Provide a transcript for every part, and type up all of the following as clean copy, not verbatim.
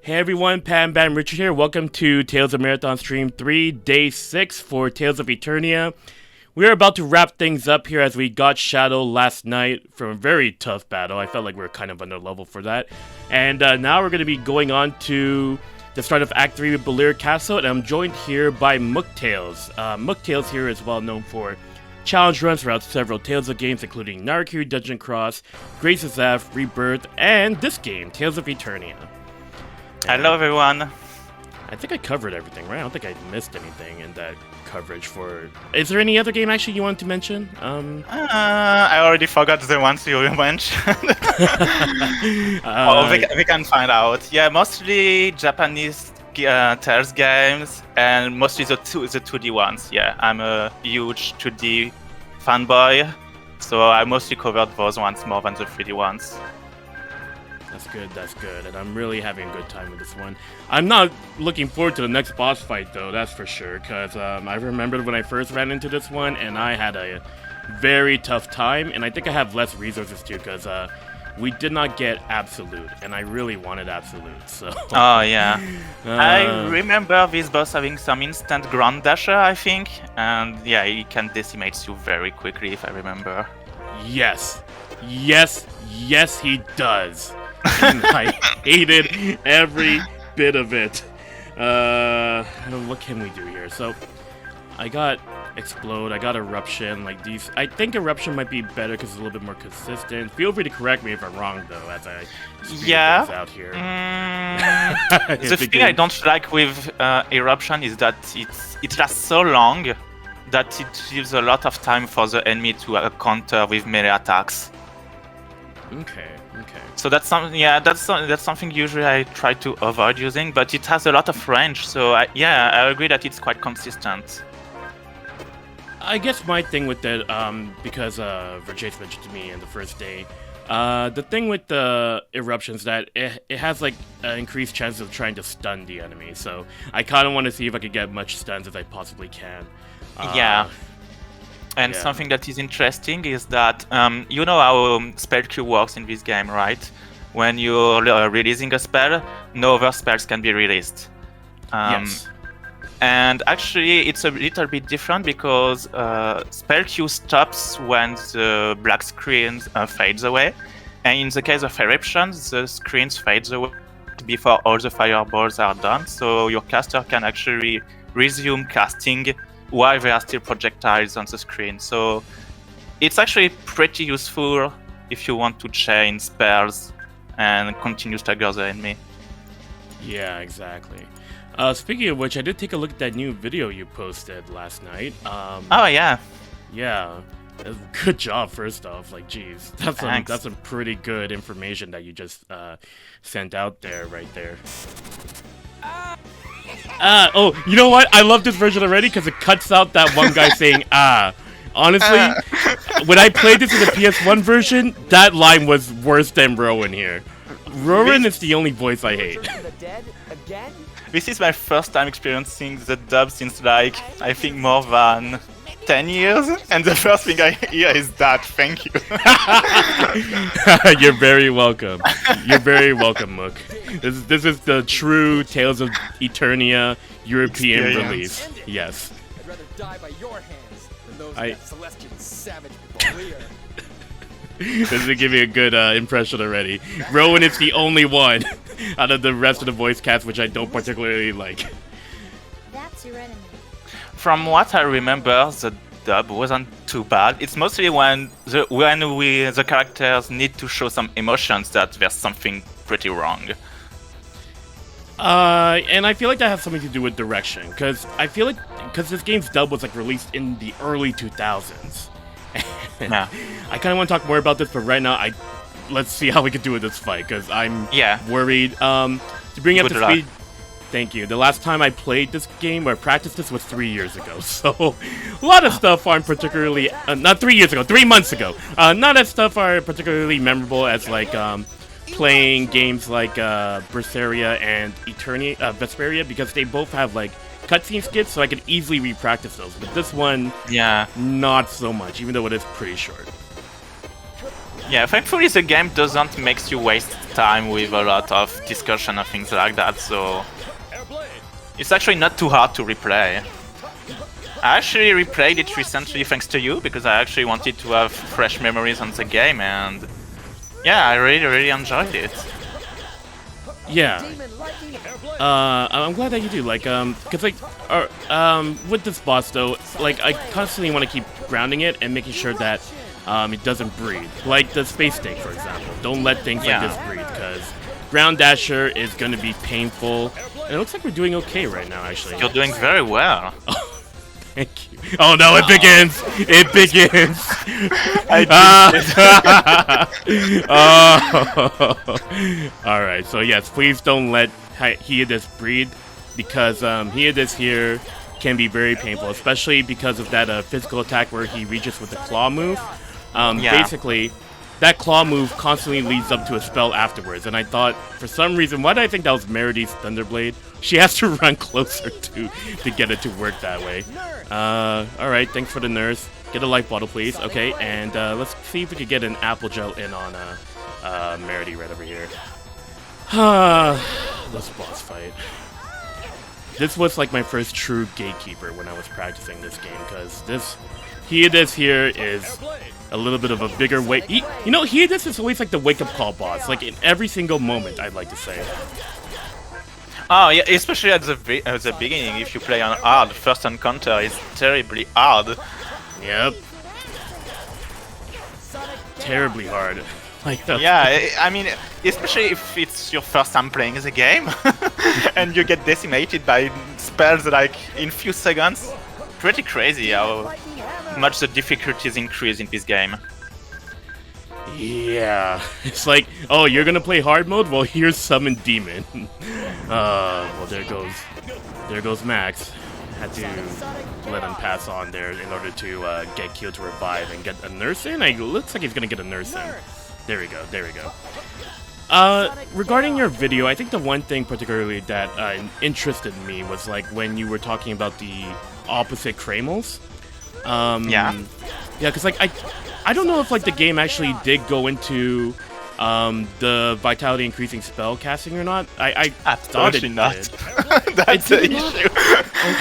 Hey everyone, Pam Bam Richard here. Welcome to Tales of Marathon Stream 3, Day 6 for Tales of Eternia. We are about to wrap things up here as we got Shadow last night from a very tough battle. I felt like we were kind of under level for that. And now we're going to be going on to the start of Act 3 with Belir Castle, and I'm joined here by Muctales. Muctales here is well known for challenge runs throughout several Tales of games, including Narikiri Dungeon X, Grace's F, Rebirth, and this game, Tales of Eternia. Hello everyone. I think I covered everything, right? I don't think I missed anything in that coverage for... Is there any other game actually you wanted to mention? I already forgot the ones you mentioned. We can find out. Yeah, mostly Japanese Tales games and mostly the 2D ones. Yeah, I'm a huge 2D fanboy, so I mostly covered those ones more than the 3D ones. That's good, and I'm really having a good time with this one. I'm not looking forward to the next boss fight, though, that's for sure, because I remembered when I first ran into this one, and I had a very tough time, and I think I have less resources, too, because we did not get Absolute, and I really wanted Absolute, so... Oh, yeah. I remember this boss having some instant ground dasher, I think, and yeah, he can decimate you very quickly, if I remember. Yes, he does. And I hated every bit of it. What can we do here? So, I got Explode, I got Eruption, like these. I think Eruption might be better because it's a little bit more consistent. Feel free to correct me if I'm wrong, though, as I speed things out here. The thing I don't like with Eruption is that it lasts so long that it gives a lot of time for the enemy to counter with melee attacks. Okay. So that's something. Yeah, that's something usually I try to avoid using, but it has a lot of range. So I agree that it's quite consistent. I guess my thing with that, because Verjace mentioned to me in the first day, the thing with the eruptions that it has like increased chances of trying to stun the enemy. So I kind of want to see if I could get much stuns as I possibly can. And something that is interesting is that you know how spell queue works in this game, right? When you're releasing a spell, no other spells can be released. Yes. And actually, it's a little bit different because spell queue stops when the black screen fades away. And in the case of eruptions, the screens fades away before all the fireballs are done. So your caster can actually resume casting while there are still projectiles on the screen. So it's actually pretty useful if you want to chain spells and continue to stagger the enemy. Yeah, exactly. Speaking of which, I did take a look at that new video you posted last night. Oh, yeah. Yeah. Good job, first off. Like, geez, that's some pretty good information that you just sent out there, right there. Oh, you know what? I love this version already because it cuts out that one guy saying, ah. Honestly, when I played this in the PS1 version, that line was worse than Rowan here. Rowan is the only voice I hate. This is my first time experiencing the dub since, like, I think more than 10 years, and the first thing I hear is that. Thank you. You're very welcome. You're very welcome, Mook. This is the true Tales of Eternia European release. Yes. I'd rather die by your hands than those of that Celestian savage Belir. This is giving a good impression already. Rowan is the only one out of the rest of the voice cast which I don't particularly like. That's your enemy. From what I remember, the dub wasn't too bad. It's mostly when the characters need to show some emotions that there's something pretty wrong. And I feel like that has something to do with direction, because this game's dub was like released in the early 2000s. Yeah. I kind of want to talk more about this, but right now, let's see how we can do with this fight, because I'm worried. To bring up the speed, thank you. The last time I played this game or practiced this was 3 years ago, so a lot of stuff aren't particularly not 3 years ago, 3 months ago. None of stuff are particularly memorable as like playing games like Berseria and Eternia, Vesperia, because they both have like cutscene skips, so I could easily re-practice those. But this one, not so much, even though it is pretty short. Yeah, thankfully the game doesn't make you waste time with a lot of discussion and things like that, so it's actually not too hard to replay. I actually replayed it recently thanks to you, because I actually wanted to have fresh memories on the game, and yeah, I really enjoyed it. Yeah. I'm glad that you do, like, cause like, with this boss though, like, I constantly want to keep grounding it and making sure that, it doesn't breathe. Like the space snake, for example. Don't let things like this breathe, cause ground dasher is gonna be painful. And it looks like we're doing okay right now, actually. You're doing very well. Thank you. Oh no, it begins! It begins! Alright, so yes, please don't let Heodis breathe, because Heodis here can be very painful, especially because of that physical attack where he reaches with the claw move. Basically, that claw move constantly leads up to a spell afterwards, and I thought, for some reason, why did I think that was Meridy's Thunderblade? She has to run closer to get it to work that way. Alright, thanks for the nurse. Get a life bottle, please. Okay, and let's see if we could get an apple gel in on Meridy right over here. This boss fight. This was like my first true gatekeeper when I was practicing this game, because this Heodis here is a little bit of a bigger weight. You know, Heodis is always like the wake-up call boss, like in every single moment, I'd like to say. Oh yeah, especially at the beginning, if you play on hard, first encounter is terribly hard. Yep. Terribly hard. Like the yeah, I mean, especially if it's your first time playing the game, and you get decimated by spells like in few seconds. Pretty crazy how much the difficulties increase in this game. Yeah, it's like, oh, you're gonna play hard mode? Well, here's Summon Demon. Well, there goes Max. Had to let him pass on there in order to get Kyo to revive and get a nurse in. It looks like he's gonna get a nurse in. There we go, there we go. Regarding your video, I think the one thing particularly that interested me was like when you were talking about the opposite Kramels. Yeah, because like I don't know if like the game actually did go into the vitality increasing spell casting or not. I thought it not. did. That's the issue.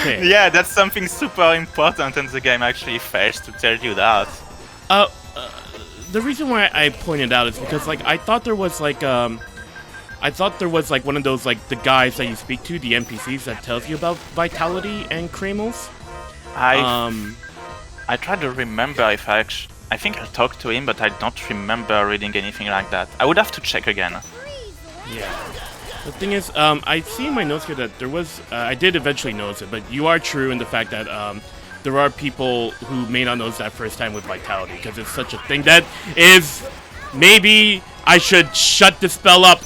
Okay. Yeah, that's something super important, and the game actually fails to tell you that. The reason why I pointed out is because like I thought there was like one of those like the guys that you speak to, the NPCs that tells you about vitality and Kramels. I try to remember if I think I talked to him, but I don't remember reading anything like that. I would have to check again. Yeah. The thing is, I see in my notes here that there was, I did eventually notice it, but you are true in the fact that there are people who may not notice that first time with vitality, because it's such a thing that is, maybe I should shut the spell up.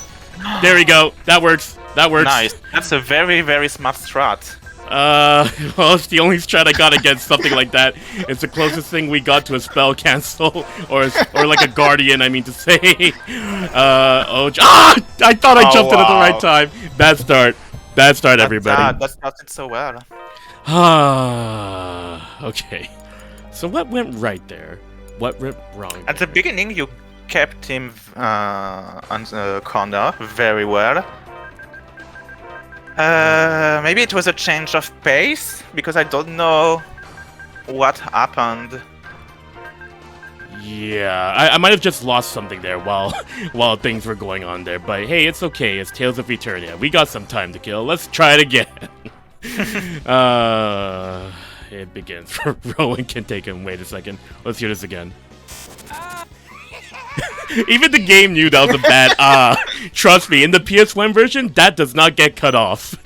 There we go. That works. That works. Nice. That's a very, very smart strat. Well, it's the only strat I got against something like that. It's the closest thing we got to a spell cancel, or like a guardian, I mean to say. I thought I jumped in at the right time. Bad start. Bad start, everybody. That started so well. Okay. So what went right there? What went wrong? At the beginning, you kept him on the corner very well. Maybe it was a change of pace, because I don't know what happened. Yeah, I might have just lost something there while things were going on there, but hey, it's okay. It's Tales of Eternia. We got some time to kill. Let's try it again. It begins. Rowan can take him. Wait a second. Let's hear this again. Even the game knew that was a bad trust me, in the PS1 version, that does not get cut off.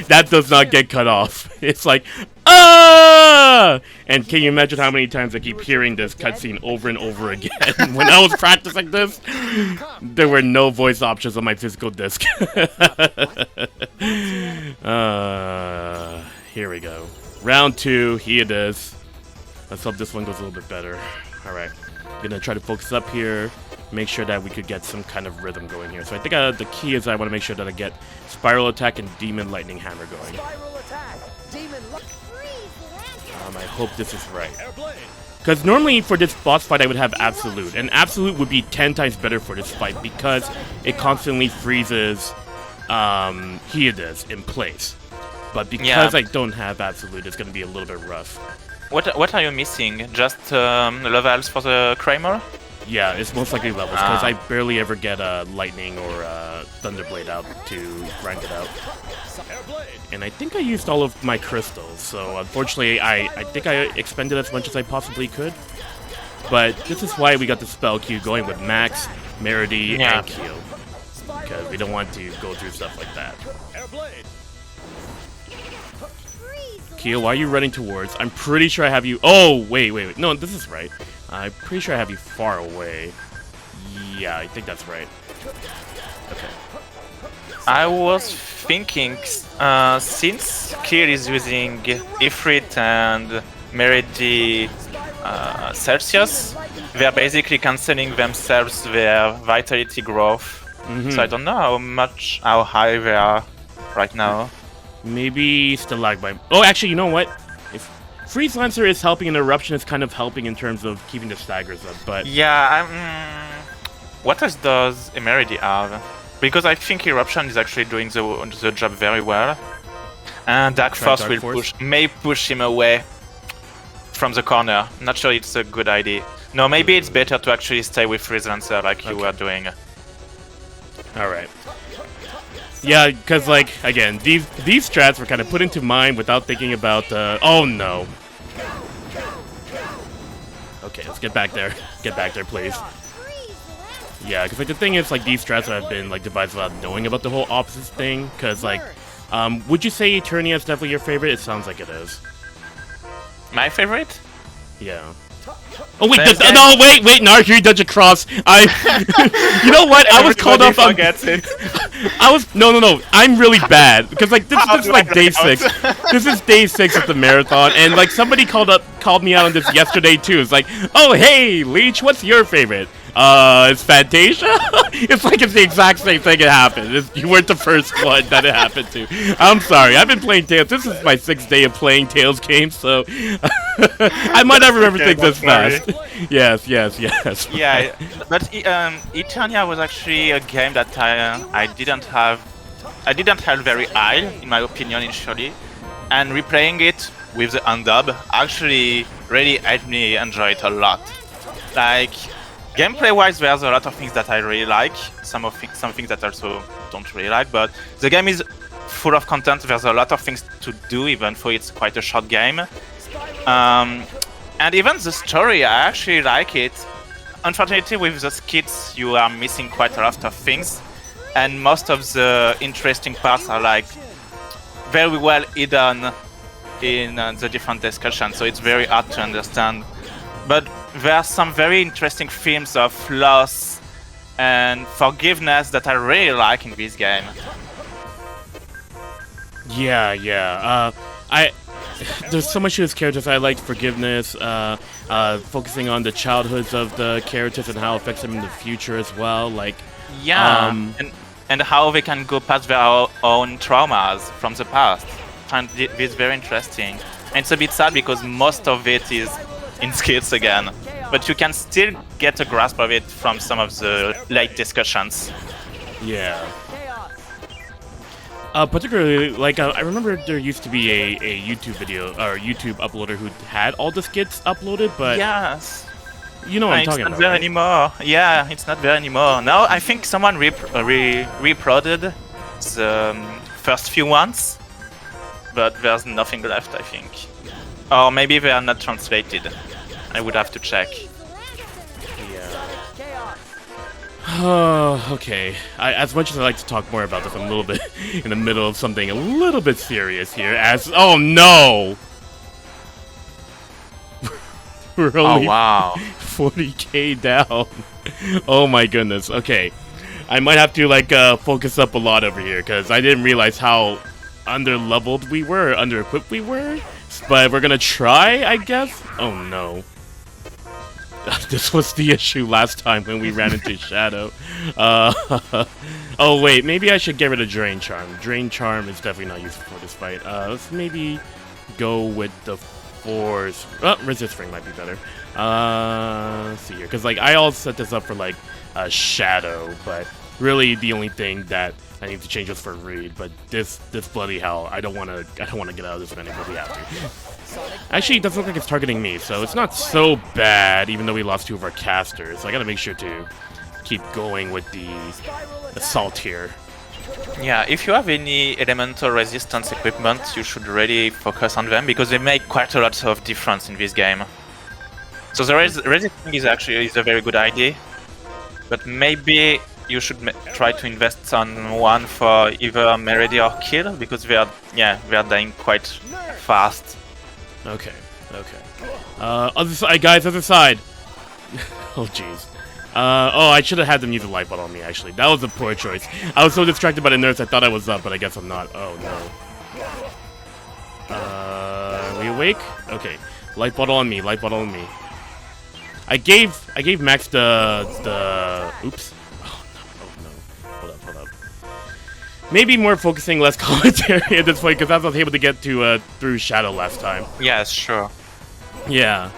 That does not get cut off. It's like, and can you imagine how many times I keep hearing this cutscene over and over again? When I was practicing this, there were no voice options on my physical disc. Here we go. Round 2, here it is. Let's hope this one goes a little bit better. Alright. Gonna try to focus up here, make sure that we could get some kind of rhythm going here. So I think the key is I want to make sure that I get Spiral Attack and Demon Lightning Hammer going. I hope this is right. Because normally for this boss fight I would have Absolute, and Absolute would be 10 times better for this fight because it constantly freezes Hyades in place. But because I don't have Absolute, it's going to be a little bit rough. What are you missing? Just levels for the Kramer? Yeah, it's most likely levels, because I barely ever get Lightning or Thunderblade out to grind it out. And I think I used all of my crystals, so unfortunately I think I expended as much as I possibly could. But this is why we got the spell queue going with Max, Meredy, and Q. Because we don't want to go through stuff like that. Q, why are you running towards? I'm pretty sure I have you... Oh, wait. No, this is right. I'm pretty sure I have you far away. Yeah, I think that's right. Okay. I was thinking, since Kier is using Ifrit and Meredy Celsius, they're basically cancelling themselves their vitality growth. So I don't know how high they are right now. Maybe Stalagmite. Oh, actually, you know what? If Freeze Lancer is helping and Eruption is kind of helping in terms of keeping the staggers up, but... Yeah, what else does Meredy have? Because I think Eruption is actually doing the job very well. And Dark Force may push him away from the corner. Not sure it's a good idea. No, maybe it's better to actually stay with Freeze Lancer like you were doing. Alright. Yeah, because, like, again, these strats were kind of put into mind without thinking about, oh no. Okay, let's get back there. Get back there, please. Yeah, because, like, the thing is, like, these strats have been, like, devised without knowing about the whole opposites thing, because, like, would you say Eternia is definitely your favorite? It sounds like it is. My favorite? Yeah. Oh wait, no, wait, Narikiri Dungeon X. You know what? I was called up on. No. I'm really bad because like this is like day 6. This is day 6 of the marathon, and like somebody called me out on this yesterday too. It's like, oh hey, Leech, what's your favorite? It's Fantasia? It's like it's the exact same thing that happened. You weren't the first one that it happened to. I'm sorry, I've been playing Tales. This is my 6th day of playing Tales games, so I might not remember things this fast. Yes. Yeah, but Eternia was actually a game that I didn't have very high, in my opinion, initially. And replaying it with the undub actually really helped me enjoy it a lot. Like, gameplay-wise, there's a lot of things that I really like, some things that I also don't really like, but the game is full of content. There's a lot of things to do, even though it's quite a short game. And even the story, I actually like it. Unfortunately, with the skits, you are missing quite a lot of things, and most of the interesting parts are like very well hidden in the different discussions, so it's very hard to understand. But there are some very interesting themes of loss and forgiveness that I really like in this game. Yeah. There's so much to this characters. I liked forgiveness, focusing on the childhoods of the characters and how it affects them in the future as well. Like, and how they can go past their own traumas from the past. And this is very interesting. And it's a bit sad because most of it is in skills again, but you can still get a grasp of it from some of the late discussions. Yeah. Particularly, like, I remember there used to be a YouTube video, or YouTube uploader who had all the skits uploaded, but... Yes. You know what I'm talking about, It's not there anymore. Yeah, it's not there anymore. Now, I think someone re-uploaded the first few ones, but there's nothing left, I think. Or maybe they are not translated. I would have to check. Oh, okay. As much as I like to talk more about this, I'm a little bit in the middle of something a little bit serious here. Oh no! We're only 40k down. Oh my goodness. Okay, I might have to like focus up a lot over here because I didn't realize how under-leveled we were, under-equipped we were. But we're gonna try, I guess. Oh no. This was the issue last time when we ran into Shadow. Oh wait, maybe I should get rid of Drain Charm. Drain Charm is definitely not useful for this fight. Let's maybe go with the force. Oh, resist ring might be better. Let's see here, because like I all set this up for like a shadow, but really the only thing that I need to change is for Reid. But this bloody hell, I don't want to get out of this if anybody have to. Actually, it doesn't look like it's targeting me, so it's not so bad. Even though we lost 2 of our casters, so I gotta make sure to keep going with the assault here. Yeah, if you have any elemental resistance equipment, you should really focus on them because they make quite a lot of difference in this game. So the resisting is actually a very good idea, but maybe you should try to invest on one for either melee or kill because they are dying quite fast. Okay. Other side, guys, other side. Oh jeez. I should have had them use a light bottle on me, actually. That was a poor choice. I was so distracted by the nurse, I thought I was up, but I guess I'm not. Oh, no. Are we awake? Okay. Light bottle on me, light bottle on me. I gave Max the... Oops. Oh, no. Hold up. Maybe more focusing, less commentary at this point, because I was able to get to through Shadow last time. Yes, sure. Yeah.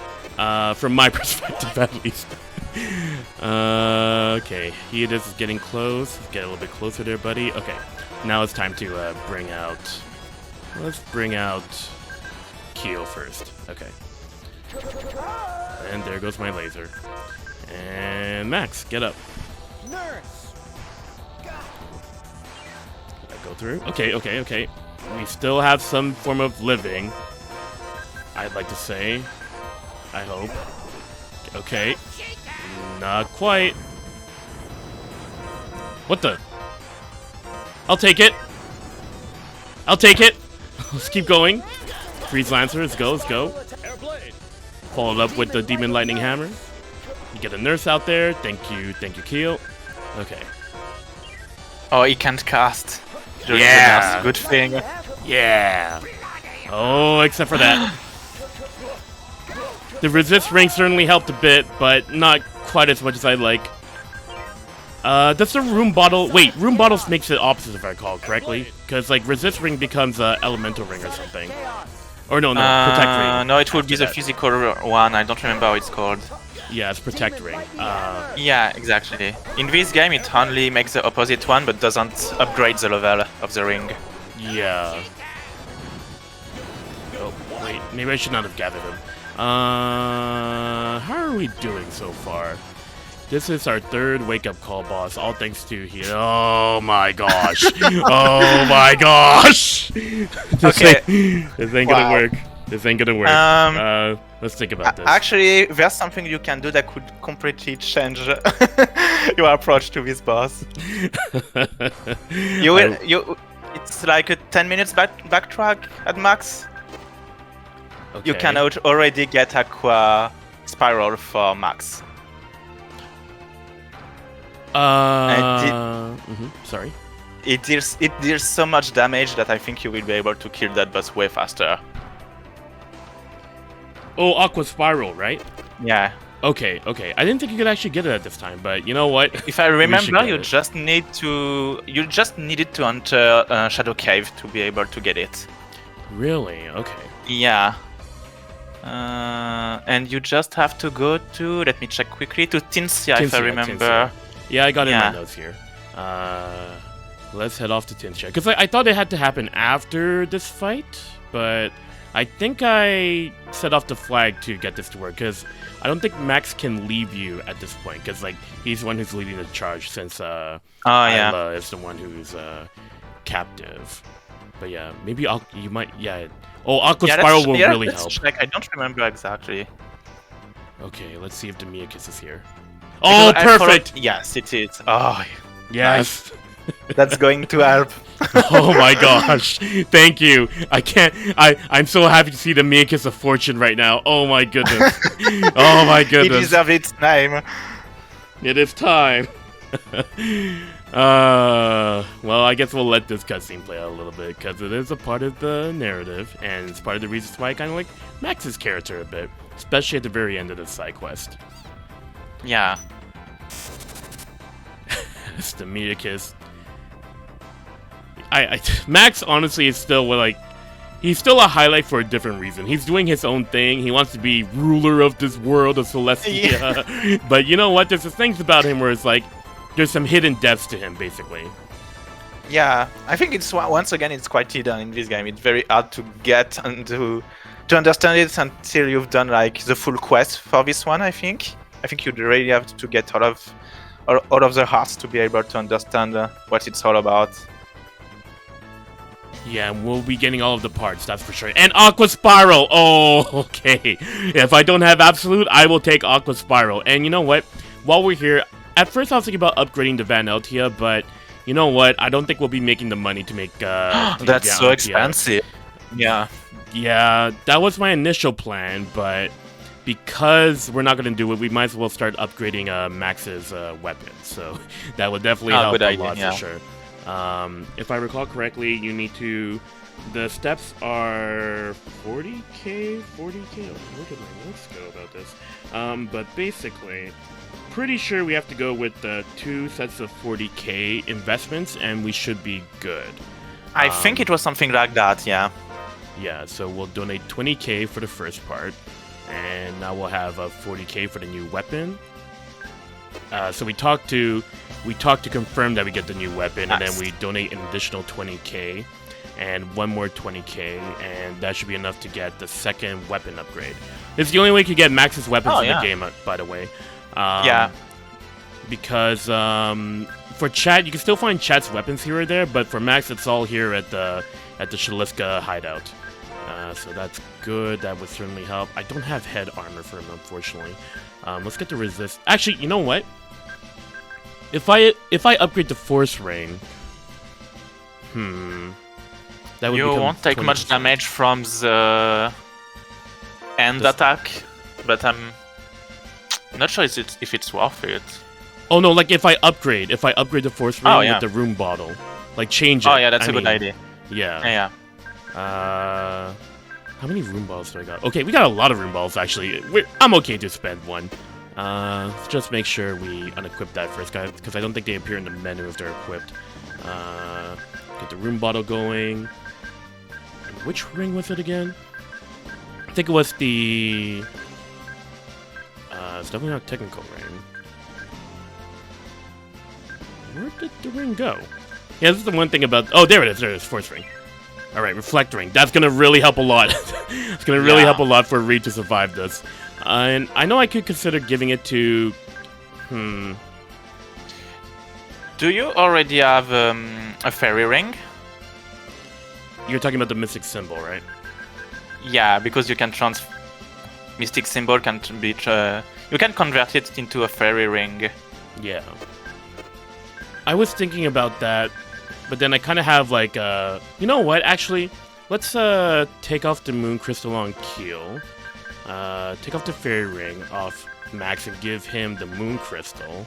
From my perspective, at least. Okay, he is getting close. Get a little bit closer there, buddy. Okay, now it's time to bring out... Let's bring out Keel first. Okay. And there goes my laser. And Max, get up. Nurse. Did I go through? Okay. We still have some form of living, I'd like to say. I hope. Okay. Not quite. What the? I'll take it. Let's keep going. Freeze Lancer, let's go. Followed up with the Demon Lightning Hammer. You get a nurse out there. Thank you, Keel. Okay. Oh, he can't cast. Yeah. Good thing. Yeah. Oh, except for that. The resist ring certainly helped a bit, but not quite as much as I'd like. Does the room bottle... Wait, room bottles makes it opposite if I recall correctly. Because, like, resist ring becomes elemental ring or something. Or no, protect ring. No, it would be the physical one. I don't remember how it's called. Yeah, it's protect ring. Yeah, exactly. In this game, it only makes the opposite one, but doesn't upgrade the level of the ring. Yeah. Oh, wait, maybe I should not have gathered him. How are we doing so far? This is our 3rd wake-up call, boss. All thanks to he. Oh my gosh! Oh my gosh! This ain't gonna work. This ain't gonna work. Let's think about this. Actually, there's something you can do that could completely change your approach to this boss. It's like a 10 minutes backtrack at max. Okay. You can already get Aqua Spiral for max. Sorry. It deals so much damage that I think you will be able to kill that boss way faster. Oh, Aqua Spiral, right? Yeah. Okay. I didn't think you could actually get it at this time, but you know what? If I remember, you just needed to enter Shadow Cave to be able to get it. Really? Okay. Yeah. And you just have to go to, let me check quickly, to Tinsia, if I remember. Tinsia. Yeah, I got it in my notes here. Let's head off to Tinsia. Because I thought it had to happen after this fight, but I think I set off the flag to get this to work, because I don't think Max can leave you at this point, because like he's the one who's leading the charge, since Isla is the one who's captive. But yeah, maybe you might, Oh, Aqua Spiral will really help. Check. I don't remember exactly. Okay, let's see if the Miakis is here. Oh, perfect! Yes, it is. Oh, yes. That's going to help. Oh my gosh. Thank you. I'm so happy to see the Miakis of Fortune right now. Oh my goodness. Oh my goodness. It deserves its time. It is time. Well, I guess we'll let this cutscene play out a little bit, because it is a part of the narrative, and it's part of the reasons why I kind of like Max's character a bit, especially at the very end of the side quest. Yeah. It's the Miakis. Max honestly is still like He's still a highlight for a different reason. He's doing his own thing. He wants to be ruler of this world of Celestia. Yeah. But you know what? There's some things about him where it's like, there's some hidden depths to him, basically. Yeah, I think it's once again it's quite hidden in this game. It's very hard to get and to understand it until you've done like the full quest for this one. I think you really have to get all of the hearts to be able to understand what it's all about. Yeah, we'll be getting all of the parts, that's for sure. And Aqua Spiral! Oh, okay. If I don't have Absolute, I will take Aqua Spiral. And you know what? While we're here, at first I was thinking about upgrading to Van Eltia, but you know what? I don't think we'll be making the money to make... That's so expensive. Yeah. Yeah, that was my initial plan, but because we're not going to do it, we might as well start upgrading Max's weapon. So that would definitely help a lot for sure. If I recall correctly, you need to... The steps are 40k? 40k? Where did my notes go about this? But basically, pretty sure we have to go with the 2 sets of 40k investments, and we should be good. I think it was something like that, yeah. Yeah, so we'll donate 20k for the first part, and now we'll have 40k for the new weapon. So we talked to confirm that we get the new weapon, nice. And then we donate an additional 20k and one more 20k, and that should be enough to get the second weapon upgrade. It's the only way you can get Max's weapons in the game, by the way. Yeah. Because for Chat, you can still find Chat's weapons here or there, but for Max, it's all here at the Shaliska hideout. So that's good. That would certainly help. I don't have head armor for him, unfortunately. Let's get the resist. Actually, you know what? If I upgrade the Force Ring, that would you won't take 20%. much damage from the end attack, but I'm not sure if it's worth it. Oh no, like if I upgrade the Force Ring with the room bottle, like change it. Oh yeah, that's a good idea. Yeah. How many room balls do I got? Okay, we got a lot of room balls actually. I'm okay to spend one. Let's just make sure we unequip that first guy, because I don't think they appear in the menu if they're equipped. Get the room bottle going. And which ring was it again? I think it was the... it's definitely not technical ring. Where did the ring go? Yeah, this is the one thing about... Oh, there it is, Force Ring. Alright, Reflect Ring. That's gonna really help a lot. It's gonna really help a lot for Reid to survive this. And I know I could consider giving it to... Do you already have a fairy ring? You're talking about the Mystic Symbol, right? Yeah, because you can Mystic Symbol can be... you can convert it into a fairy ring. Yeah. I was thinking about that, but then I kind of have like you know what? Actually, let's take off the Moon Crystal on Keel. Take off the Fairy Ring off Max and give him the Moon Crystal.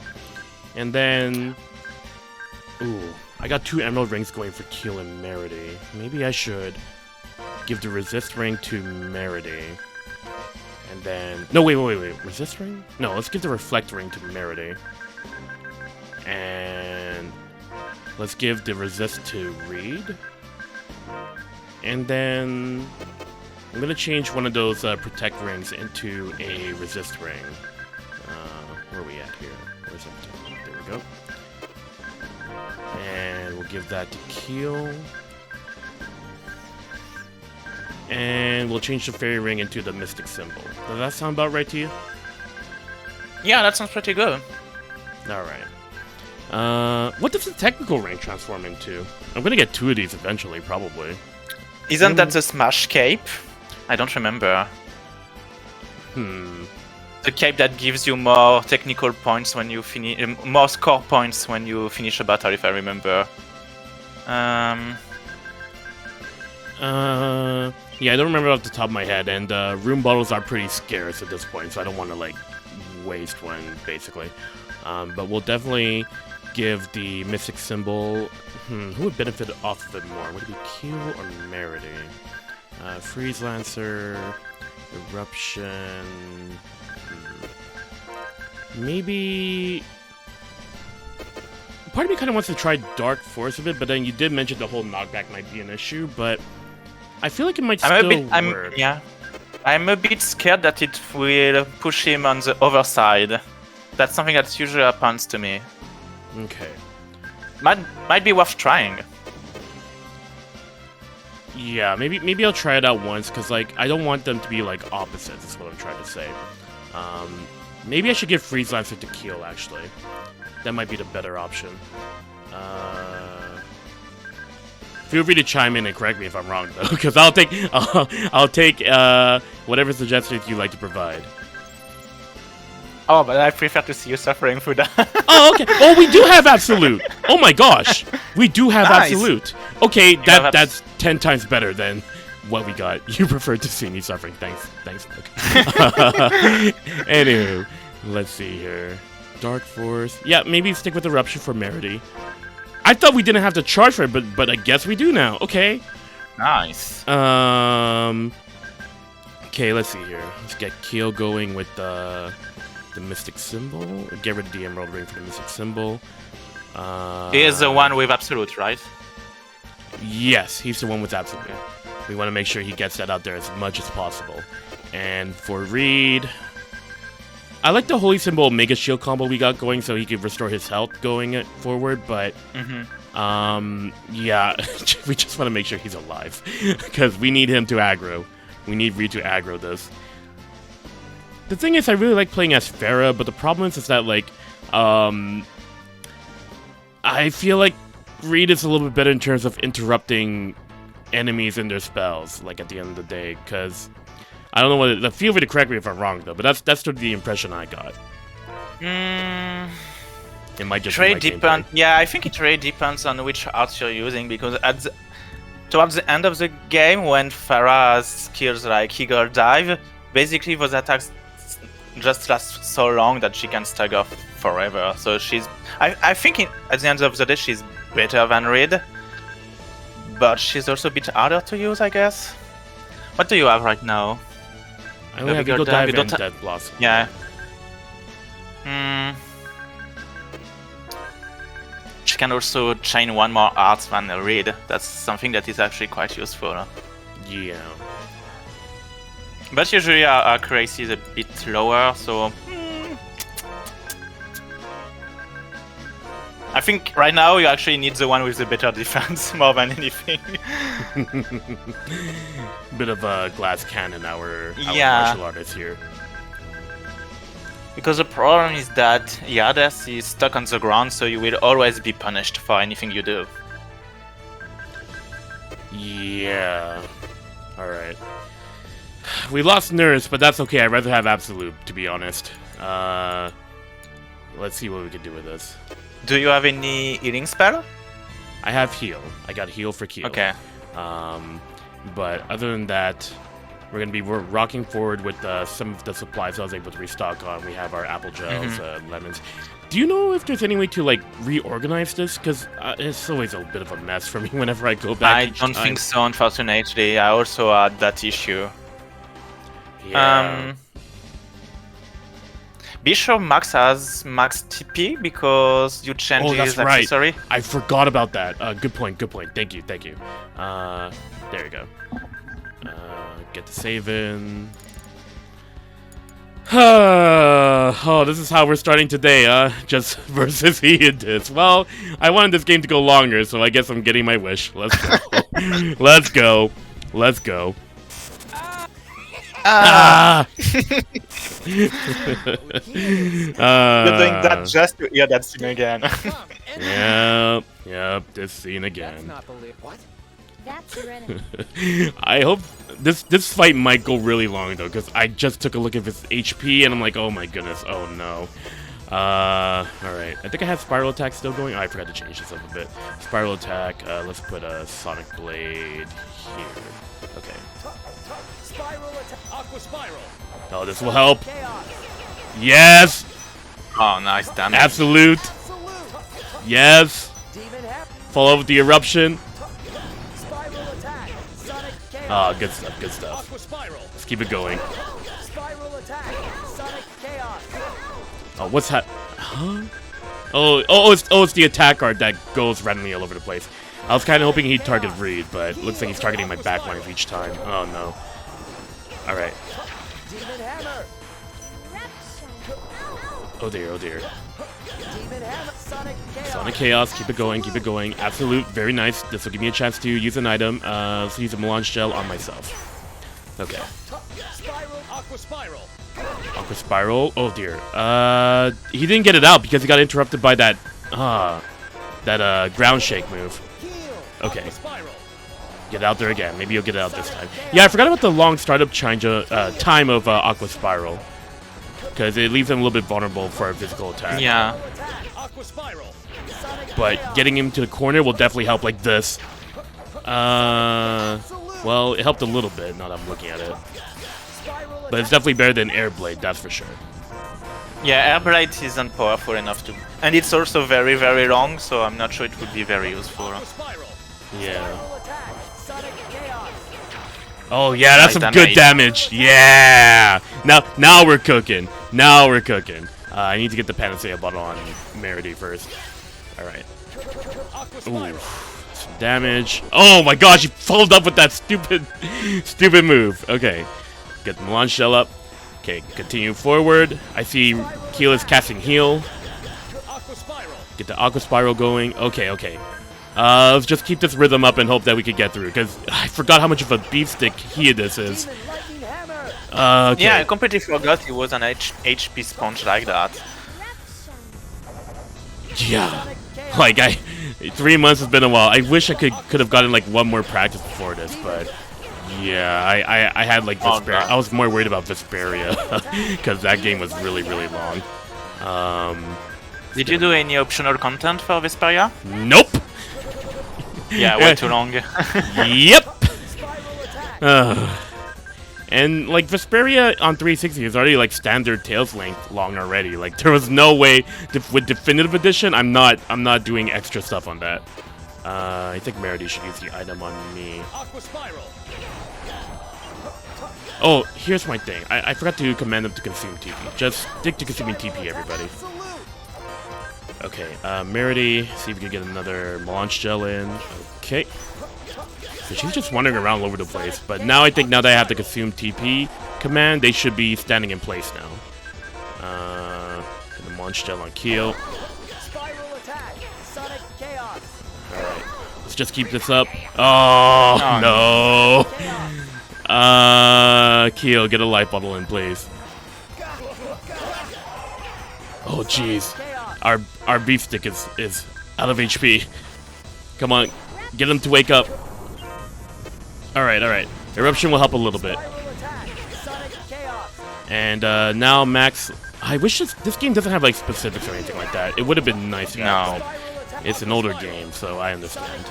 And then... Ooh, I got 2 Emerald Rings going for Keel and Merity. Maybe I should give the Resist Ring to Merity. And then... No, wait. Resist Ring? No, let's give the Reflect Ring to Merity. And... let's give the Resist to Reid. And then... I'm gonna change one of those Protect Rings into a Resist Ring. Where are we at here? Where's that? There we go. And we'll give that to Keel. And we'll change the Fairy Ring into the Mystic Symbol. Does that sound about right to you? Yeah, that sounds pretty good. Alright. What does the Technical Ring transform into? I'm gonna get 2 of these eventually, probably. Isn't that the Smash Cape? I don't remember. The cape that gives you more technical points when you finish, more score points when you finish a battle, if I remember. Yeah, I don't remember off the top of my head, and room bottles are pretty scarce at this point, so I don't want to like waste one, basically. But we'll definitely give the Mystic Symbol. Who would benefit off of it more? Would it be Keel or Merity? Freeze Lancer, Eruption. Maybe. Part of me kind of wants to try Dark Force a bit, but then you did mention the whole knockback might be an issue. But I feel like it might still work. I'm a bit scared that it will push him on the other side. That's something that usually happens to me. Okay. Might be worth trying. Yeah, maybe I'll try it out once, because, like, I don't want them to be, like, opposites, is what I'm trying to say. Maybe I should give Freeze Lancer to Keel, actually. That might be the better option. Feel free to chime in and correct me if I'm wrong, though, because I'll take whatever suggestions you like to provide. Oh, but I prefer to see you suffering through that. Oh, okay. Oh, we do have Absolute. Oh my gosh, we do have Absolute. Okay, that's 10 times better than what we got. You preferred to see me suffering. Thanks, Luke. Anywho, let's see here. Dark Force. Yeah, maybe stick with Eruption for Merity. I thought we didn't have to charge for it, but I guess we do now. Okay. Nice. Okay, let's see here. Let's get Keel going with the Mystic Symbol. Get rid of the Emerald Ring for the Mystic Symbol. He is the one with Absolute, right? Yes, he's the one with Absolute. We want to make sure he gets that out there as much as possible. And for Reid, I like the Holy Symbol Mega Shield combo we got going, so he could restore his health going forward, but yeah, we just want to make sure he's alive, because we need him to aggro. We need Reid to aggro this. The thing is, I really like playing as Pharah, but the problem is that, like, I feel like Reid is a little bit better in terms of interrupting enemies in their spells, like, at the end of the day, because I don't know what feel free to correct me if I'm wrong, though, but that's sort of the impression I got. It might just be my gameplay. Yeah, I think it really depends on which arts you're using, because towards the end of the game, when Pharah has skills like Eagle Dive, basically those attacks just last so long that she can stagger forever. So I think at the end of the day, she's better than Reid, but she's also a bit harder to use, I guess. What do you have right now? I only have Eagle Dive and Death Blossom. Yeah. She can also chain one more art than Reid. That's something that is actually quite useful. Yeah. But usually our accuracy is a bit lower, so I think right now you actually need the one with the better defense more than anything. Bit of a glass cannon, our martial artist here. Because the problem is that Yades is stuck on the ground, so you will always be punished for anything you do. Yeah. Alright. We lost Nurse, but that's okay. I'd rather have Absolute, to be honest. Let's see what we can do with this. Do you have any healing spell? I have Heal. I got Heal for Keel. Okay. But other than that, we're rocking forward with some of the supplies I was able to restock on. We have our apple gels, lemons. Do you know if there's any way to, like, reorganize this? Because it's always a bit of a mess for me whenever I go back. I don't think so, unfortunately. I also had that issue. Yeah. Be sure Max has max TP because you change his accessory. Right. I forgot about that. Good point. Thank you. There you go. Get the save in. Oh, this is how we're starting today, just versus he and this. Well, I wanted this game to go longer, so I guess I'm getting my wish. Let's go. Let's go. You're doing that just to hear that scene again. Yep, this scene again. What? That's your enemy. I hope this fight might go really long though, because I just took a look at his HP and I'm like, oh my goodness, oh no. Alright, I think I have Spiral Attack still going. Oh, I forgot to change this up a bit. Spiral Attack, let's put a Sonic Blade here. Okay. Spiral attack. Aqua Spiral. Oh, this will help. Yes! Oh, nice damage. Absolute. Yes. Follow with the Eruption. Spiral attack. Sonic chaos. Oh, good stuff. Aqua Spiral. Let's keep it going. Spiral attack. Sonic chaos. Oh, what's that? Huh? Oh, it's the attack card that goes randomly all over the place. I was kind of hoping he'd target Reid, but it looks like he's targeting my backlines each time. Oh no. Alright. Oh dear, oh dear. Sonic Chaos, keep it going, keep it going. Absolute, very nice. This will give me a chance to use an item. Let's use a melange gel on myself. Okay. Aqua Spiral, oh dear. He didn't get it out because he got interrupted by that, ground shake move. Okay. Get out there again. Maybe you'll get it out this time. Yeah, I forgot about the long startup time of Aqua Spiral. Because it leaves him a little bit vulnerable for a physical attack. Yeah. But getting him to the corner will definitely help like this. Well, it helped a little bit now that I'm looking at it. But it's definitely better than Air Blade, that's for sure. Yeah, Air Blade isn't powerful enough to... And it's also very, very long, so I'm not sure it would be very useful. Yeah. Oh yeah, that's some good damage. Yeah. Now we're cooking. Now we're cooking. I need to get the Panacea bottle on Merity first. All right. Ooh, some damage. Oh my gosh, he followed up with that stupid move. Okay, get the melange shell up. Okay, continue forward. I see Keel is casting heal. Get the Aqua Spiral going. Okay. Let's just keep this rhythm up and hope that we can get through, because I forgot how much of a beefstick this is. Okay. Yeah, I completely forgot he was an HP sponge like that. Yeah, like 3 months has been a while. I wish I could have gotten like one more practice before this, but yeah, I had like Vesperia. I was more worried about Vesperia because that game was really long. Did you do any optional content for Vesperia? Nope. Yeah, way too long. Yep. And like Vesperia on 360 is already like standard Tails length long already. Like there was no way with Definitive Edition. I'm not doing extra stuff on that. I think Merity should use the item on me. Oh, here's my thing. I forgot to command them to consume TP. Just stick to consuming TP, everybody. Okay, Merity, see if we can get another melange gel in. Okay. So she's just wandering around all over the place. But now I think now that I have the consume TP command, they should be standing in place now. Get the melange gel on Keel. Alright, let's just keep this up. Oh, no. Keel, get a life bottle in, please. Oh, jeez. Our beef stick is out of HP. Come on, get him to wake up. Alright. Eruption will help a little bit. And now Max... I wish this game doesn't have like specifics or anything like that. It would have been nice. No. It's an older game, so I understand.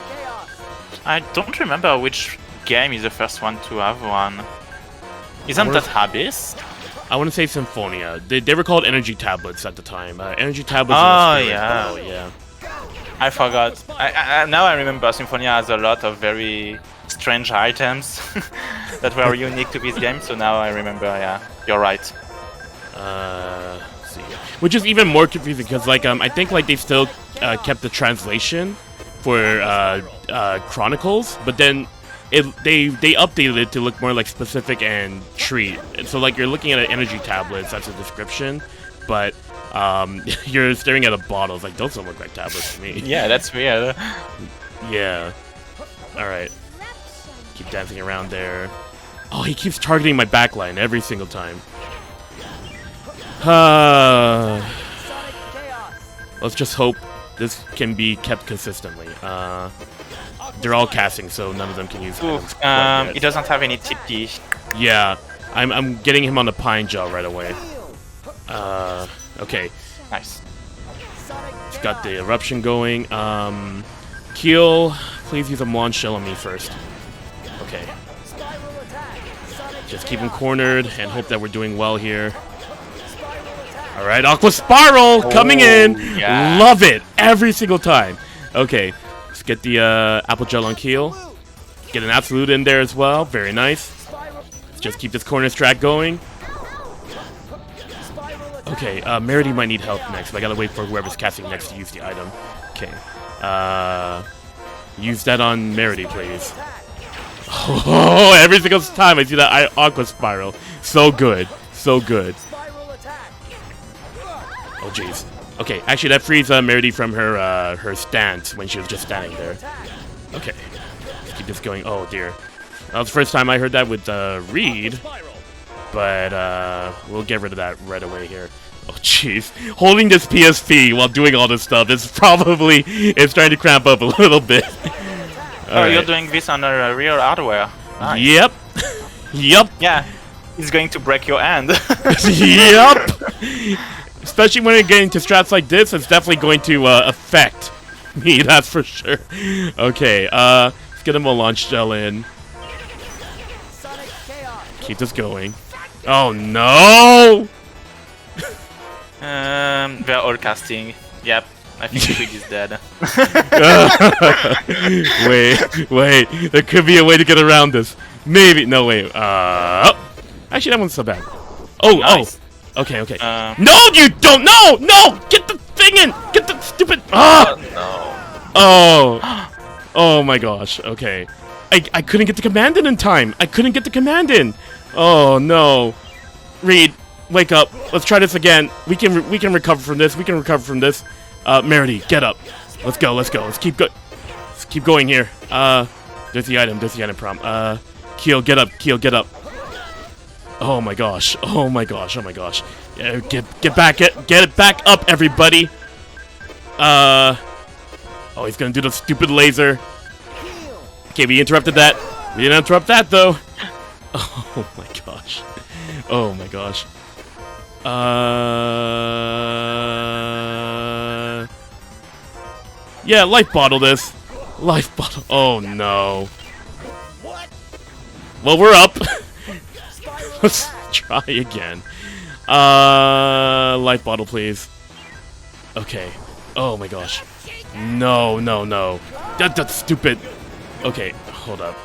I don't remember which game is the first one to have one. Isn't that Abyss? I want to say Symphonia. They were called energy tablets at the time. Energy tablets. Oh yeah. Oh yeah. I forgot. Now I remember Symphonia has a lot of very strange items that were unique to this game. So now I remember. Yeah, you're right. Let's see. Which is even more confusing because like I think like they still kept the translation for Chronicles, but then they updated it to look more like specific and treat. And so like you're looking at an energy tablets, that's a description, but you're staring at a bottle. It's like those don't look like tablets to me. Yeah, that's weird. Yeah. All right. Keep dancing around there. Oh, he keeps targeting my backline every single time. Let's just hope this can be kept consistently. They're all casting, so none of them can use items. He doesn't have any TP. Yeah, I'm getting him on the pine gel right away. Okay. Nice. He's got the eruption going. Keel, please use a melange shell on me first. Okay. Just keep him cornered and hope that we're doing well here. Alright, Aqua Spiral coming in! Yeah. Love it! Every single time. Okay, let's get the Apple Gel on Keel. Get an Absolute in there as well. Very nice. Let's just keep this corner strat going. Okay, Merity might need help next, but I gotta wait for whoever's casting next to use the item. Okay. Use that on Merity, please. Oh, every single time I see that Aqua Spiral. So good. So good. Oh, jeez. Okay, actually, that frees Merity from her her stance when she was just standing there. Okay. Let's keep this going. Oh, dear. That was the first time I heard that with Reid. But we'll get rid of that right away here. Oh, jeez. Holding this PSP while doing all this stuff is probably... It's trying to cramp up a little bit. Oh, you're doing this on a real hardware. Nice. Yep. Yep. Yeah. It's going to break your hand. Yep. Especially when you're getting to strats like this, it's definitely going to affect me, that's for sure. Okay, let's get him a launch gel in. Keep this going. Oh, no! They're all casting. Yep, I think Reid is dead. wait. There could be a way to get around this. Maybe. No, wait. Actually, that one's so bad. Oh, nice. oh. Okay. No, you don't. No! Get the thing in. Get the stupid. Oh, no. Oh my gosh. Okay. I couldn't get the command in time. I couldn't get the command in. Oh no. Reid, wake up. Let's try this again. We can recover from this. Merity, get up. Let's go. Let's keep going here. There's the item prompt. Keel, get up. Oh my gosh. Yeah, get it back up, everybody. Oh, he's gonna do the stupid laser. Okay, we interrupted that. We didn't interrupt that though. Oh my gosh. Yeah, life bottle this. Life bottle. Oh no. Well, we're up. Let's try again. Life bottle, please. Okay. Oh my gosh. No. That's stupid. Okay, hold up.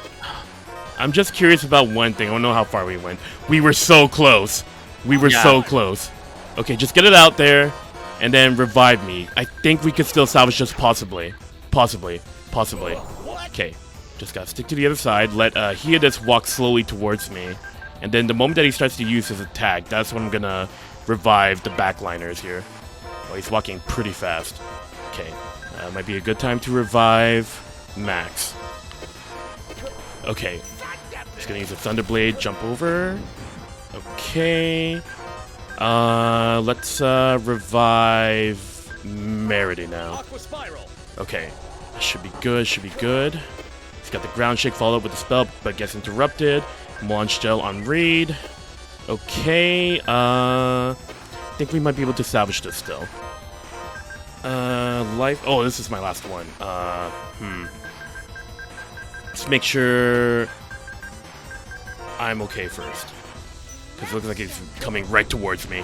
I'm just curious about one thing. I don't know how far we went. We were so close. So close. Okay, just get it out there, and then revive me. I think we could still salvage this possibly. Okay, just gotta stick to the other side. Let Hiadis walk slowly towards me. And then the moment that he starts to use his attack, that's when I'm gonna revive the backliners here. Oh, he's walking pretty fast. Okay, might be a good time to revive Max. Okay, just gonna use a Thunderblade, jump over. Okay, let's revive Merity now. Okay, that should be good. He's got the ground shake followed up with the spell, but gets interrupted. Launch gel on Reid. Okay, I think we might be able to salvage this still. Life. Oh, this is my last one. Let's make sure I'm okay first, because it looks like he's coming right towards me.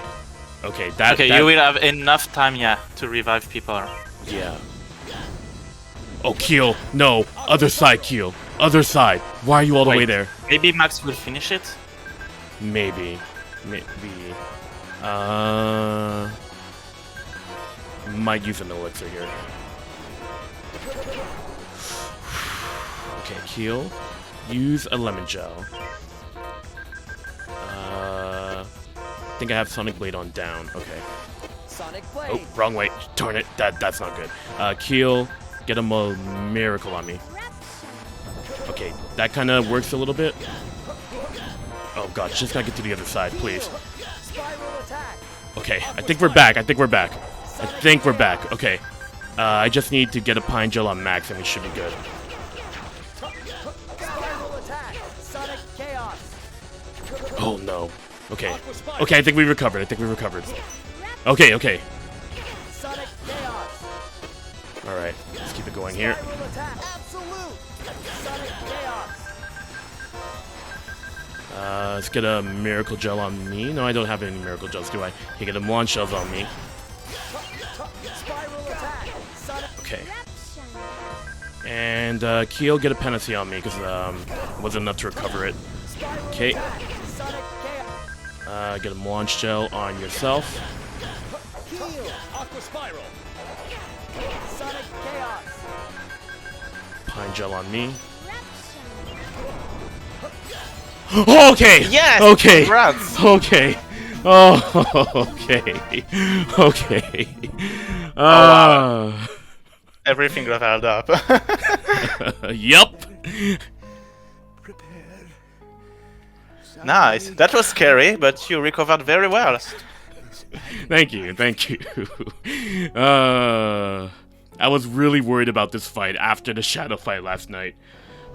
Okay, that. Okay, you will have enough time, yeah, to revive people. Yeah. Oh, Keel. No. Other side, Keel. Other side. Why are you all the way there? Maybe Max will finish it? Maybe. Might use an elixir here. Okay, Keel. Use a lemon gel. I think I have Sonic Blade on down. Okay. Sonic Blade. Oh, wrong way. Darn it. That's not good. Keel, get him a miracle on me. Okay, that kind of works a little bit. Oh god, just gotta get to the other side, please. Okay, I think we're back. Okay. I just need to get a Pine Gel on Max and we should be good. Oh no. Okay, I think we recovered. Okay. Alright, let's keep it going here. Let's get a Miracle Gel on me. No, I don't have any Miracle Gels, do I? Can get a Launch Gels on me. Okay. And Keel, get a Panacea on me, because wasn't enough to recover it. Okay. Get a Launch Gel on yourself. pine gel on me. Okay. Yes. Okay. Congrats. Okay. Oh. Okay. Okay. Wow. Everything leveled up. Yup. Nice. That was scary, but you recovered very well. Thank you. Thank you. I was really worried about this fight after the shadow fight last night.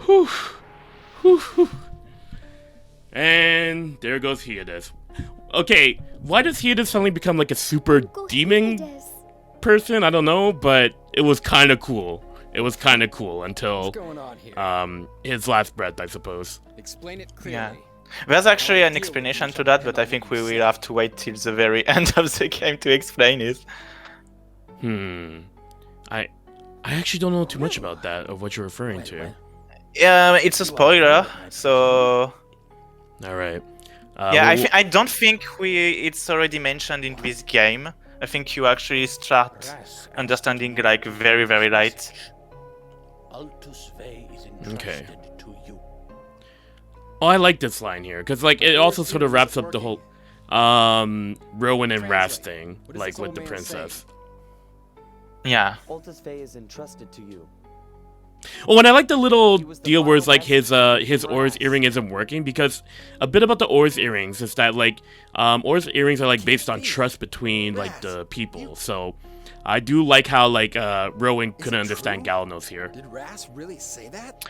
Whew. Whew. Whew. And there goes Hades. Okay, why does Hades suddenly become like a super demon person? I don't know, but it was kind of cool. It was kind of cool until What's going on here? his last breath, I suppose. Explain it clearly. Yeah. There's actually an explanation to that, but I think we will have to wait till the very end of the game to explain it. I actually don't know too much about that, of what you're referring to. It's a spoiler, so Alright. yeah, I don't think it's already mentioned in this game. I think you actually start understanding like very, very late. Okay. Oh, I like this line here, because like it also sort of wraps up the whole Rowan and Rast thing, like with the princess. Yeah. Altus Faye is entrusted to you. Oh, and I like the little deal where it's like his Aura's earring isn't working, because a bit about the Aura's earrings is that like Aura's earrings are like based on trust between like the people. So I do like how like Rowan couldn't understand Galanos here. Did Ras really say that?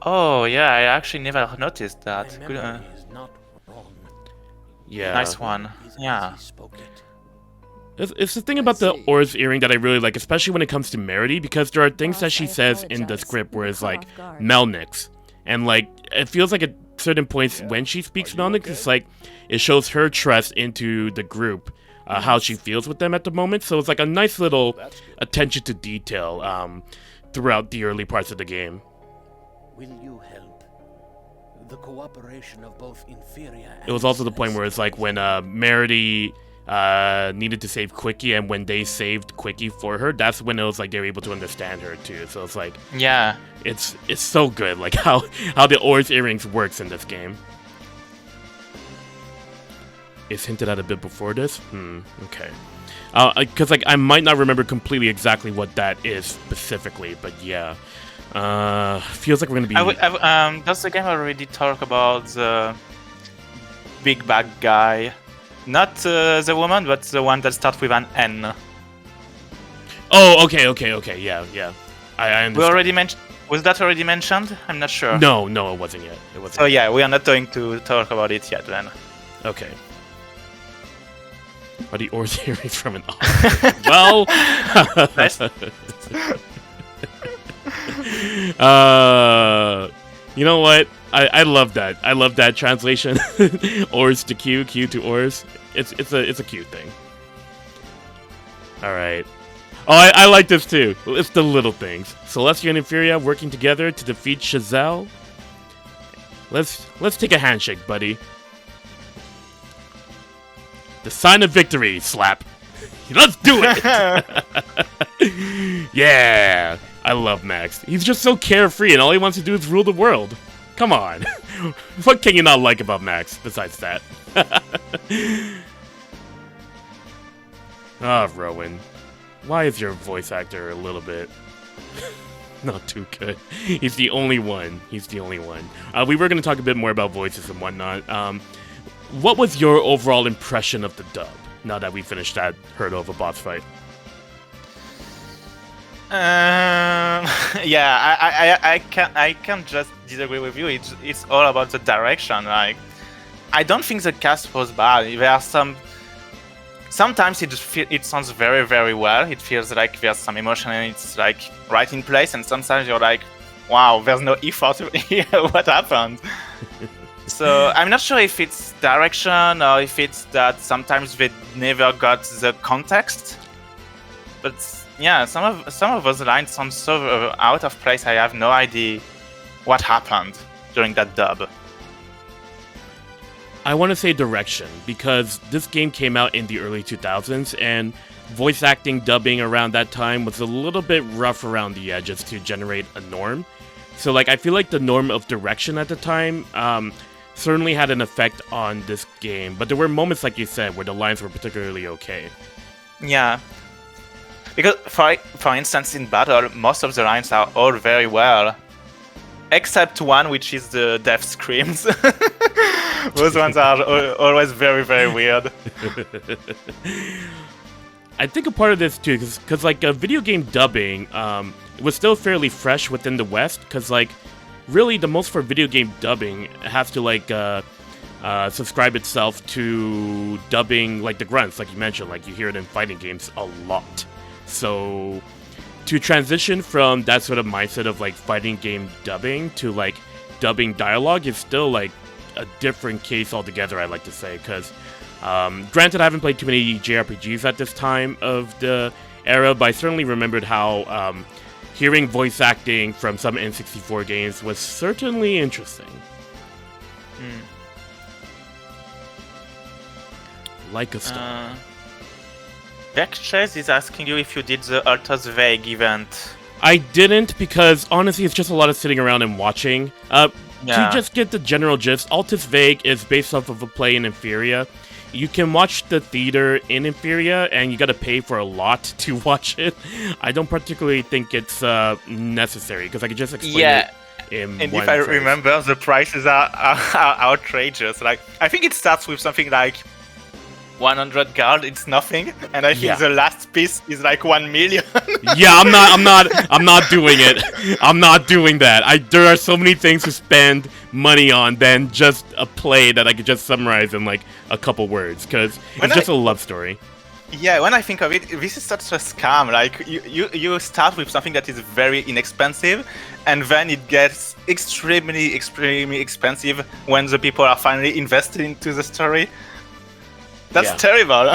Oh yeah, I actually never noticed that. Good, Yeah. nice one. Yeah. It's the thing about the Aura's earring that I really like, especially when it comes to Merity, because there are things that she says in the script where it's like Melnyx, and like it feels like at certain points when she speaks Melnyx, it's like it shows her trust into the group, how she feels with them at the moment. So it's like a nice little attention to detail throughout the early parts of the game. Will you help? The cooperation of both Inferior and It was also the point where it's like when Merity needed to save Quickie, and when they saved Quickie for her, that's when it was like they were able to understand her too. So it's like, Yeah. it's so good, like how the Aura's earrings works in this game. It's hinted at a bit before this. Okay. Because like I might not remember completely exactly what that is specifically, but yeah. Feels like we're gonna be. Does the game already talk about the big bad guy? Not the woman, but the one that starts with an N. Oh, okay, yeah. I understand. We already mentioned. Was that already mentioned? I'm not sure. No, it wasn't yet. It wasn't. Oh yeah, we are not going to talk about it yet then. Okay. Are the Aura's earrings from an Well. You know what? I love that. I love that translation. Ors to Q, Q to Ors. It's a cute thing. All right. Oh, I like this too. It's the little things. Celestia and Inferior working together to defeat Chazelle. Let's take a handshake, buddy. The sign of victory. Slap. Let's do it. Yeah. I love Max. He's just so carefree, and all he wants to do is rule the world. Come on. What can you not like about Max, besides that? Rowan. Why is your voice actor a little bit not too good? He's the only one. We were going to talk a bit more about voices and whatnot. What was your overall impression of the dub, now that we finished that hurdle of a boss fight? Yeah, I can't just disagree with you. It's all about the direction. Like, I don't think the cast was bad. There are sometimes it sounds very, very well. It feels like there's some emotion and it's like right in place. And sometimes you're like, wow, there's no effort here. What happened? So I'm not sure if it's direction or if it's that sometimes they never got the context. But yeah, some of those lines sound so out of place. I have no idea what happened during that dub. I want to say direction, because this game came out in the early 2000s, and voice acting dubbing around that time was a little bit rough around the edges to generate a norm. So like I feel like the norm of direction at the time certainly had an effect on this game, but there were moments, like you said, where the lines were particularly okay. Yeah. Because, for instance, in battle, most of the lines are all very well. Except one, which is the death screams. Those ones are always very, very weird. I think a part of this, too, because like, video game dubbing was still fairly fresh within the West, because, like, really the most for video game dubbing has to, like, subscribe itself to dubbing, like, the grunts, like you mentioned. Like, you hear it in fighting games a lot. So to transition from that sort of mindset of like fighting game dubbing to like dubbing dialogue is still like a different case altogether, I like to say, because granted I haven't played too many JRPGs at this time of the era, but I certainly remembered how hearing voice acting from some N64 games was certainly interesting. Like a star. Chase is asking you if you did the Altus Vague event. I didn't, because honestly it's just a lot of sitting around and watching. To just get the general gist, Altus Vague is based off of a play in Inferior. You can watch the theater in Inferior, and you gotta pay for a lot to watch it. I don't particularly think it's necessary, because I could just explain it in and one if I phrase. remember, the prices are outrageous. Like, I think it starts with something like 100 gold, it's nothing, and I think the last piece is like 1 million. Yeah, I'm not doing it. I'm not doing that. There are so many things to spend money on than just a play that I could just summarize in like a couple words, because it's just a love story. Yeah, when I think of it, this is such a scam. Like, you start with something that is very inexpensive, and then it gets extremely expensive when the people are finally invested into the story. That's terrible.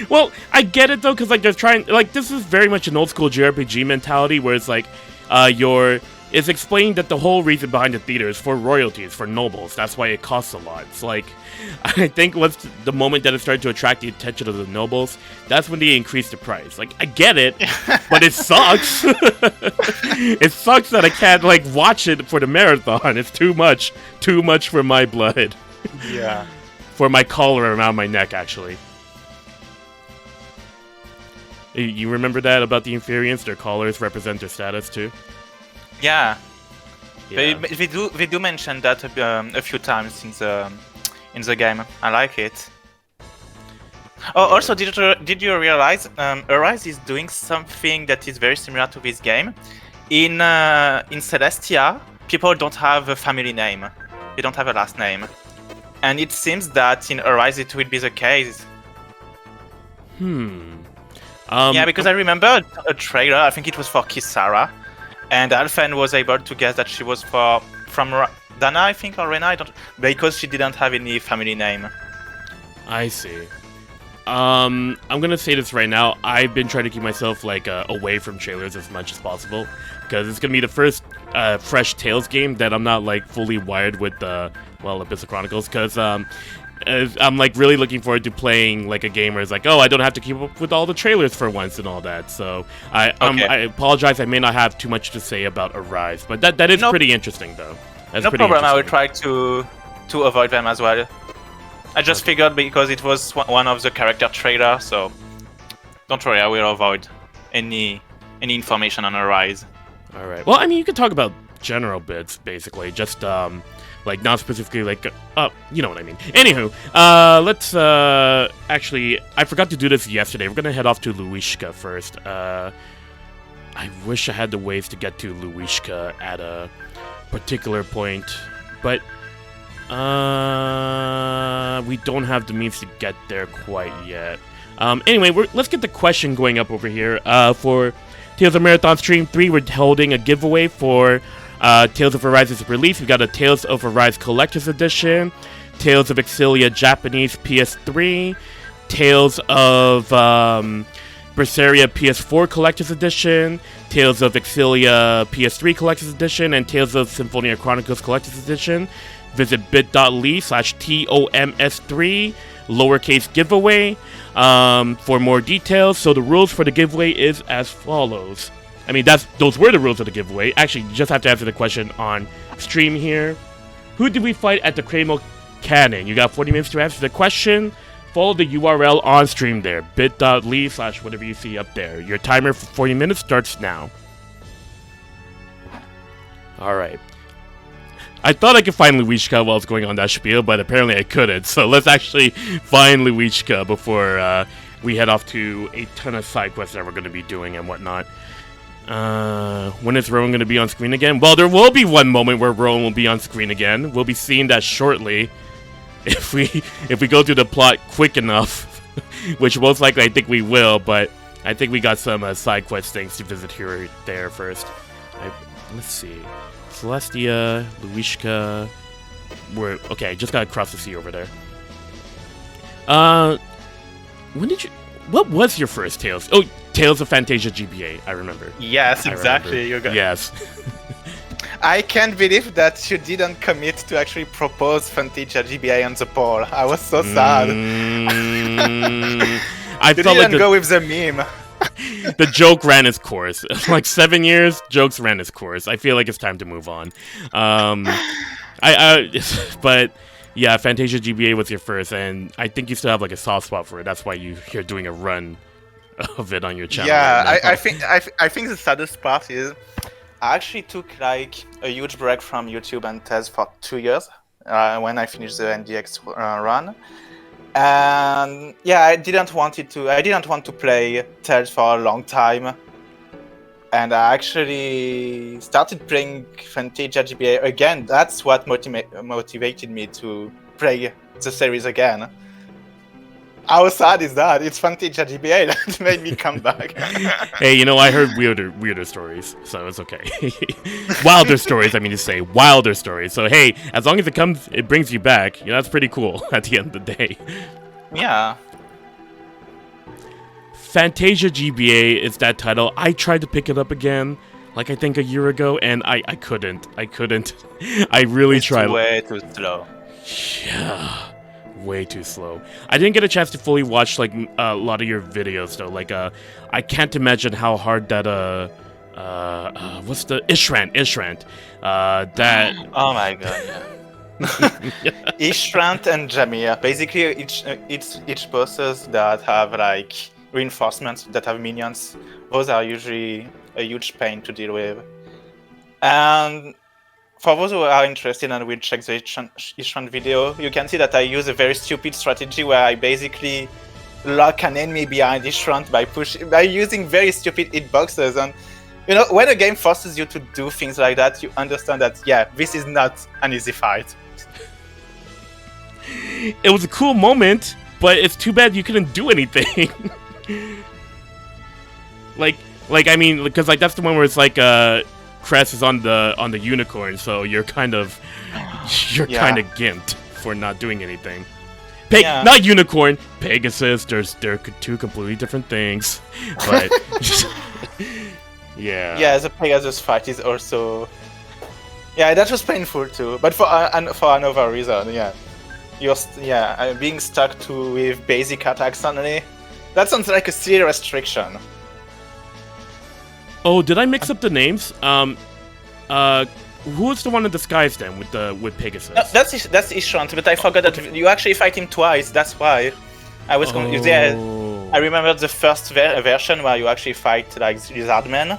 Well, I get it though, because like they're trying, like this is very much an old school JRPG mentality, where it's like, it's explaining that the whole reason behind the theater is for royalties, for nobles. That's why it costs a lot. It's like, I think once the moment that it started to attract the attention of the nobles, that's when they increased the price. Like, I get it, but it sucks. It sucks that I can't like watch it for the marathon. It's too much for my blood. Yeah. For my collar around my neck, actually. You remember that about the Inferians? Their collars represent their status too. Yeah. They do mention that a few times in the game. I like it. Oh, also, did you realize Arise is doing something that is very similar to this game? In Celestia, people don't have a family name. They don't have a last name. And it seems that in Arise it will be the case. Yeah, because I remember a trailer, I think it was for Kisara, and Alphen was able to guess that she was from Dana, I think, or Rena, I don't, because she didn't have any family name. I see. I'm gonna say this right now. I've been trying to keep myself like away from trailers as much as possible, because it's gonna be the first fresh Tales game that I'm not like fully wired with Abyssal Chronicles, because I'm like really looking forward to playing like a game where it's like, oh, I don't have to keep up with all the trailers for once and all that. So I apologize, I may not have too much to say about Arise, but that is pretty interesting though. That's no problem. I will try to avoid them as well. I just figured because it was one of the character trailers, so don't worry, I will avoid any information on Arise. All right. Well, I mean, you could talk about general bits, basically, just like not specifically like you know what I mean. Anywho, let's actually, I forgot to do this yesterday. We're gonna head off to Luishka first. I wish I had the ways to get to Luishka at a particular point, but we don't have the means to get there quite yet. Anyway, let's get the question going up over here. For Tales of Marathon Stream 3, we're holding a giveaway for Tales of Arise's release. We got a Tales of Arise Collector's Edition, Tales of Exilia Japanese PS3, Tales of Berseria PS4 Collector's Edition, Tales of Exilia PS3 Collector's Edition, and Tales of Symphonia Chronicles Collector's Edition. Visit bit.ly/TOMS3 lowercase giveaway. For more details, so the rules for the giveaway is as follows. I mean, those were the rules of the giveaway. Actually, you just have to answer the question on stream here. Who did we fight at the Cramo Cannon? You got 40 minutes to answer the question. Follow the URL on stream there, bit.ly/whatever you see up there. Your timer for 40 minutes starts now. Alright. I thought I could find Luishka while I was going on that spiel, but apparently I couldn't. So let's actually find Luishka before we head off to a ton of side quests that we're going to be doing and whatnot. When is Rowan going to be on screen again? Well, there will be one moment where Rowan will be on screen again. We'll be seeing that shortly. If we go through the plot quick enough, which most likely I think we will, but I think we got some side quest things to visit here or there first. Let's see. Celestia, Luishka. Okay, I just gotta cross the sea over there. What was your first Tales? Oh, Tales of Fantasia GBA, I remember. Yes, exactly. You're good. Yes. I can't believe that you didn't commit to actually propose Fantasia GBA on the poll. I was so sad. I you felt didn't like go with the meme. The joke ran its course. Like 7 years, jokes ran its course. I feel like it's time to move on. But yeah, Fantasia GBA was your first, and I think you still have like a soft spot for it. That's why you're doing a run of it on your channel. Yeah, right now. I think the saddest part is I actually took like a huge break from YouTube and Tales for 2 years when I finished the NDX run. And yeah, I didn't want to play Tales for a long time, and I actually started playing Fantasia GBA again. That's what motivated me to play the series again. How sad is that? It's Fantasia GBA that made me come back. Hey, I heard weirder stories, so it's okay. Wilder stories, I mean to say, wilder stories. So hey, as long as it brings you back, that's pretty cool at the end of the day. Yeah. Fantasia GBA is that title. I tried to pick it up again, like I think a year ago, and I couldn't. I really tried. Way too slow. Yeah. Way too slow. I didn't get a chance to fully watch like a lot of your videos though. Like I can't imagine how hard that what's the Ishrant that oh my god, yeah. Ishrant and Jamir, basically each bosses that have like reinforcements, that have minions, those are usually a huge pain to deal with. And for those who are interested and will check the Ishrant video, you can see that I use a very stupid strategy where I basically lock an enemy behind Ishrant by using very stupid hitboxes. And when a game forces you to do things like that, you understand that this is not an easy fight. It was a cool moment, but it's too bad you couldn't do anything. like I mean, because like that's the one where it's like Crest is on the unicorn, so you're kind of gimped for not doing anything. Not unicorn, Pegasus. They're two completely different things, but yeah. The Pegasus fight is also that was painful too, but for another reason. Being stuck with basic attacks suddenly. That sounds like a silly restriction. Oh, did I mix up the names? Who's the one in disguise then with Pegasus? No, that's Ishrant, but I forgot that you actually fight him twice. That's why I was confused. Yeah, I remember the first version where you actually fight like Lizardmen,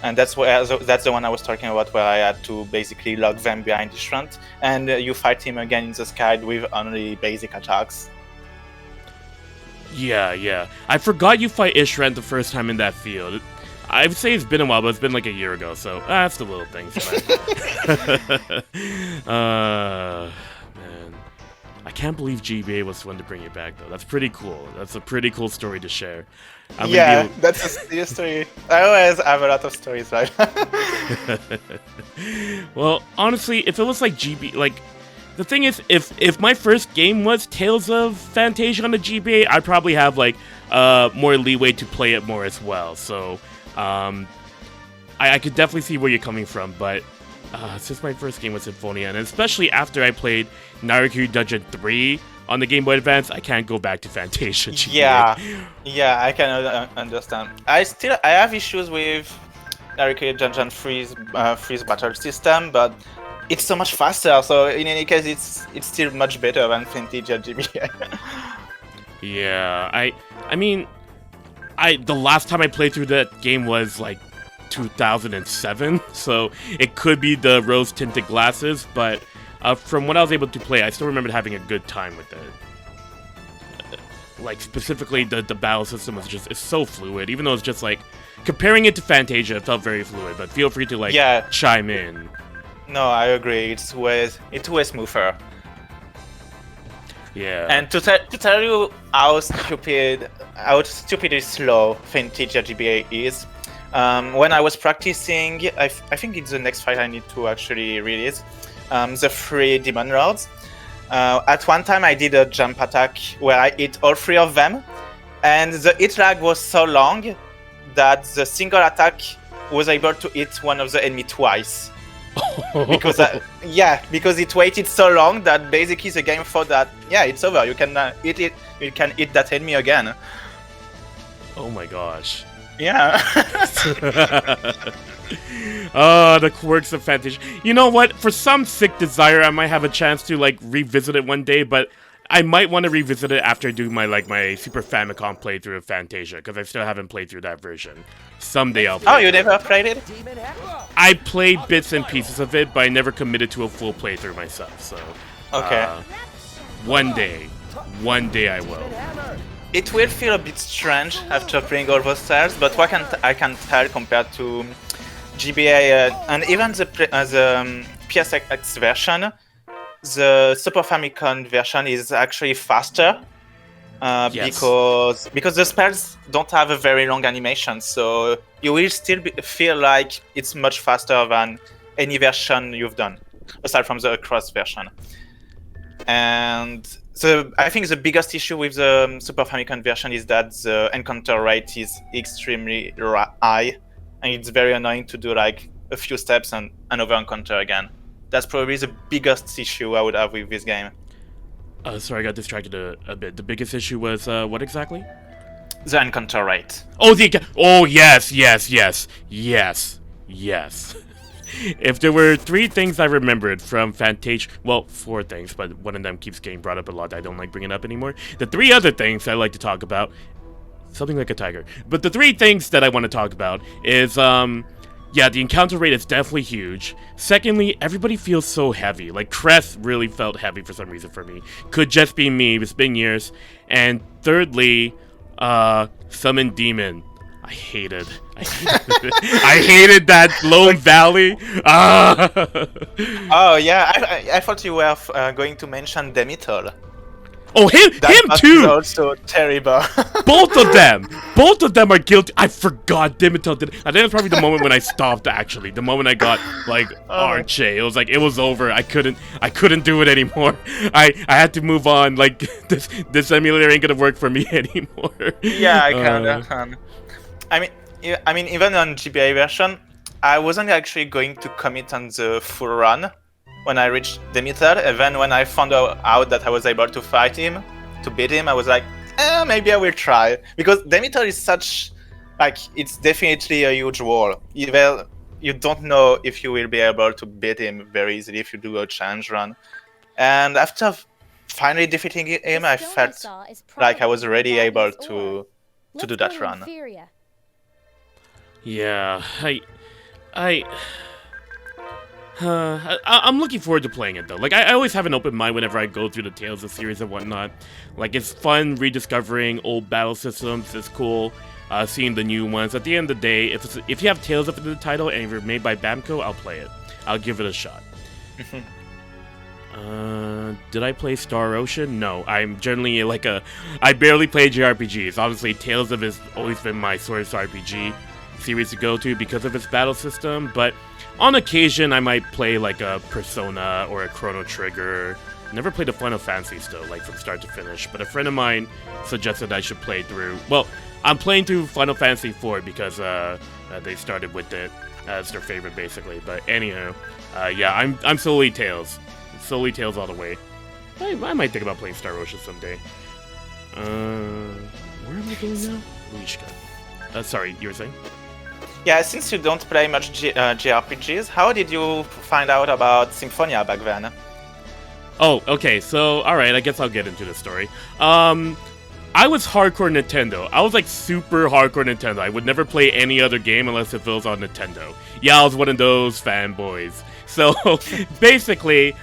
and that's the one I was talking about, where I had to basically lock them behind Ishrant, and you fight him again in the sky with only basic attacks. Yeah. I forgot you fight Ishrant the first time in that field. I would say it's been a while, but it's been like a year ago, so that's the little things. Man. I can't believe GBA was the one to bring it back, though. That's pretty cool. That's a pretty cool story to share. That's a serious story. I always have a lot of stories, right? Well, honestly, if it was like GB, like, the thing is, if my first game was Tales of Fantasia on the GBA, I'd probably have like more leeway to play it more as well. So I could definitely see where you're coming from, but since my first game was Symphonia, and especially after I played Narikiri Dungeon 3 on the Game Boy Advance, I can't go back to Fantasia GBA. Yeah, I can understand. I have issues with Narikiri Dungeon 3's battle system, but it's so much faster. So in any case, it's still much better than Fantasia GBA. Yeah, I mean, the last time I played through that game was like 2007, so it could be the rose-tinted glasses, but from what I was able to play, I still remembered having a good time with it. Like, specifically, the battle system was it's so fluid, even though it's just like, comparing it to Fantasia, it felt very fluid, but feel free to, like, chime in. No, I agree, it's way smoother. Yeah. And to tell you how stupidly slow Fantasia GBA is, when I was practicing, I think it's the next fight I need to actually release, the 3 Demon Lords. At one time I did a jump attack where I hit all 3 of them, and the hit lag was so long that the single attack was able to hit one of the enemy twice. because it waited so long that basically the game thought that it's over, you can hit that enemy again. Oh my gosh. Yeah. Oh, the quirks of Fantasia. You know what? For some sick desire, I might have a chance to like revisit it one day, but I might want to revisit it after I do my Super Famicom playthrough of Fantasia, because I still haven't played through that version. Someday I'll play. Oh, you never played it? I played bits and pieces of it, but I never committed to a full playthrough myself. So okay. One day I will. It will feel a bit strange after playing all those styles, but what I can tell compared to GBA and even the PSX version, the Super Famicom version is actually faster because the spells don't have a very long animation, so you will still feel like it's much faster than any version you've done, aside from the Cross version. And so I think the biggest issue with the Super Famicom version is that the encounter rate is extremely high, and it's very annoying to do like a few steps and another encounter again. That's probably the biggest issue I would have with this game. Sorry, I got distracted a bit. The biggest issue was what exactly? The encounter rate. Oh, yes. If there were 3 things I remembered from Fantasia, well, 4 things, but one of them keeps getting brought up a lot that I don't like bringing up anymore. The 3 other things I like to talk about, something like a tiger. But the 3 things that I want to talk about is, the encounter rate is definitely huge. Secondly, everybody feels so heavy. Like, Crest really felt heavy for some reason for me. Could just be me, it's been years. And thirdly, Summon Demon. I hated that Lone Valley. Oh yeah, I thought you were going to mention Demitol. Oh, him too. Also terrible. Both of them are guilty. I forgot Demitol did. I think it was probably the moment when I stopped. Actually, the moment I got like Arche, it was like it was over. I couldn't do it anymore. I had to move on. Like this emulator ain't gonna work for me anymore. Yeah, I can understand. I mean, even on GBA version, I wasn't actually going to commit on the full run when I reached Demitol, and then when I found out that I was able to fight him, to beat him, I was like, maybe I will try. Because Demitol is such, like, it's definitely a huge wall. Either you don't know if you will be able to beat him very easily if you do a challenge run. And after finally defeating him, I felt like I was already able to do that run. Yeah, I'm looking forward to playing it though. Like I always have an open mind whenever I go through the Tales of series and whatnot. Like it's fun rediscovering old battle systems. It's cool seeing the new ones. At the end of the day, if you have Tales up in the title and you're made by Bamco, I'll play it. I'll give it a shot. Did I play Star Ocean? No, I'm generally I barely play JRPGs. Obviously, Tales of has always been my source RPG series to go to because of its battle system, but on occasion I might play like a Persona or a Chrono Trigger. Never played a Final Fantasy still, like from start to finish, but a friend of mine suggested I should play through. Well, I'm playing through Final Fantasy IV because they started with it It's their favorite, basically. But anyhow, yeah, I'm solely Tails. Solely Tails all the way. I might think about playing Star Ocean someday. Where am I going now? Luishka. Sorry, you were saying? Yeah, since you don't play much JRPGs, how did you find out about Symphonia back then? Oh, okay, so, alright, I guess I'll get into the story. I was hardcore Nintendo. I was like super hardcore Nintendo. I would never play any other game unless if it was on Nintendo. Yeah, I was one of those fanboys. So, basically,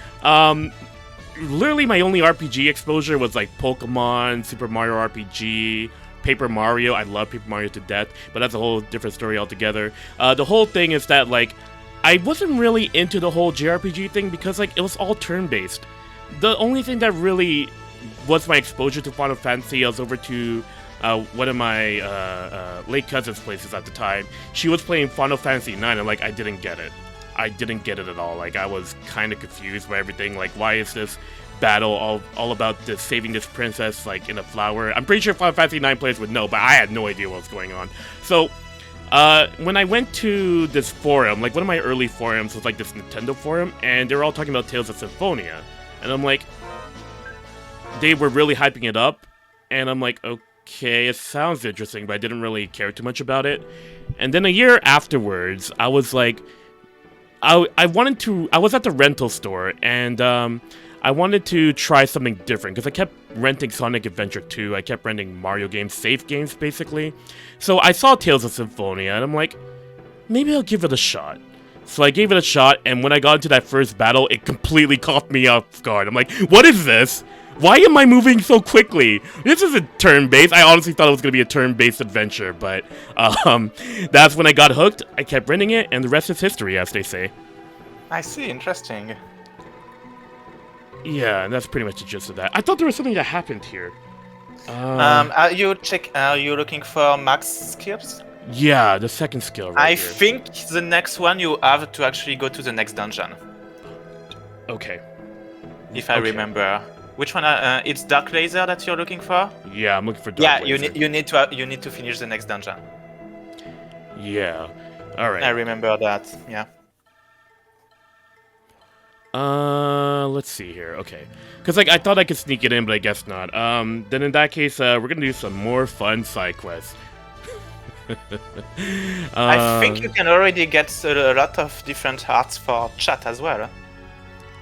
literally my only RPG exposure was like Pokemon, Super Mario RPG, Paper Mario. I love Paper Mario to death, but that's a whole different story altogether. The whole thing is that, like, I wasn't really into the whole JRPG thing because, like, it was all turn-based. The only thing that really was my exposure to Final Fantasy, I was over to one of my late cousin's places at the time. She was playing Final Fantasy 9, and, like, I didn't get it. I didn't get it at all. Like, I was kind of confused by everything. Like, why is this battle all about this saving this princess, like, in a flower? I'm pretty sure Final Fantasy 9 players would know, but I had no idea what was going on. So, when I went to this forum, like, one of my early forums was, like, this Nintendo forum, and they were all talking about Tales of Symphonia. And I'm like, they were really hyping it up, and I'm like, okay, it sounds interesting, but I didn't really care too much about it. And then a year afterwards, I was like, I was at the rental store, and I wanted to try something different, because I kept renting Sonic Adventure 2, I kept renting Mario games, safe games, basically. So I saw Tales of Symphonia, and I'm like, maybe I'll give it a shot. So I gave it a shot, and when I got into that first battle, it completely caught me off guard. I'm like, what is this? Why am I moving so quickly? This isn't turn-based. I honestly thought it was going to be a turn-based adventure, but that's when I got hooked. I kept renting it, and the rest is history, as they say. I see, interesting. Yeah, and that's pretty much the gist of that. I thought there was something that happened here. Are you looking for max skills? Yeah, the second skill right I here. think the next one you have to actually go to the next dungeon. Okay. If I remember. Which one? It's Dark Laser that you're looking for? Yeah, I'm looking for Dark Laser. Yeah, you need to finish the next dungeon. Yeah. All right. I remember that. Yeah. Let's see here. Okay. Because, like, I thought I could sneak it in, but I guess not. Then in that case, we're gonna do some more fun side quests. I think you can already get a lot of different arts for chat as well.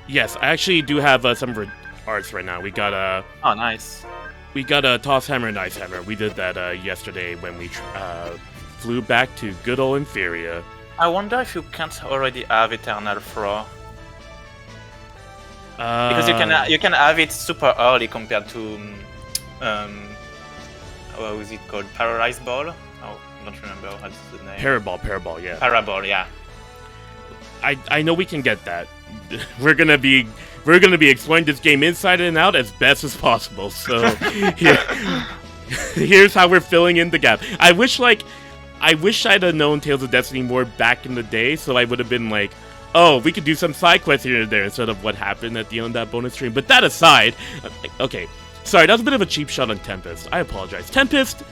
Yes, I actually do have some of our arts right now. We got a... Oh, nice. We got a Toss Hammer and Ice Hammer. We did that yesterday when we flew back to good old Inferior. I wonder if you can't already have Eternal Throw. Because you can have it super early compared to what was it called? Paralyzed Ball? Oh, I don't remember what's the name. Paraball, yeah. Paraball, yeah. I know we can get that. We're gonna be exploring this game inside and out as best as possible. So here's how we're filling in the gap. I wish I'd have known Tales of Destiny more back in the day, so I would have been like, oh, we could do some side quests here and there instead of what happened at the end of that bonus stream. But that aside, okay, sorry, that was a bit of a cheap shot on Tempest. I apologize. Tempest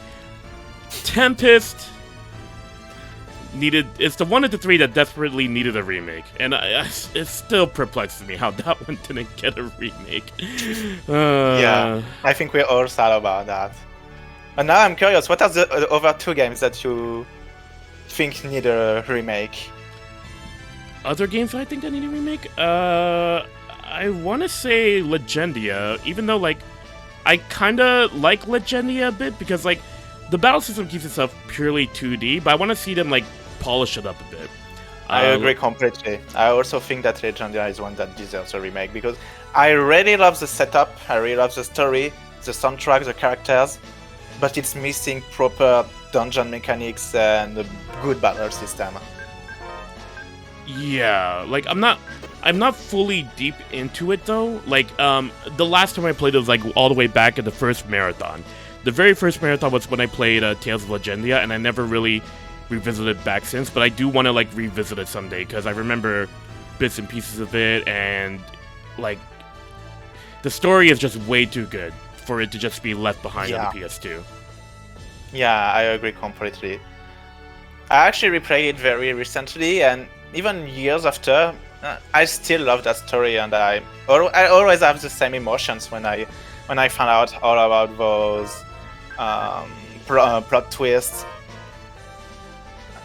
needed... It's the one of the three that desperately needed a remake. And it still perplexes me how that one didn't get a remake. Yeah, I think we're all sad about that. And now I'm curious, what are the other two games that you think need a remake? Other games I think that need a remake? I want to say Legendia, even though, like, I kind of like Legendia a bit, because, like, the battle system keeps itself purely 2D, but I want to see them, like, polish it up a bit. I agree completely. I also think that Legendia is one that deserves a remake, because I really love the setup, I really love the story, the soundtrack, the characters, but it's missing proper dungeon mechanics and a good battle system. Yeah, like, I'm not fully deep into it, though. Like, the last time I played it was, like, all the way back at the first marathon. The very first marathon was when I played Tales of Legendia, and I never really revisited back since, but I do want to, like, revisit it someday, because I remember bits and pieces of it, and, like, the story is just way too good for it to just be left behind on the PS2. Yeah, I agree completely. I actually replayed it very recently, and even years after, I still love that story, and I always have the same emotions when I find out all about those plot twists.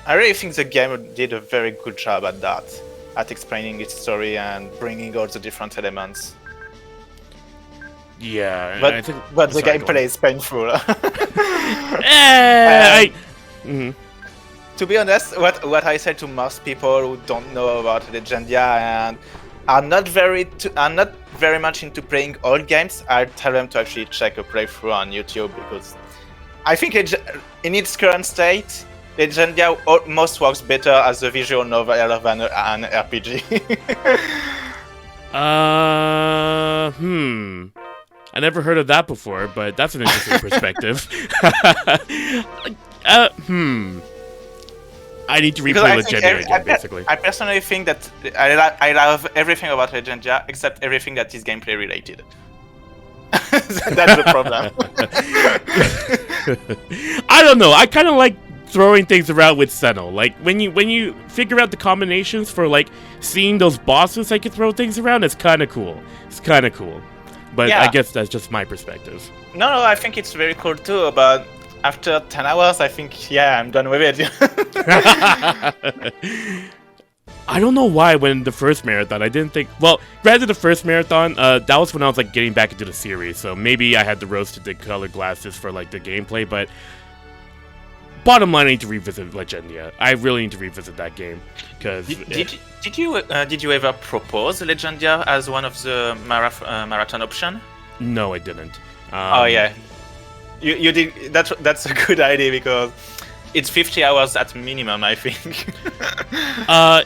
I really think the game did a very good job at that, at explaining its story and bringing all the different elements. Yeah, but I think, the gameplay is painful. To be honest, what I say to most people who don't know about Legendia and are not very much into playing old games, I tell them to actually check a playthrough on YouTube, because I think in its current state, Legendia almost works better as a visual novel than an RPG. I never heard of that before, but that's an interesting perspective. I need to replay Legendia again, basically. I personally think that I love everything about Legendia except everything that is gameplay related. That's the problem. I don't know. I kind of like throwing things around with Senno. Like when you figure out the combinations for like seeing those bosses, I can throw things around. It's kind of cool. But yeah. I guess that's just my perspective. No, I think it's very cool too. But after 10 hours, I think I'm done with it. I don't know why when the first marathon, I didn't think... Well, granted the first marathon, that was when I was like getting back into the series, so maybe I had the rose-tinted colored glasses for like the gameplay, but bottom line, I need to revisit Legendia. I really need to revisit that game, because... Did you ever propose Legendia as one of the marathon option? No, I didn't. Oh yeah, you did. That's a good idea, because it's 50 hours at minimum, I think.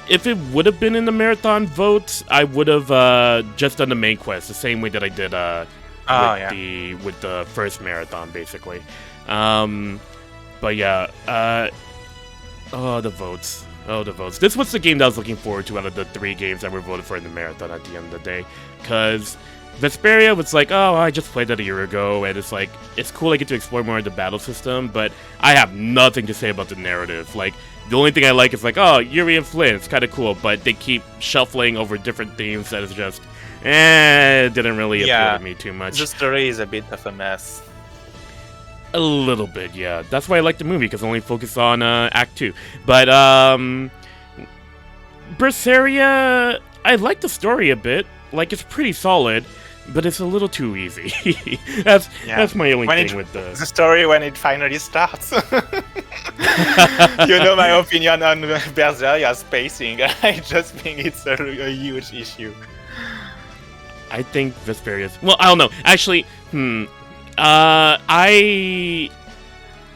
If it would have been in the marathon vote, I would have just done the main quest the same way that I did with the first marathon, basically. But yeah, the votes. This was the game that I was looking forward to out of the 3 games that were voted for in the marathon at the end of the day, because Vesperia was like, oh, I just played that a year ago, and it's like, it's cool I get to explore more of the battle system, but I have nothing to say about the narrative. Like, the only thing I like is like, oh, Yuri and Flynn, it's kind of cool, but they keep shuffling over different themes that is just, it didn't really appeal to me too much. The story is a bit of a mess. A little bit, yeah. That's why I like the movie, because I only focus on Act 2. But, Berseria, I like the story a bit. Like, it's pretty solid, but it's a little too easy. That's my only thing with the story when it finally starts. You know my opinion on Berzeria's pacing. I just think it's a huge issue. I think Vesperia's... Well, I don't know. Actually, I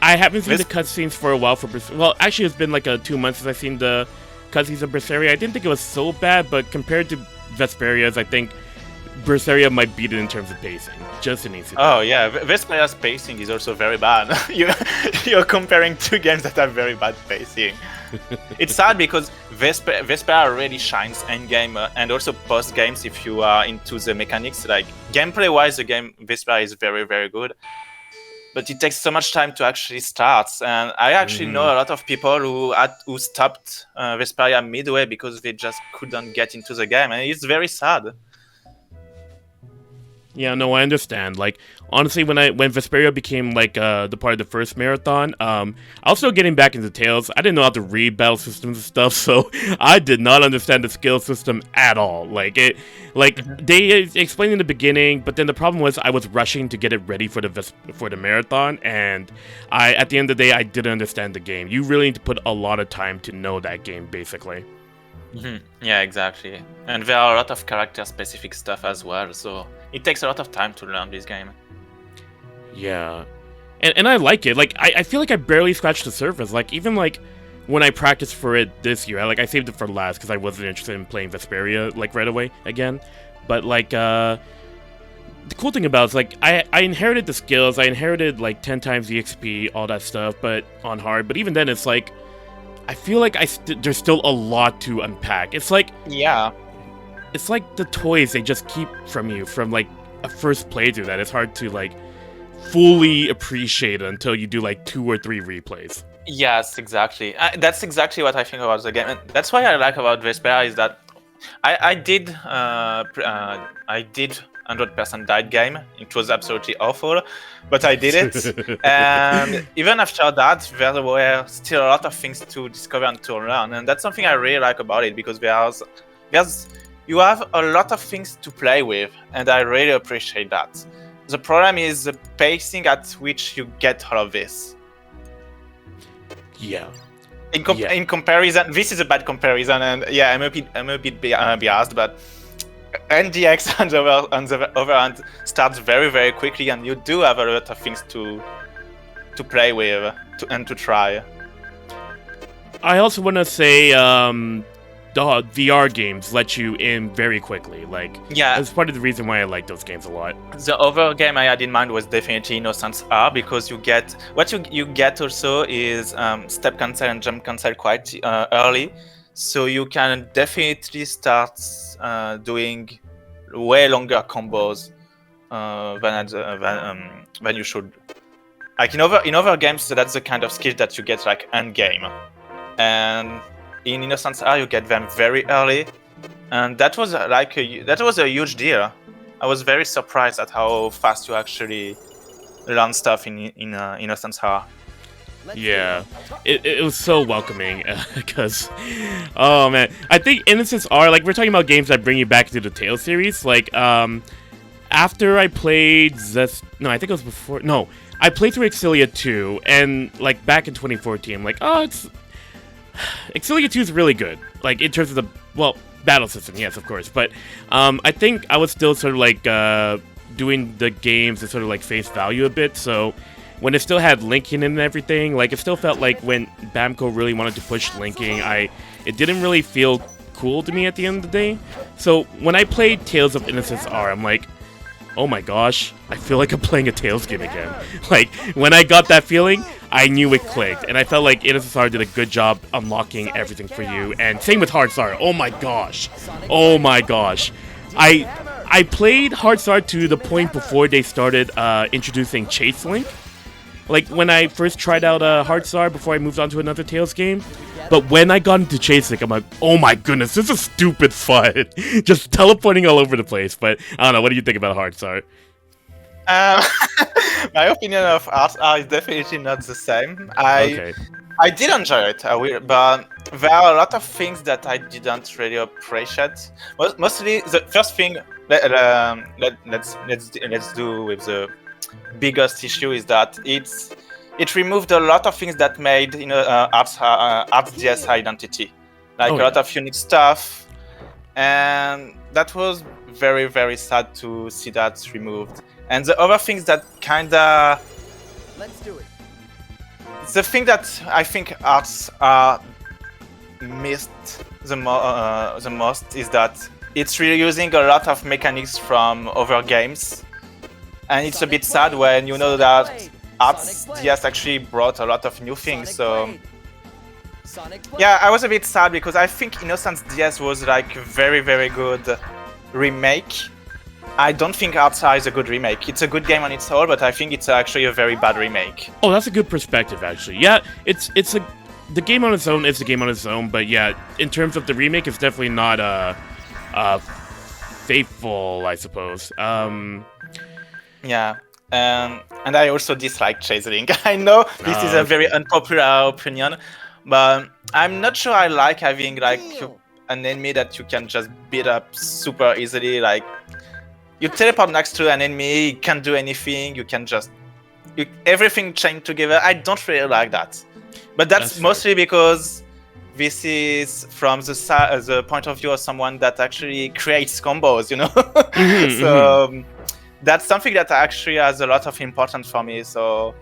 haven't seen the cutscenes for a while for Berseria. Well, actually, it's been like 2 months since I've seen the cutscenes of Berseria. I didn't think it was so bad, but compared to Vesperia's, I think Berseria might beat it in terms of pacing. Just an easy. Oh yeah, Vesperia's pacing is also very bad. You're comparing 2 games that have very bad pacing. It's sad because Vesperia really shines endgame and also post games if you are into the mechanics. Like gameplay wise, the game Vesperia is very, very good. But it takes so much time to actually start, and I actually know a lot of people who stopped Vesperia midway because they just couldn't get into the game, and it's very sad. Yeah, no, I understand. Like, honestly, when Vesperia became like the part of the first marathon, I was still getting back into Tales. I didn't know how to read battle systems and stuff, so I did not understand the skill system at all. Like they explained in the beginning, but then the problem was I was rushing to get it ready for the marathon, and at the end of the day, I didn't understand the game. You really need to put a lot of time to know that game, basically. Yeah, exactly. And there are a lot of character-specific stuff as well, so it takes a lot of time to learn this game. Yeah. And I like it. Like, I feel like I barely scratched the surface. Like, even, like, when I practiced for it this year, I saved it for last because I wasn't interested in playing Vesperia, like, right away again. But, like, the cool thing about it is, like, I inherited the skills. I inherited, like, 10 times the XP, all that stuff, but on hard. But even then, it's, like, I feel like there's still a lot to unpack. It's like... Yeah. It's like the toys they just keep from you from, like, a first playthrough that it's hard to, like, fully appreciate until you do, like, 2 or 3 replays. Yes, exactly. That's exactly what I think about the game, and that's why I like about Vesperia is that I did 100% died game. It was absolutely awful, but I did it. And even after that, there were still a lot of things to discover and to learn, and that's something I really like about it because there's you have a lot of things to play with, and I really appreciate that. The problem is the pacing at which you get all of this. Yeah. In comparison, this is a bad comparison, and yeah, I'm a bit biased, but NDX on the other hand starts very very quickly, and you do have a lot of things to play with and to try. I also want to say the VR games let you in very quickly. Like, yeah, that's part of the reason why I like those games a lot. The other game I had in mind was definitely Innocence R, because you get what you get also is step cancel and jump cancel quite early, so you can definitely start doing way longer combos than you should. Like in other games, so that's the kind of skill that you get like end game, and in Innocence R you get them very early, and that was a huge deal. I was very surprised at how fast you actually learn stuff in Innocence R. Yeah, it was so welcoming because, oh man, I think Innocence R, like, we're talking about games that bring you back to the Tales series. Like, after I played I think it was before. No, I played through Exilia 2, and like back in 2014, I'm like, oh, Exilia 2 is really good. Like in terms of the battle system, yes, of course. But I think I was still sort of like doing the games at sort of like face value a bit, so. When it still had linking and everything, like, it still felt like when Bamco really wanted to push linking, it didn't really feel cool to me at the end of the day. So when I played Tales of Innocence R, I'm like, oh my gosh, I feel like I'm playing a Tales game again. Like, when I got that feeling, I knew it clicked, and I felt like Innocence R did a good job unlocking everything for you, and same with Hard Star. Oh my gosh. I played Hard Star to the point before they started introducing Chase Link. Like, when I first tried out Hard Star before I moved on to another Tales game. But when I got into Chase Link, I'm like, oh my goodness, this is stupid fun. Just teleporting all over the place. But, I don't know, what do you think about Hard Star? My opinion of Hard Star is definitely not the same. I did enjoy it, but there are a lot of things that I didn't really appreciate. Mostly, the first thing, let's do with the biggest issue is that it removed a lot of things that made Arts DS identity, like a lot of unique stuff, and that was very very sad to see that removed. And the other things that kinda, let's do it. The thing that I think Arts missed the most is that it's really using a lot of mechanics from other games. And it's a bit sad when you know that Arts DS actually brought a lot of new things, so... Yeah, I was a bit sad because I think Innocence DS was like a very very good remake. I don't think Arts is a good remake. It's a good game on its own, but I think it's actually a very bad remake. Oh, that's a good perspective, actually. Yeah, the game on its own is the game on its own, but yeah, in terms of the remake, it's definitely not faithful, I suppose. Yeah, and I also dislike Chase Link. I know this is a very unpopular opinion, but I'm not sure I like having like an enemy that you can just beat up super easily. Like, you teleport next to an enemy, you can't do anything, you can just... everything chained together. I don't really like that. But that's mostly because this is from the point of view of someone that actually creates combos, you know? So... that's something that actually has a lot of importance for me. So,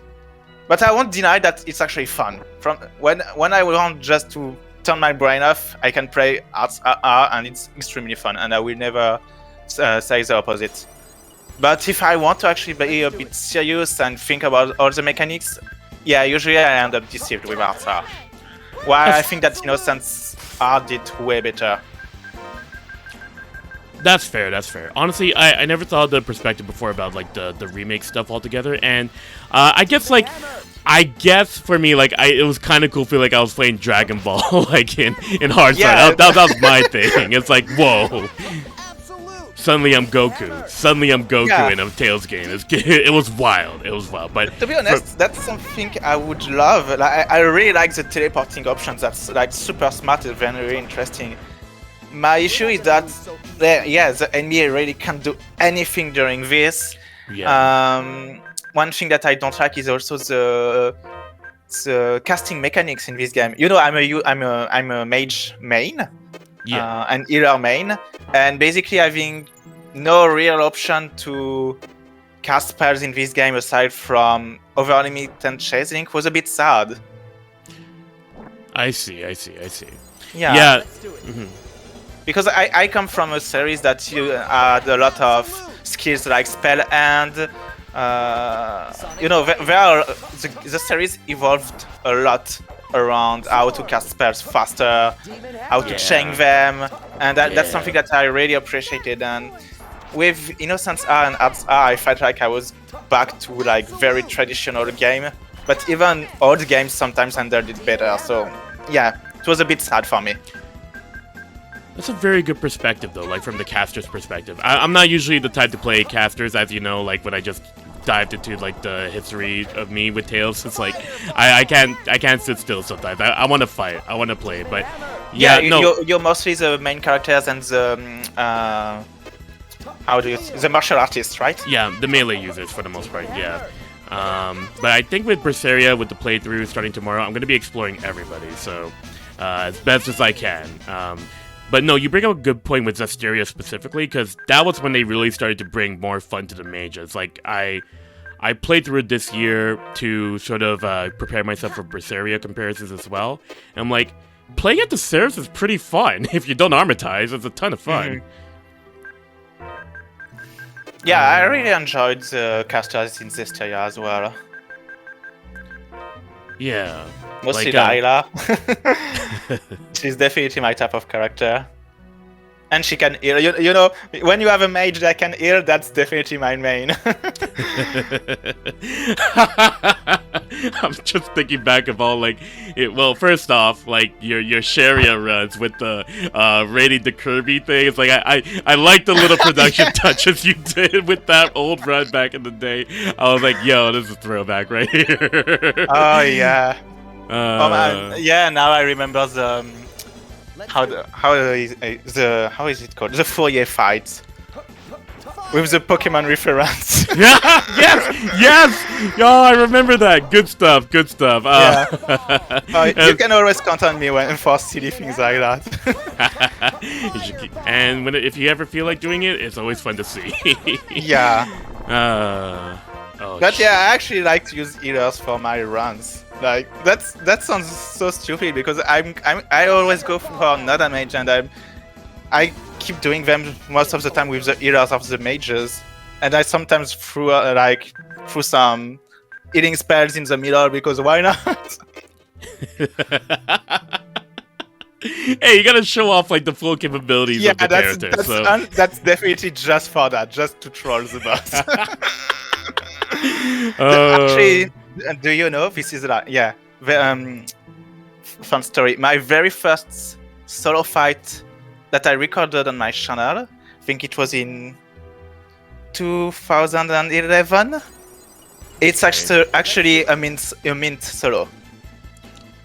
but I won't deny that it's actually fun. From when I want just to turn my brain off, I can play Arts and it's extremely fun, and I will never say the opposite. But if I want to actually be a bit serious and think about all the mechanics, yeah, usually I end up deceived with Arts. While I think that Innocence R did way better. That's fair, that's fair. Honestly, I never thought of the perspective before about, like, the remake stuff altogether, and I guess, like, I guess for me, like, it was kind of cool feeling like I was playing Dragon Ball, like in Hard Yeah. That was my thing. It's like, whoa. Suddenly I'm Goku Yeah. in a Tails game. It was wild. It was wild. But To be honest, that's something I would love. Like, I really like the teleporting options. That's like super smart and very interesting. My issue is that, the NBA really can't do anything during this. yeah. One thing that I don't like is also the casting mechanics in this game. You know, I'm a mage main, an healer main, and basically having no real option to cast spells in this game aside from overlimit and chasing was a bit sad. I see. Yeah. Mhm. Because I come from a series that you had a lot of skills like spell and you know, the series evolved a lot around how to cast spells faster, how to chain them, and that's something that I really appreciated. And with Innocence R and Arts R, I felt like I was back to like very traditional game, but even old games sometimes handled it better. So yeah, it was a bit sad for me. That's a very good perspective, though, like from the caster's perspective. I'm not usually the type to play casters, as you know, like when I just dived into like the history of me with Tails. It's like I can't sit still sometimes. I want to fight. I want to play. But yeah, no. You're mostly the main characters and the the martial artists, right? Yeah, the melee users for the most part. Yeah. But I think with Berseria, with the playthrough starting tomorrow, I'm going to be exploring everybody. So as best as I can. But no, you bring up a good point with Zestiria specifically, because that was when they really started to bring more fun to the mages. Like, I played through it this year to sort of prepare myself for Berseria comparisons as well. And I'm like, playing at the Serifs is pretty fun. If you don't armatize, it's a ton of fun. Yeah, I really enjoyed the casters in Zestiria as well. Yeah. Mostly like, Lila. She's definitely my type of character. And she can heal. You know, when you have a mage that can heal, that's definitely my main. I'm just thinking back of all like, well, first off, like your Sharia runs with the raiding the Kirby thing. It's like I like the little production touches you did with that old run back in the day. I was like, yo, this is a throwback right here. Oh yeah. Oh man, yeah. Now I remember the how is it called? The Fourier fight with the Pokemon reference. Yeah, yes. Yo, I remember that. Good stuff. Yeah. You can always count on me for silly things like that. And if you ever feel like doing it, it's always fun to see. Yeah. But yeah, I actually like to use healers for my runs. Like that sounds so stupid because I always go for another mage and I keep doing them most of the time with the healers of the mages, and I sometimes threw some healing spells in the middle because why not? Hey, you gotta show off like the full capabilities of the character. That's definitely just for that, just to troll the boss. Actually, do you know this is like fun story. My very first solo fight that I recorded on my channel, I think it was in 2011. It's actually a mint solo.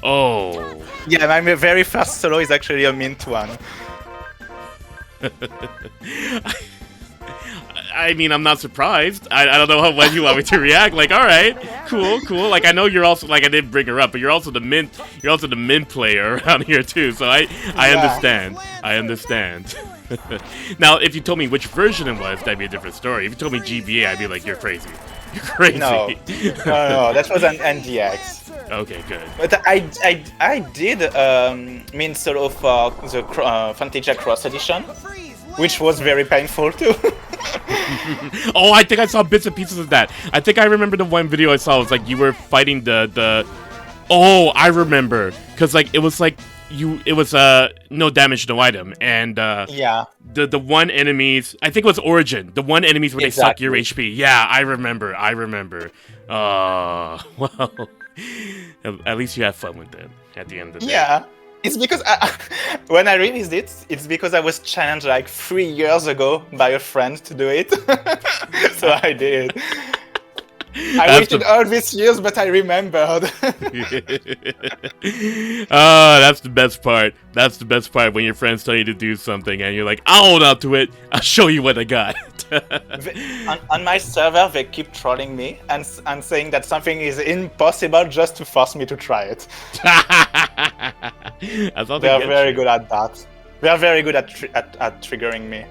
Oh. Yeah, my very first solo is actually a mint one. I mean, I'm not surprised. I don't know how you want me to react. Like, all right, cool. Like, I know you're also like I didn't bring her up, but you're also the mint player around here too. So I understand. I understand. Now, if you told me which version it was, that'd be a different story. If you told me GBA, I'd be like, you're crazy. You're crazy. No, that was an NDX. Okay, good. But I did mint solo for the Fantasia Cross Edition, which was very painful too. Oh, I think I saw bits and pieces of that. I think I remember the one video I saw was like you were fighting the. Oh, I remember, cause like it was no damage, no item, and yeah, the one enemies, I think it was Origin. The one enemies where they suck your HP. Yeah, I remember. Well, At least you have fun with it at the end of the day. Yeah. It's because when I released it, it's because I was challenged like 3 years ago by a friend to do it. So I did. I waited all these years, but I remembered. Oh, that's the best part. That's the best part when your friends tell you to do something and you're like, I'll own up to it. I'll show you what I got. On my server, they keep trolling me and saying that something is impossible just to force me to try it. They are very good at that. They are very good at triggering me.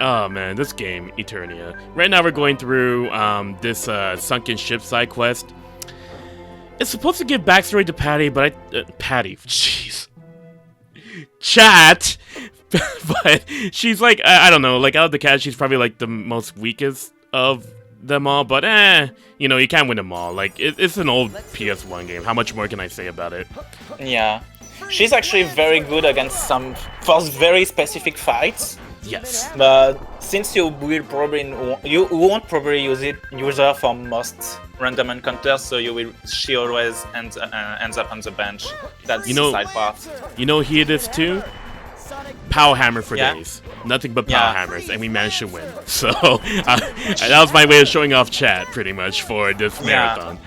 Oh man, this game, Eternia. Right now we're going through this sunken ship side quest. It's supposed to give backstory to Patty, but Patty, jeez. Chat! But she's like, I don't know, like out of the cast, she's probably like the most weakest of them all, but you know, you can't win them all. Like, it's an old PS1 game. How much more can I say about it? Yeah. She's actually very good against some for very specific fights. Yes. But since you won't probably use her for most random encounters, so she always ends up on the bench. That's the side part. You know who it is too? Power Hammer for days. Nothing but power hammers, and we managed to win. So that was my way of showing off chat, pretty much, for this marathon.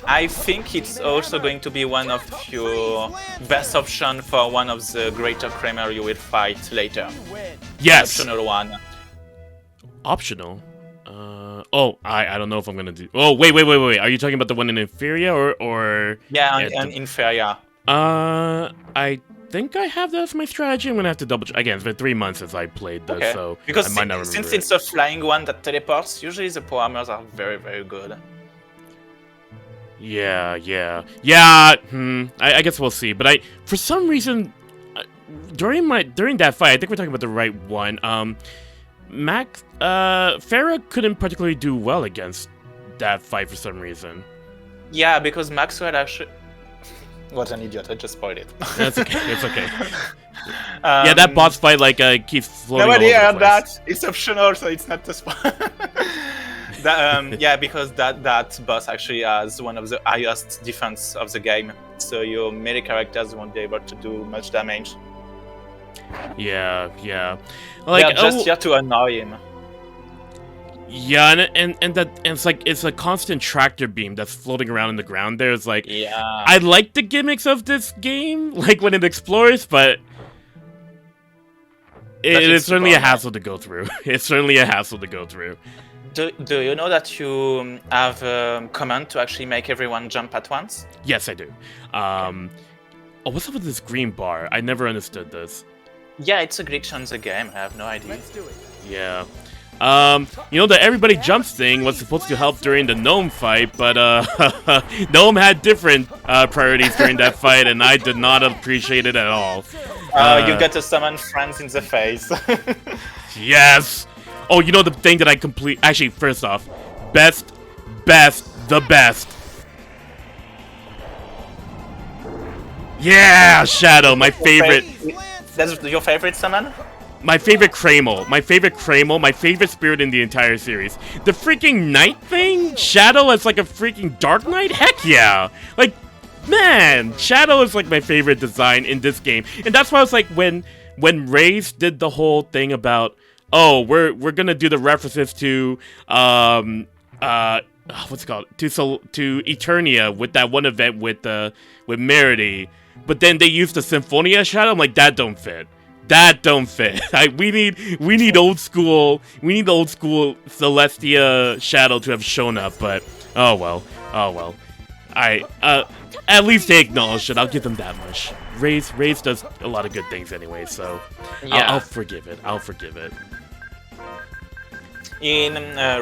I think it's also going to be one of your best option for one of the greater Kramer you will fight later. Yes! Optional one. Optional? I don't know if I'm gonna do... Oh, wait. Are you talking about the one in Inferior or... Yeah, in Inferior. I think I have that as my strategy. I'm gonna have to double check. Again, it's been 3 months since I played this, so because I might not remember since it's a flying one that teleports, usually the power armors are very, very good. Yeah. I guess we'll see. But for some reason, during that fight, I think we're talking about the right one. Farah couldn't particularly do well against that fight for some reason. Yeah, because Maxwell actually... What an idiot, I just spoiled it. That's okay, it's okay. Yeah, that boss fight keeps floating nobody all over heard the place. that. It's optional, so it's not a spoil. Yeah, because that boss actually has one of the highest defense of the game, so your melee characters won't be able to do much damage. Yeah. They're just here to annoy him. Yeah, and it's a constant tractor beam that's floating around in the ground there. It's like, yeah. I like the gimmicks of this game, like when it explores, but it is certainly a hassle to go through. It's certainly a hassle to go through. Do you know that you have a command to actually make everyone jump at once? Yes, I do. Oh, what's up with this green bar? I never understood this. Yeah, it's a glitch on the game. I have no idea. Let's do it. Yeah. You know, the everybody jumps thing was supposed to help during the gnome fight, but gnome had different priorities during that fight, and I did not appreciate it at all. You got to summon friends in the face. Yes. Oh, you know the thing that I complete... Actually, first off, the best. Yeah, Shadow, my favorite. That's your favorite summon? My favorite Kramel. My favorite spirit in the entire series. The freaking Knight thing? Shadow as like a freaking Dark Knight? Heck yeah! Like, man, Shadow is like my favorite design in this game. And that's why I was like, when Reid did the whole thing about, oh, we're gonna do the references to what's it called? To Eternia with that one event with Merity, but then they used the Symphonia Shadow. I'm like, that don't fit. We need old school Celestia Shadow to have shown up, but oh well. At least they acknowledged it. I'll give them that much. Reid does a lot of good things anyway, so yeah. I'll forgive it. In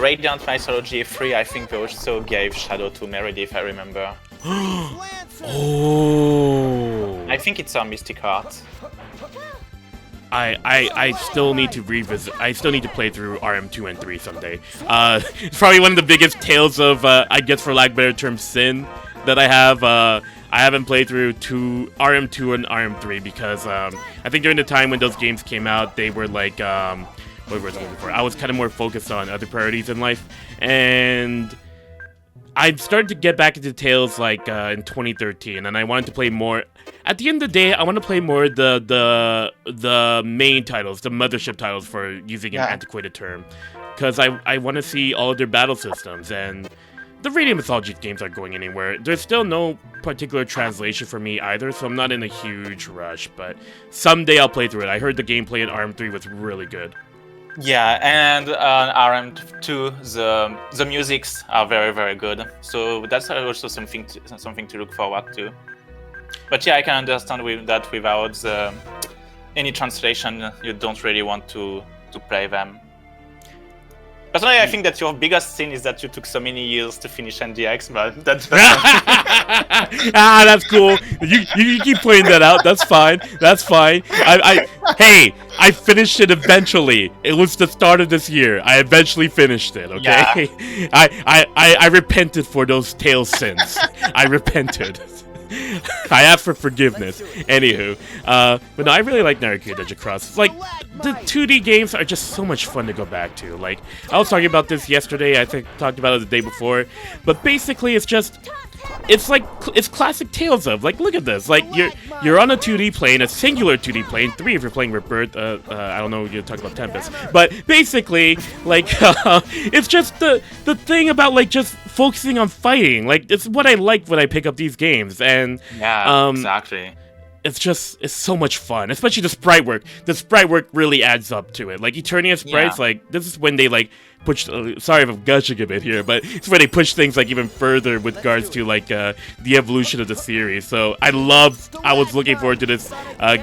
Radiant Mythology 3, I think they also gave Shadow to Merity, if I remember. Oh! I think it's a Mystic Art. I still need to revisit. I still need to play through RM2 and 3 someday. It's probably one of the biggest tales of, I guess for lack of a better term, sin that I have. I haven't played through RM2 and RM3 because I think during the time when those games came out, they were like what was I looking for? I was kind of more focused on other priorities in life, and I started to get back into Tales like in 2013, and I wanted to play more. At the end of the day, I want to play more the main titles, the mothership titles, for using an antiquated term, because I want to see all of their battle systems, and the Radiant Mythology games aren't going anywhere. There's still no particular translation for me either, so I'm not in a huge rush, but someday I'll play through it. I heard the gameplay in RM3 was really good. Yeah, and RM2, the musics are very, very good. So that's also something to look forward to. But yeah, I can understand that without any translation, you don't really want to play them. Personally, I think that your biggest sin is that you took so many years to finish NDX, but that's that's cool. You keep pointing that out. That's fine. That's fine. Hey, I finished it eventually. It was the start of this year. I eventually finished it. Okay. Yeah. I repented for those Tales sins. I repented. I asked for forgiveness. Anywho, but no, I really like Narikiri Dungeon X. Like, the 2D games are just so much fun to go back to. Like, I was talking about this yesterday. I think talked about it the day before. But basically, it's classic Tales of. Like, look at this. Like, you're on a 2D plane, a singular 2D plane. 3 if you're playing Rebirth. I don't know. You're talking about Tempest. But basically, like, it's just the thing about like just focusing on fighting. Like, it's what I like when I pick up these games. And exactly. It's so much fun, especially the sprite work. The sprite work really adds up to it. Like Eternia sprites, like this is when they like push. Sorry if I'm gushing a bit here, but it's where they push things like even further with regards to like the evolution of the series. So I was looking forward to this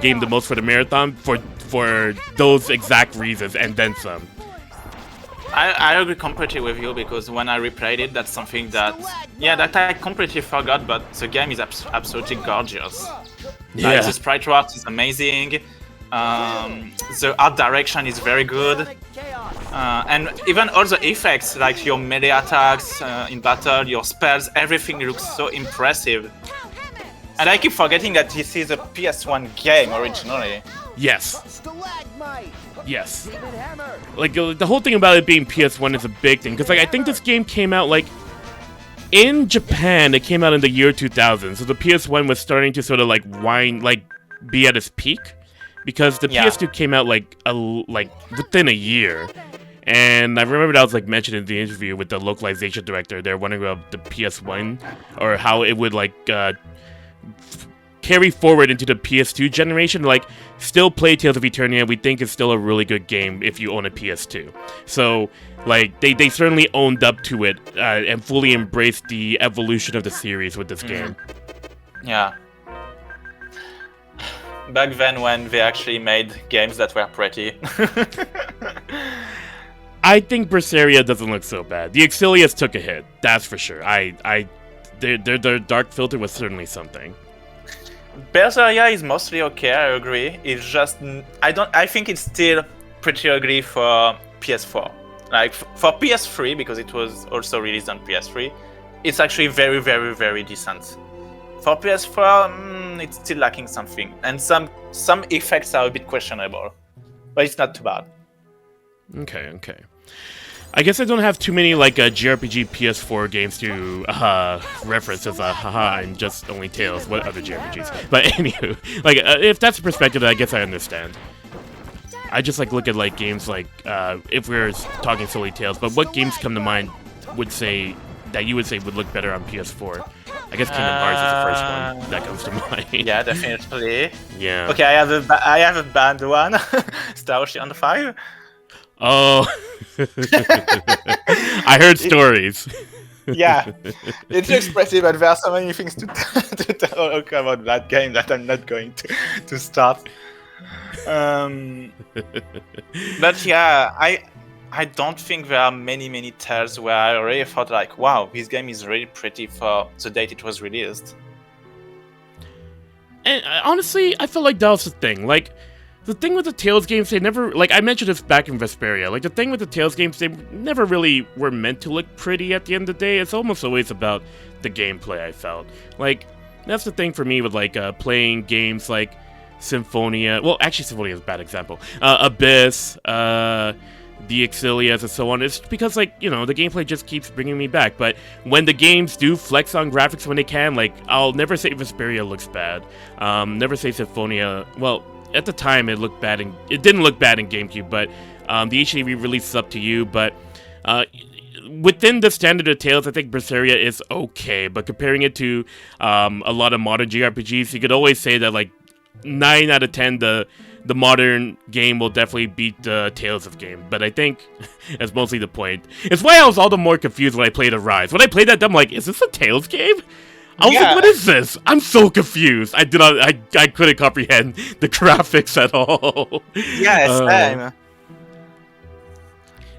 game the most for the marathon for those exact reasons and then some. I agree completely with you, because when I replayed it, that's something that I completely forgot, but the game is absolutely gorgeous. Yeah. Like, the sprite work is amazing, the art direction is very good, and even all the effects, like your melee attacks in battle, your spells, everything looks so impressive. And I keep forgetting that this is a PS1 game originally. Yes. Yes. Like, the whole thing about it being PS1 is a big thing, because like I think this game came out like in Japan. It came out in the year 2000, so the PS1 was starting to sort of like be at its peak, because the PS2 came out like within a year. And I remember that was like mentioned in the interview with the localization director. They're wondering about the PS1 or how it would like carry forward into the PS2 generation. Like, still play Tales of Eternia. We think it's still a really good game if you own a PS2. So, like, they certainly owned up to it and fully embraced the evolution of the series with this game. Yeah. Back then, when they actually made games that were pretty. I think Berseria doesn't look so bad. The Exilius took a hit, that's for sure. Their dark filter was certainly something. Berseria is mostly okay, I agree. It's just I think it's still pretty ugly for PS4. Like for PS3, because it was also released on PS3, it's actually very, very, very decent. For PS4, it's still lacking something, and some effects are a bit questionable, but it's not too bad. Okay. I guess I don't have too many like JRPG PS4 games to reference as I'm just only Tales. What other JRPGs? But anywho, like if that's the perspective, I guess I understand. I just like look at like games like if we're talking solely Tales, but what games come to mind that you would say would look better on PS4? I guess Kingdom Hearts is the first one that comes to mind. Yeah, definitely. Yeah. Okay, I have a banned one. Star Ocean 5. Oh, I heard stories. Yeah, it's expressive, but there are so many things to talk about that game that I'm not going to start. But yeah, I don't think there are many tales where I really thought like, wow, this game is really pretty for the date it was released. And honestly, I feel like that was the thing. Like, the thing with the Tales games, they never, like, I mentioned this back in Vesperia, like, the thing with the Tales games, they never really were meant to look pretty at the end of the day. It's almost always about the gameplay, I felt. Like, that's the thing for me with, like, playing games like Symphonia. Well, actually, Symphonia is a bad example. Abyss, the Exilias and so on. It's because, like, you know, the gameplay just keeps bringing me back. But when the games do flex on graphics when they can, like, I'll never say Vesperia looks bad. Never say Symphonia. Well, at the time, it didn't look bad in GameCube, but the HD re-release is up to you. But within the standard of Tales, I think Berseria is okay. But comparing it to a lot of modern JRPGs, you could always say that, like, 9 out of 10, the modern game will definitely beat the Tales of game. But I think that's mostly the point. It's why I was all the more confused when I played Arise. When I played that, I'm like, is this a Tales game? I was like, what is this? I'm so confused. I couldn't comprehend the graphics at all. Yes, same.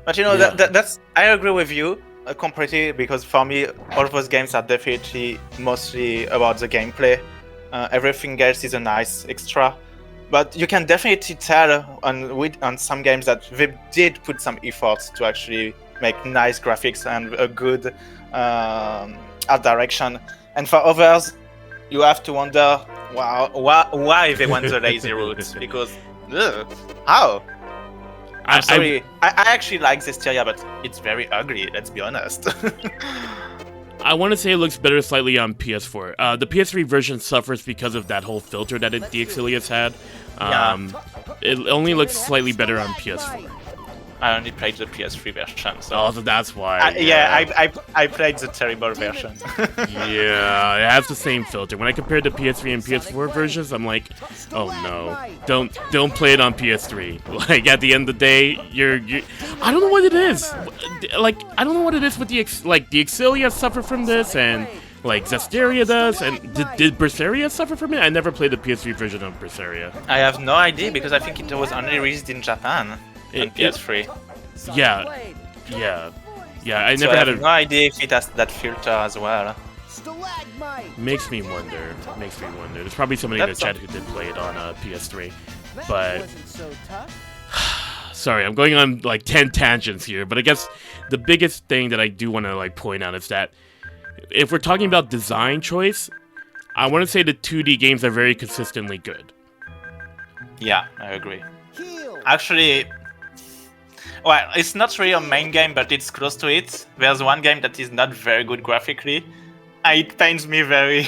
But you know, that's I agree with you completely, because for me, all of those games are definitely mostly about the gameplay. Everything else is a nice extra. But you can definitely tell on some games that they did put some effort to actually make nice graphics and a good art direction. And for others, you have to wonder why they went the lazy route. Because, how? I'm sorry, I actually like Zestiria, but it's very ugly, let's be honest. I want to say it looks better slightly on PS4. The PS3 version suffers because of that whole filter that the Exilius had. It only looks slightly better on PS4. I only played the PS3 version, so... Oh, so that's why. I played the terrible version. Yeah, it has the same filter. When I compared the PS3 and PS4 versions, I'm like, oh no, don't play it on PS3. Like, at the end of the day, you're I don't know what it is. Like, I don't know what it is with the Exilia suffer from this, and like Zestiria does, and did Berseria suffer from it? I never played the PS3 version of Berseria. I have no idea, because I think it was only released in Japan. On PS3. Yeah. I never had no idea if it has that filter as well. Makes me wonder. There's probably somebody in the chat who did play it on PS3, but sorry, I'm going on like 10 tangents here. But I guess the biggest thing that I do want to like point out is that if we're talking about design choice, I want to say the 2D games are very consistently good. Yeah, I agree. Actually, well, it's not really a main game, but it's close to it. There's one game that is not very good graphically. It pains me very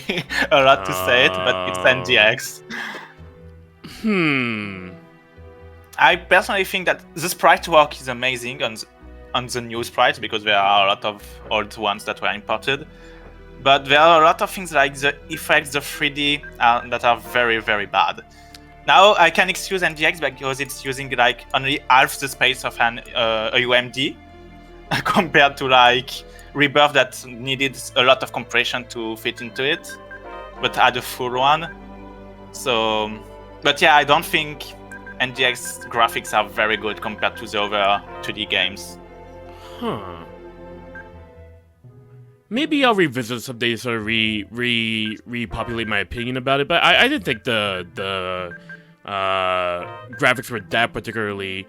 a lot to say it, but it's NDX. I personally think that the sprite work is amazing on the new sprites, because there are a lot of old ones that were imported. But there are a lot of things like the effects, the 3D, that are very, very bad. Now I can excuse NDX because it's using like only half the space of an UMD compared to like Rebirth that needed a lot of compression to fit into it, but had a full one. So, but yeah, I don't think NDX graphics are very good compared to the other 2D games. Maybe I'll revisit someday to sort of repopulate my opinion about it, but I didn't think the graphics were that particularly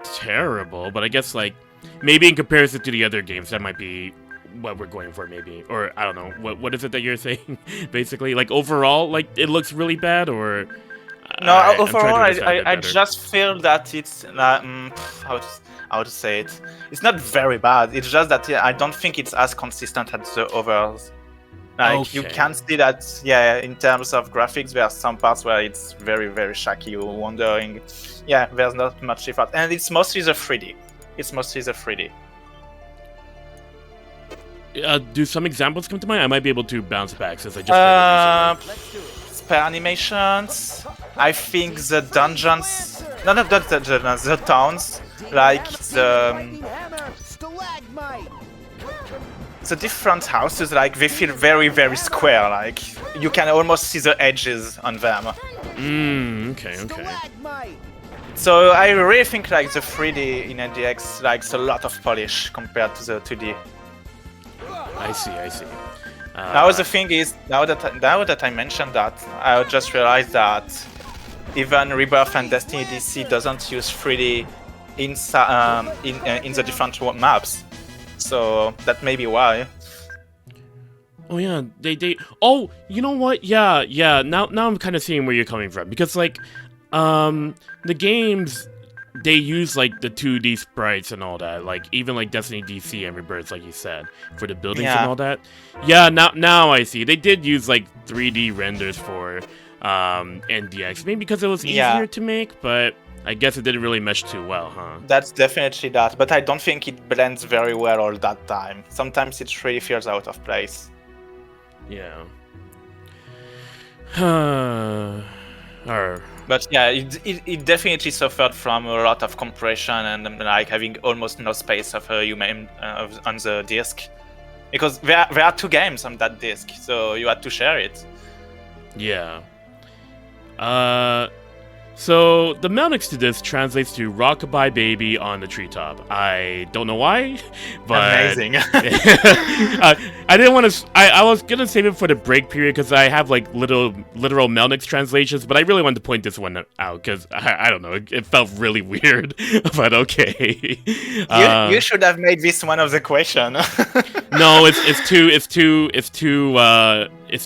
terrible, but I guess like maybe in comparison to the other games that might be what we're going for, maybe, or I don't know, what is it that you're saying basically, like overall like it looks really bad, or no, overall I just feel that it's how to say it, it's not very bad, it's just that I don't think it's as consistent as the others. Like, you can see that, in terms of graphics, there are some parts where it's very, very shaky. You're wondering, there's not much effort. And it's mostly the 3D. Do some examples come to mind? I might be able to bounce back since I just spare animations. I think the dungeons... No, not the dungeons, the towns. Like, the different houses, like, they feel very, very square, like, you can almost see the edges on them. Okay. So I really think, like, the 3D in NDX likes a lot of polish compared to the 2D. I see. Now the thing is, now that I mentioned that, I just realized that even Rebirth and Destiny DC doesn't use 3D in the different maps. So that may be why. Oh yeah, they. Oh, you know what? Yeah. Now I'm kind of seeing where you're coming from, because like, the games they use like the 2D sprites and all that, like even like Destiny DC and Rebirth, like you said, for the buildings and all that. Yeah, now I see. They did use like 3D renders for NDX, maybe because it was easier to make, but I guess it didn't really mesh too well, huh? That's definitely that, but I don't think it blends very well all that time. Sometimes it really feels out of place. Yeah. But yeah, it definitely suffered from a lot of compression and like having almost no space of human on the disk, because there are 2 games on that disk, so you had to share it. Yeah. So the mail next to this translates to "Rockabye Baby on the Treetop." I don't know why, but amazing. I didn't want to. I was gonna save it for the break period because I have like literal Melnix translations, but I really wanted to point this one out because I don't know, it felt really weird. But okay. You should have made this one of the question. No, it's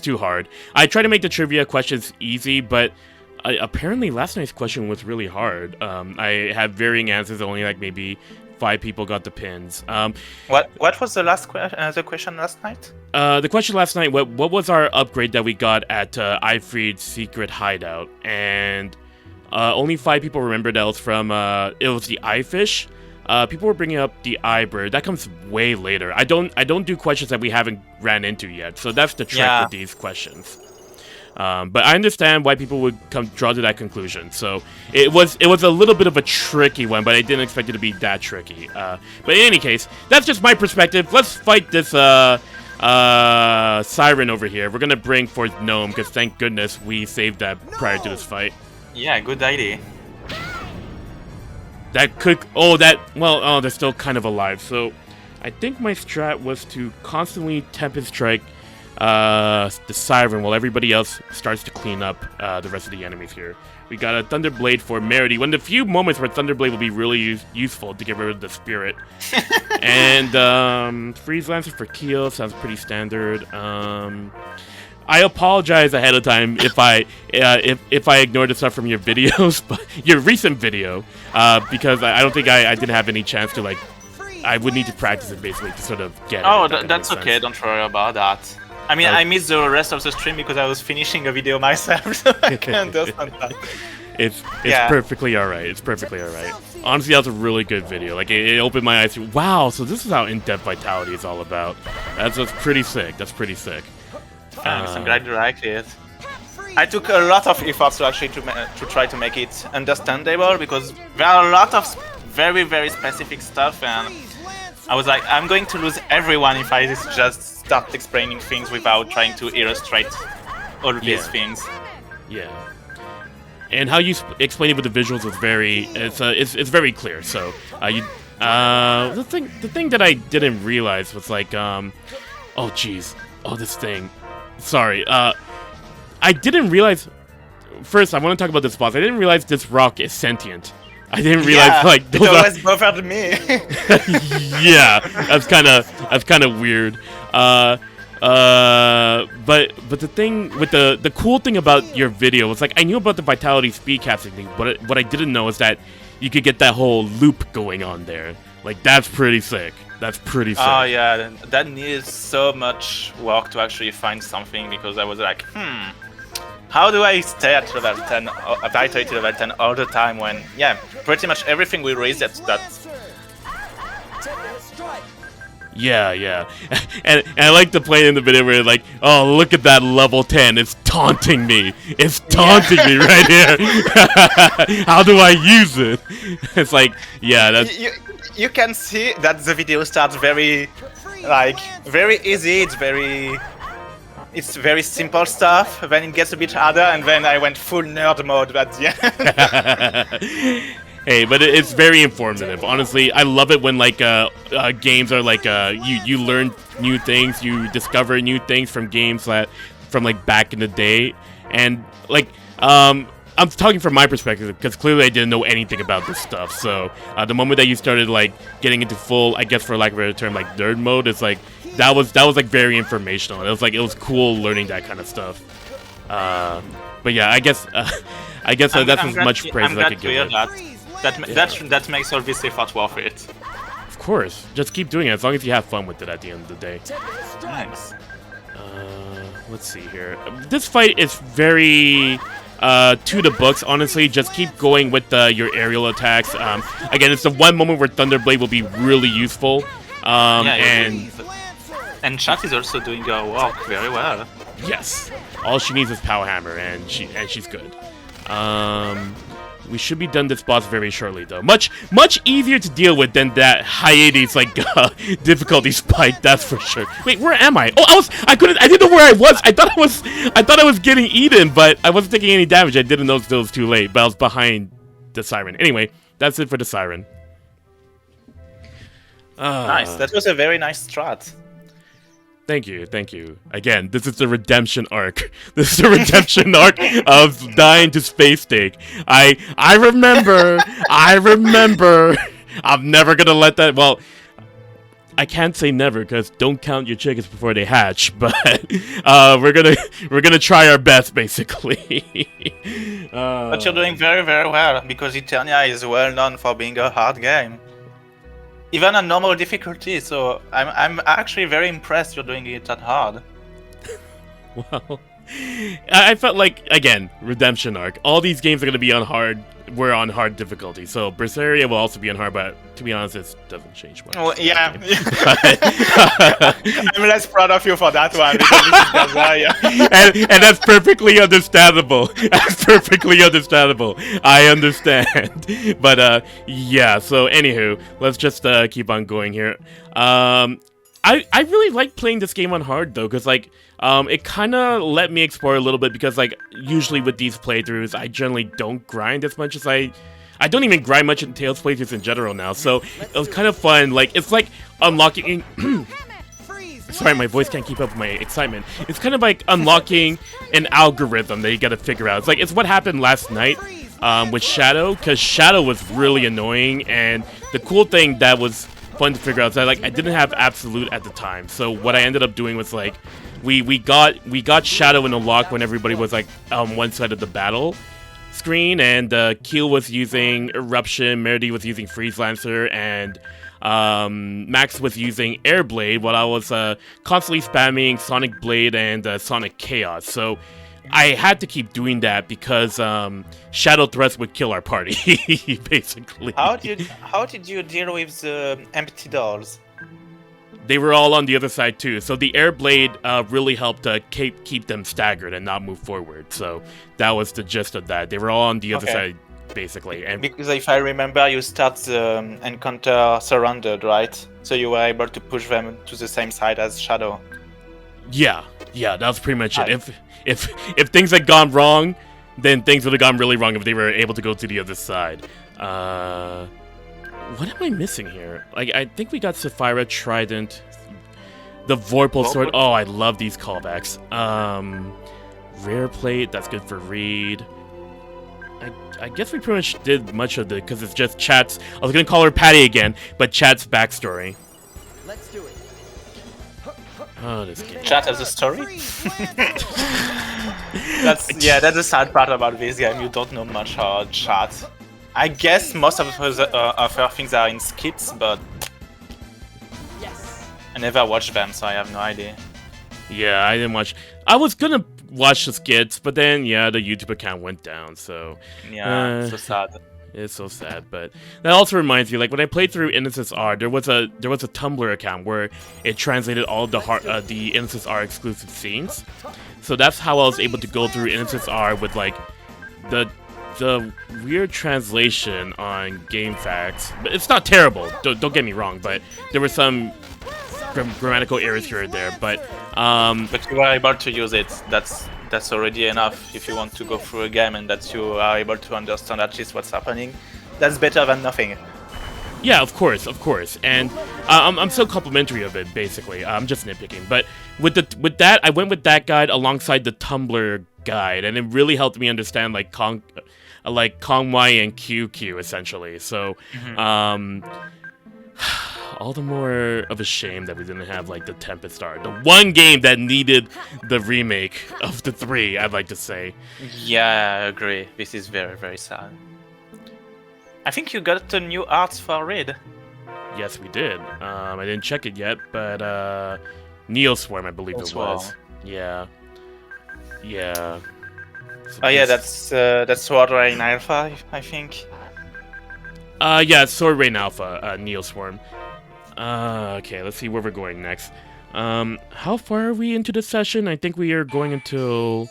too hard. I try to make the trivia questions easy, but apparently last night's question was really hard. I had varying answers. Only like maybe 5 people got the pins. What was the last the question last night? The question last night: what was our upgrade that we got at Ifreed's secret hideout? And only 5 people remember that was from it was the Eyefish. People were bringing up the Eyebird. That comes way later. I don't do questions that we haven't ran into yet. So that's the trick with these questions. But I understand why people would draw to that conclusion. So it was a little bit of a tricky one, but I didn't expect it to be that tricky. But in any case, that's just my perspective. Let's fight this siren over here. We're gonna bring forth Gnome because thank goodness we saved that prior to this fight. Yeah, good idea. That could they're still kind of alive. So I think my strat was to constantly Tempest Strike the Siren while everybody else starts to clean up the rest of the enemies here. We got a Thunderblade for Merity, one of the few moments where Thunderblade will be really useful to get rid of the Spirit. And Freeze Lancer for Keel sounds pretty standard. I apologize ahead of time if I ignored the stuff from your videos, but your recent video, because I don't think I didn't have any chance to like. I would need to practice it basically to sort of get it. Oh, that's okay. Don't worry about that. I mean, I missed the rest of the stream because I was finishing a video myself, so I can understand that. It's perfectly alright. It's perfectly alright. Honestly, that was a really good video. Like, it opened my eyes to, wow, so this is how in-depth Vitality is all about. That's pretty sick. That's pretty sick. Thanks, I'm glad you liked it. I took a lot of efforts to actually to try to make it understandable, because there are a lot of very, very specific stuff, and I was like, I'm going to lose everyone if I just start explaining things without trying to illustrate all these things. Yeah. And how you explain it with the visuals is it's very clear. So the thing that I didn't realize was like this thing. Sorry. I didn't realize. First, I want to talk about this boss. I didn't realize this rock is sentient. I didn't realize like those it always bothered me. Yeah, that's kind of weird. But the thing with the cool thing about your video was like I knew about the Vitality speedcasting thing, but what I didn't know is that you could get that whole loop going on there. Like that's pretty sick. That's pretty sick. Oh yeah, that needed so much work to actually find something, because I was like, how do I stay at level 10, Vitality level 10 all the time when, pretty much everything we raised at that. Yeah. And I like to play in the video where like, oh, look at that level 10. It's taunting me. It's taunting me right here. How do I use it? It's like, that's... You can see that the video starts very easy. It's very simple stuff, then it gets a bit harder, and then I went full nerd mode at the end. Hey, but it's very informative. Honestly, I love it when like games are like you learn new things, you discover new things from games from like back in the day, and like I'm talking from my perspective because clearly I didn't know anything about this stuff. So the moment that you started like getting into full, I guess for lack of a better term, like nerd mode, it's like that was like very informational. It was cool learning that kind of stuff. But yeah, I guess that's as much praise as I could give it. That makes all this effort worth it. Of course, just keep doing it as long as you have fun with it at the end of the day. Thanks. Let's see here. This fight is very to the books, honestly. Just keep going with your aerial attacks. Again, it's the one moment where Thunderblade will be really useful. And Chat is also doing her work very well. Yes, all she needs is Power Hammer, and she's good. We should be done this boss very shortly, though. Much easier to deal with than that hiatus difficulty spike. That's for sure. Wait, where am I? Oh, I didn't know where I was. I thought I was getting eaten, but I wasn't taking any damage. I didn't know it was too late, but I was behind the Siren. Anyway, that's it for the Siren. Nice. That was a very nice strat. Thank you. Again, this is the redemption arc. This is the redemption arc of dying to Space Steak. I remember. I'm never gonna let that. Well, I can't say never because don't count your chickens before they hatch. But we're gonna try our best, basically. But you're doing very, very well because Eternia is well known for being a hard game. Even on normal difficulty, so I'm actually very impressed you're doing it that hard. Well, I felt like, again, redemption arc. All these games are going to be on hard. We're on hard difficulty, so Berseria will also be on hard, but to be honest, it doesn't change much. Well, yeah. I'm less proud of you for that one, because this is and that's perfectly understandable. That's perfectly understandable. I understand. But, yeah, so anywho, let's just keep on going here. I really like playing this game on hard, though, because, like, it kind of let me explore a little bit, because, like, usually with these playthroughs, I generally don't grind as much as I don't even grind much in Tales playthroughs in general now, so it was kind of fun. Like, it's like unlocking... Sorry, my voice can't keep up with my excitement. It's kind of like unlocking an algorithm that you gotta figure out. It's what happened last night with Shadow, because Shadow was really annoying, and the cool thing that was fun to figure out is that, like, I didn't have Absolute at the time, so what I ended up doing was, like, we got Shadow in a lock when everybody was, like, on one side of the battle screen, and Keel was using Eruption, Meredy was using Freeze Lancer, and Max was using Airblade, while I was constantly spamming Sonic Blade and Sonic Chaos. So I had to keep doing that because Shadow Thrust would kill our party, basically. How did you deal with the empty doors? They were all on the other side too, so the Airblade really helped keep them staggered and not move forward. So that was the gist of that. They were all on the other side, basically. And because if I remember, you start the encounter surrounded, right? So you were able to push them to the same side as Shadow. Yeah, that was pretty much it. If things had gone wrong, then things would have gone really wrong if they were able to go to the other side. What am I missing here? Like, I think we got Sapphira, Trident, the Vorpal Sword. Oh, I love these callbacks. Rare Plate, that's good for Reid. I guess we pretty much did much of it, because it's just Chat's... I was going to call her Patty again, but Chat's backstory. Let's do it. Oh, this game. Chat has a story? That's the sad part about this game. You don't know much about Chat. I guess most of her things are in skits, but I never watched them, so I have no idea. Yeah, I didn't watch. I was gonna watch the skits, but then the YouTube account went down. So yeah, so sad. It's so sad, but that also reminds me, like when I played through Innocence R, there was a Tumblr account where it translated all of the Innocence R exclusive scenes. So that's how I was able to go through Innocence R with like the weird translation on GameFAQs. But it's not terrible. Don't get me wrong, but there were some grammatical errors here and there. But you are able to use it. That's already enough if you want to go through a game and that you are able to understand at least what's happening. That's better than nothing. Yeah, of course, and I'm so complimentary of it. Basically, I'm just nitpicking. But with that, I went with that guide alongside the Tumblr guide, and it really helped me understand like Kong Y and QQ essentially. So, all the more of a shame that we didn't have like the Tempest Star, the one game that needed the remake of the 3. I'd like to say. Yeah, I agree. This is very, very sad. I think you got the new arts for Reid. Yes, we did. I didn't check it yet, but Neoswarm, I believe it was. Yeah. Yeah. So Oh yeah, that's Sword Rain Alpha, I think. Yeah, it's Sword Rain Alpha, Neoswarm. Okay, let's see where we're going next. How far are we into the session? I think we are going until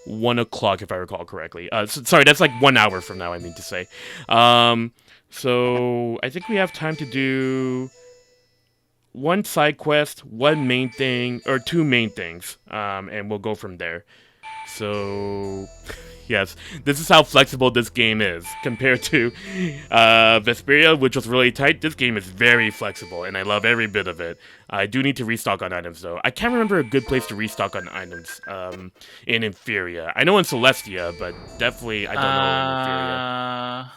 1 o'clock, if I recall correctly. Sorry, that's like 1 hour from now, I mean to say. So I think we have time to do one side quest, one main thing, or 2 main things, and we'll go from there. So, yes, this is how flexible this game is compared to Vesperia, which was really tight. This game is very flexible, and I love every bit of it. I do need to restock on items, though. I can't remember a good place to restock on items in Inferior. I know in Celestia, but definitely I don't know in Inferior.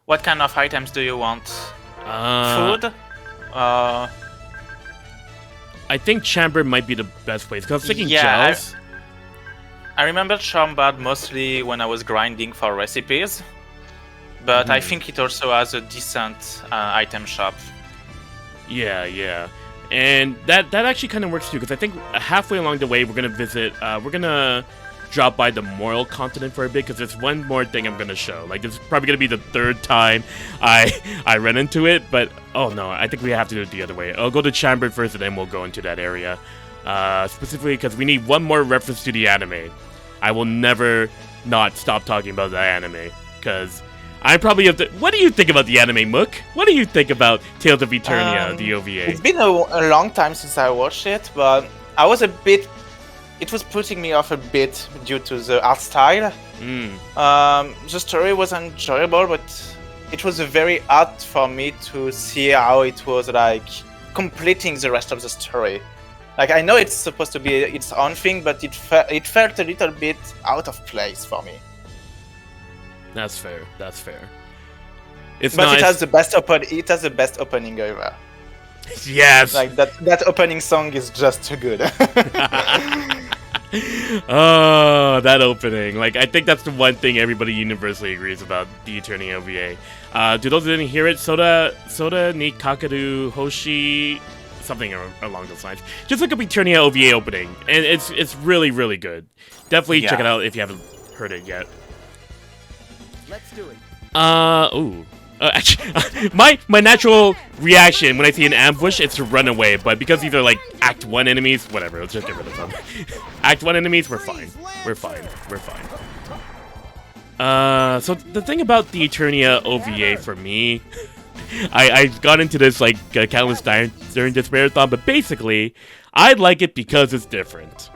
What kind of items do you want? Food? I think Chamber might be the best place, because I was thinking Yeah, gels. I remember Chambard mostly when I was grinding for recipes, but I think it also has a decent item shop. Yeah, yeah. And that actually kind of works too, because I think halfway along the way we're going to visit, we're going to drop by the Moral Continent for a bit, because there's one more thing I'm going to show. Like, this is probably going to be the 3rd time I run into it, but, oh no, I think we have to do it the other way. I'll go to Chambard first, and then we'll go into that area. Specifically because we need one more reference to the anime. I will never not stop talking about that anime, because I probably have to... What do you think about the anime, Mook? What do you think about Tales of Eternia, the OVA? It's been a long time since I watched it, but I was a bit... It was putting me off a bit due to the art style. The story was enjoyable, but it was very hard for me to see how it was like completing the rest of the story. Like, I know it's supposed to be its own thing, but it felt a little bit out of place for me. That's fair. That's fair. It's but nice. It has the best opening ever. Yes. Like that opening song is just too good. Oh, that opening. Like, I think that's the one thing everybody universally agrees about the Eternia OVA. To those who didn't hear it, Soda ni Kakaru Hoshi, something along those lines. Just look up Eternia OVA opening, and it's really, really good. Definitely check it out if you haven't heard it yet. Let's do it. Actually, my natural reaction when I see an ambush is to run away, but because these are like Act 1 enemies, whatever, let's just get rid of them. Act 1 enemies, we're fine. We're fine. We're fine. So the thing about the Eternia OVA for me, I got into this like countless times during this marathon, but basically, I like it because it's different.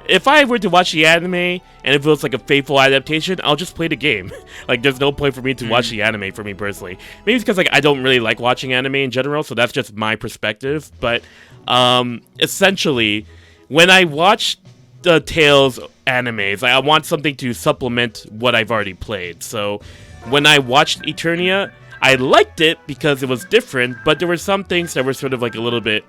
If I were to watch the anime, and it feels like a faithful adaptation, I'll just play the game. Like, there's no point for me to watch the anime for me personally. Maybe it's because, like, I don't really like watching anime in general, so that's just my perspective. But, essentially, when I watch the Tales animes, I want something to supplement what I've already played. So, when I watched Eternia, I liked it because it was different, but there were some things that were sort of, like, a little bit...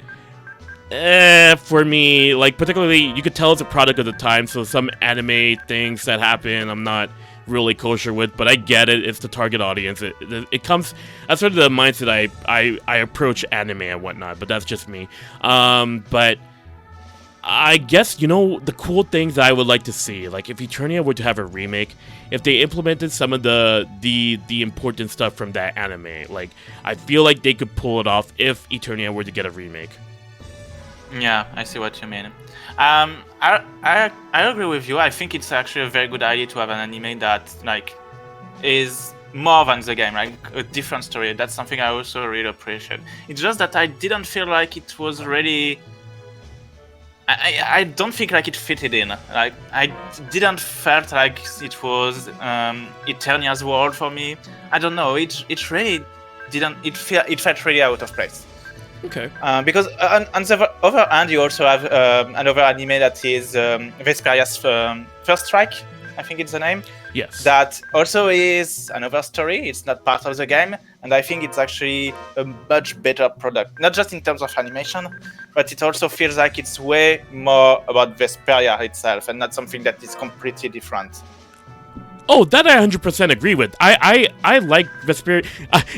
for me, like, particularly, you could tell it's a product of the time, so some anime things that happen, I'm not really kosher with, but I get it, it's the target audience, it comes, that's sort of the mindset I approach anime and whatnot, but that's just me. But, I guess, you know, the cool things that I would like to see, like, if Eternia were to have a remake, if they implemented some of the important stuff from that anime, like, I feel like they could pull it off if Eternia were to get a remake. Yeah, I see what you mean. I agree with you. I think it's actually a very good idea to have an anime that like is more than the game, like a different story. That's something I also really appreciate. It's just that I didn't feel like it was really. I don't think like it fitted in. Like I didn't felt like it was Eternia's world for me. I don't know. It really didn't. It felt really out of place. Okay. Because on the other hand, you also have another anime that is Vesperia's First Strike, I think it's the name. Yes. That also is another story. It's not part of the game, and I think it's actually a much better product. Not just in terms of animation, but it also feels like it's way more about Vesperia itself, and not something that is completely different. Oh, that I 100% agree with. I like Vesperia.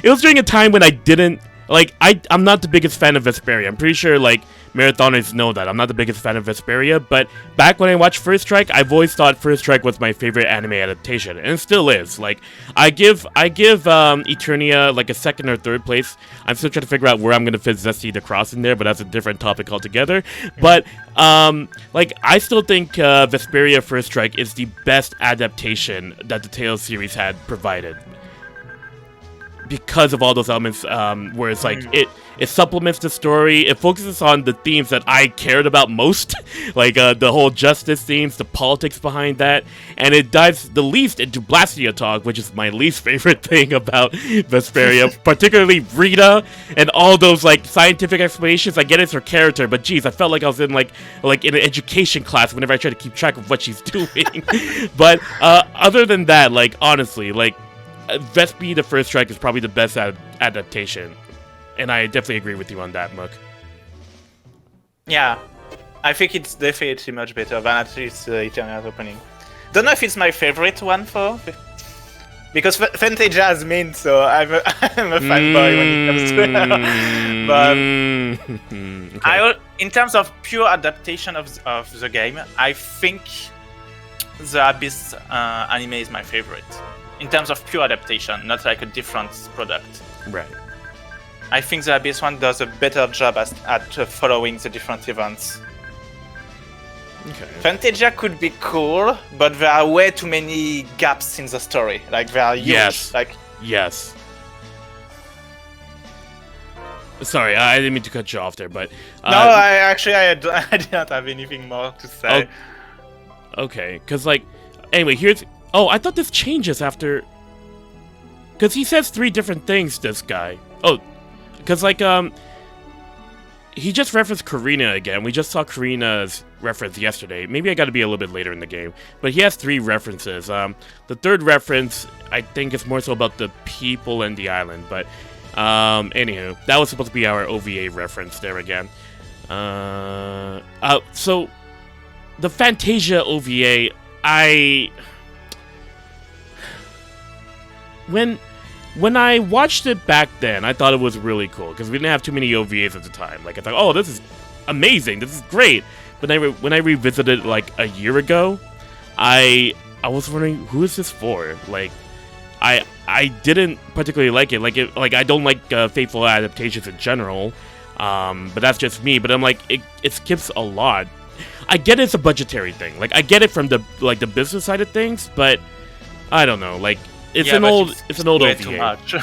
It was during a time when I didn't like. I'm not the biggest fan of Vesperia. I'm pretty sure like marathoners know that I'm not the biggest fan of Vesperia. But back when I watched First Strike, I've always thought First Strike was my favorite anime adaptation, and it still is. Like I give Eternia like a second or third place. I'm still trying to figure out where I'm gonna fit Zesty the Cross in there, but that's a different topic altogether. But like I still think Vesperia First Strike is the best adaptation that the Tales series had provided because of all those elements where it's like it supplements the story, it focuses on the themes that I cared about most, like the whole justice themes, the politics behind that, and it dives the least into Blastia talk, which is my least favorite thing about Vesperia, particularly Rita and all those like scientific explanations. I get it's her character, but geez, I felt like I was in like in an education class whenever I try to keep track of what she's doing. But other than that, like honestly, like Vespi the First Strike is probably the best adaptation. And I definitely agree with you on that, Muck. Yeah, I think it's definitely much better than at least Eternia's opening. Don't know if it's my favorite one because Fantasia is mean, so I'm a fanboy when it comes to it. But okay. In terms of pure adaptation of the game, I think the Abyss anime is my favorite. In terms of pure adaptation, not like a different product. Right. I think the Abyss one does a better job at following the different events. Okay. Fantasia could be cool, but there are way too many gaps in the story. Like they are huge. Yes. Like yes. Sorry, I didn't mean to cut you off there, but no, I did not have anything more to say. Oh, okay, because like anyway, here's. Oh, I thought this changes after. Because he says 3 different things. This guy. Oh. Because, like, he just referenced Karina again. We just saw Karina's reference yesterday. Maybe I gotta be a little bit later in the game. But he has 3 references. The third reference, I think, is more so about the people and the island. But, anywho, that was supposed to be our OVA reference there again. So, the Fantasia OVA, When I watched it back then, I thought it was really cool, because we didn't have too many OVAs at the time. Like, I thought, oh, this is amazing, this is great. But when I revisited it, like, a year ago, I was wondering, who is this for? Like, I didn't particularly like it. Like I don't like faithful adaptations in general, but that's just me. But I'm like, it skips a lot. I get it's a budgetary thing. Like, I get it from the business side of things, but I don't know, like... It's an old OVA. Too much.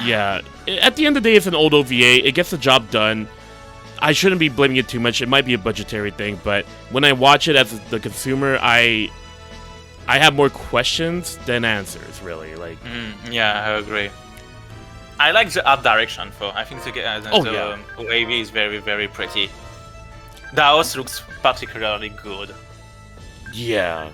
Yeah. At the end of the day, it's an old OVA. It gets the job done. I shouldn't be blaming it too much. It might be a budgetary thing, but when I watch it as the consumer, I have more questions than answers, really. Like. Yeah, I agree. I like the art direction for. I think the OVA is very, very pretty. The house looks particularly good. Yeah.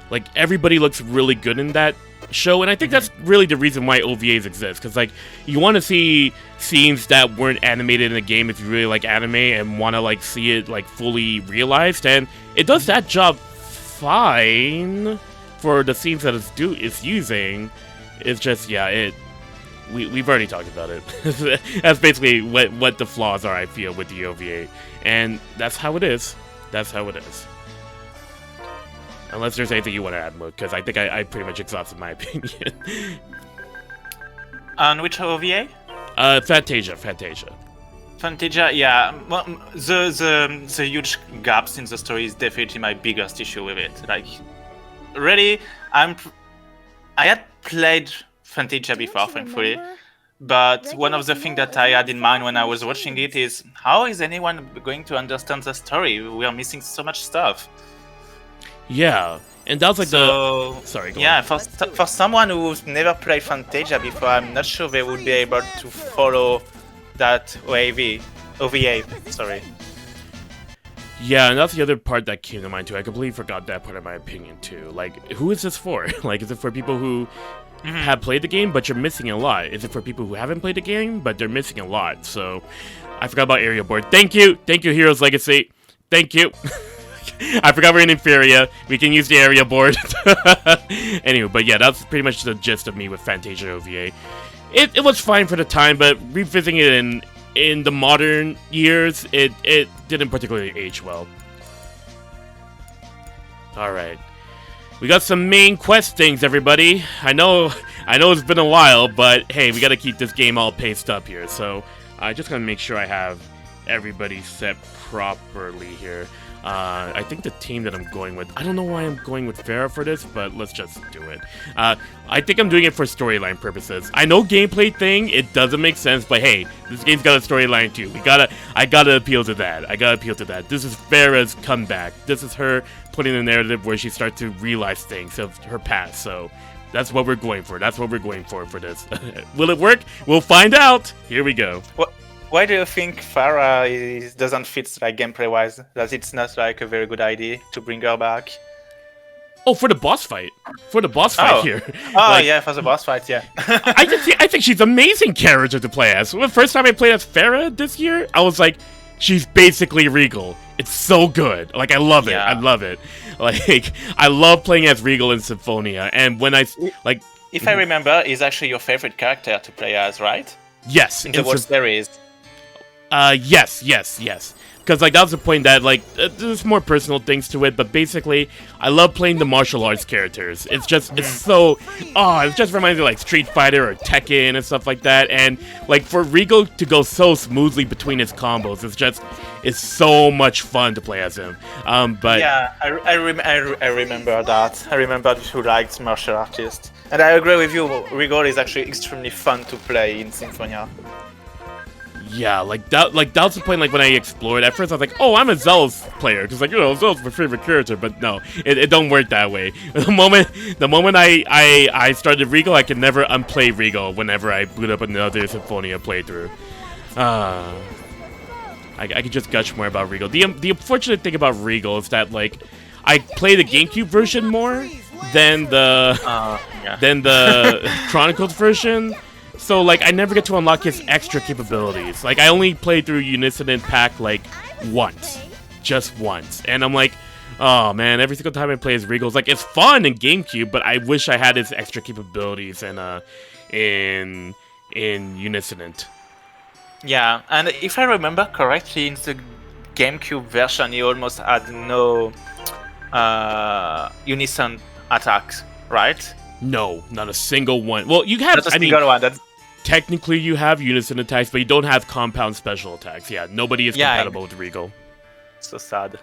Like, everybody looks really good in that show, and I think that's really the reason why OVAs exist, because, like, you want to see scenes that weren't animated in the game if you really like anime and want to, like, see it, like, fully realized, and it does that job fine for the scenes that it's using. It's just, yeah, we've already talked about it. That's basically what the flaws are, I feel, with the OVA, and that's how it is. Unless there's anything you want to add, Mook, because I think I pretty much exhausted my opinion. On which OVA? Fantasia. Fantasia, yeah. Well, the huge gaps in the story is definitely my biggest issue with it. Like, really, I had played Fantasia before, thankfully. But one of the things that I had in mind when I was watching it is, how is anyone going to understand the story? We are missing so much stuff. Yeah, and that was like Sorry, go on. For someone who's never played Fantasia before, I'm not sure they would be able to follow that OVA. Sorry. Yeah, and that's the other part that came to mind too. I completely forgot that part of my opinion too. Like, who is this for? Like, is it for people who have played the game but you're missing a lot? Is it for people who haven't played the game but they're missing a lot? So, I forgot about Area Board. Thank you, Heroes Legacy. Thank you. I forgot we're in Etheria. We can use the area board. Anyway, but yeah, that's pretty much the gist of me with Fantasia OVA. It was fine for the time, but revisiting it in the modern years, it didn't particularly age well. Alright. We got some main quest things, everybody. I know it's been a while, but hey, we gotta keep this game all paced up here. So I just gotta make sure I have everybody set properly here. I think the team that I'm going with, I don't know why I'm going with Farah for this, but let's just do it. I think I'm doing it for storyline purposes. I know gameplay thing, it doesn't make sense, but hey, this game's got a storyline too. I gotta appeal to that. This is Farah's comeback. This is her putting a narrative where she starts to realize things of her past, so that's what we're going for. That's what we're going for this. Will it work? We'll find out. Here we go. Why do you think Farah doesn't fit like gameplay-wise? That it's not like a very good idea to bring her back? Oh, for the boss fight. Here. Oh, yeah, for the boss fight, yeah. I think she's an amazing character to play as. The first time I played as Farah this year, I was like, she's basically Regal. It's so good. Like, I love it. Yeah. I love it. Like, I love playing as Regal in Symphonia. And when like... If I remember, he's actually your favorite character to play as, right? Yes. In the whole series. Yes. Because, like, that was the point that, like, there's more personal things to it, but basically, I love playing the martial arts characters. It's just, it's so, it just reminds me of, like, Street Fighter or Tekken and stuff like that, and, like, for Regal to go so smoothly between his combos, it's so much fun to play as him. But... Yeah, I remember that. I remember that you liked martial artists. And I agree with you, Regal is actually extremely fun to play in Symphonia. Yeah, like that was the point. Like when I explored, at first I was like, "Oh, I'm a Zell's player," because like Zell's my favorite character. But no, it don't work that way. The moment I started Regal, I can never unplay Regal whenever I boot up another Symphonia playthrough. I could just gush more about Regal. The unfortunate thing about Regal is that like I play the GameCube version more than the Chronicles version. So, like, I never get to unlock his extra capabilities. Like, I only played through Unisonant Pack, like, once. Just once. And I'm like, oh, man, every single time I play as Regal, it's like, it's fun in GameCube, but I wish I had his extra capabilities in Unisonant. Yeah, and if I remember correctly, in the GameCube version, you almost had no Unison attacks, right? No, not a single one. Well, you have, one. Technically, you have unison attacks, but you don't have compound special attacks. Yeah, nobody is compatible with Regal. So sad.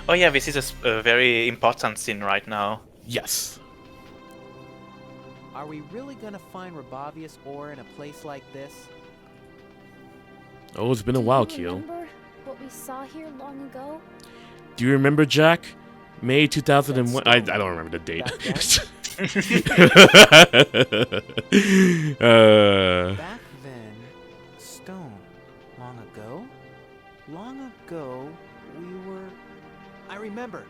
Oh yeah, this is a very important scene right now. Yes. Are we really gonna find Rebavius ore in a place like this? Oh, it's been a while, Keel. Remember what we saw here long ago? Do you remember, Jack? May 2001. I don't remember the date. Back then, stone. Long ago, we were... I remember.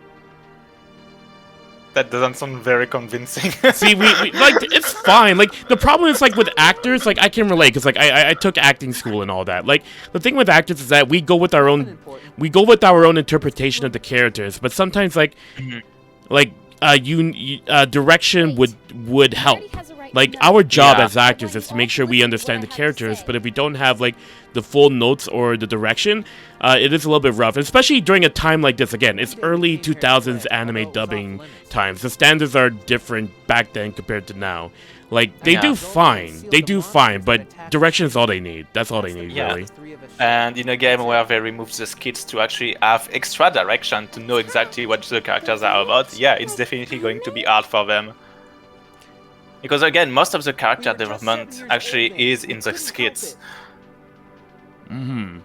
That doesn't sound very convincing. See, we like, it's fine. Like, the problem is, like, with actors, like, I can relate, because, like, I took acting school and all that. Like, the thing with actors is that we go with our own interpretation of the characters, but sometimes, like, direction would help. Like, our job as actors is to make sure we understand the characters, but if we don't have, like, the full notes or the direction, it is a little bit rough. Especially during a time like this. Again, it's early 2000s anime dubbing times. The standards are different back then compared to now. Like, they do fine, but direction is all they need. That's all they need, really. And in a game where they remove the skits to actually have extra direction to know exactly what the characters are about, yeah, it's definitely going to be hard for them. Because again, most of the character development actually is in the skits. No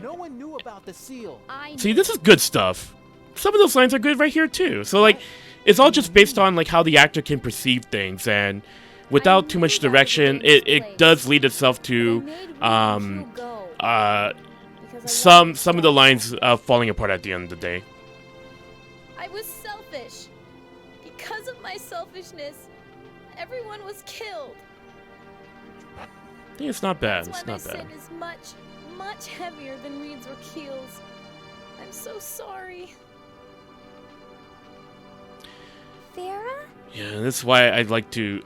one knew about the seal. See, this is good stuff. Some of those lines are good right here too. So like, it's all just based on like how the actor can perceive things, and without too much direction, it does lead itself to some of the lines falling apart at the end of the day. I was selfish. Because of my selfishness, everyone was killed. I think it's not bad. That's It's why not my bad. sin is much, much heavier than Reid's or Keel's. I'm I'm so sorry. Farah? Yeah, this is why I like to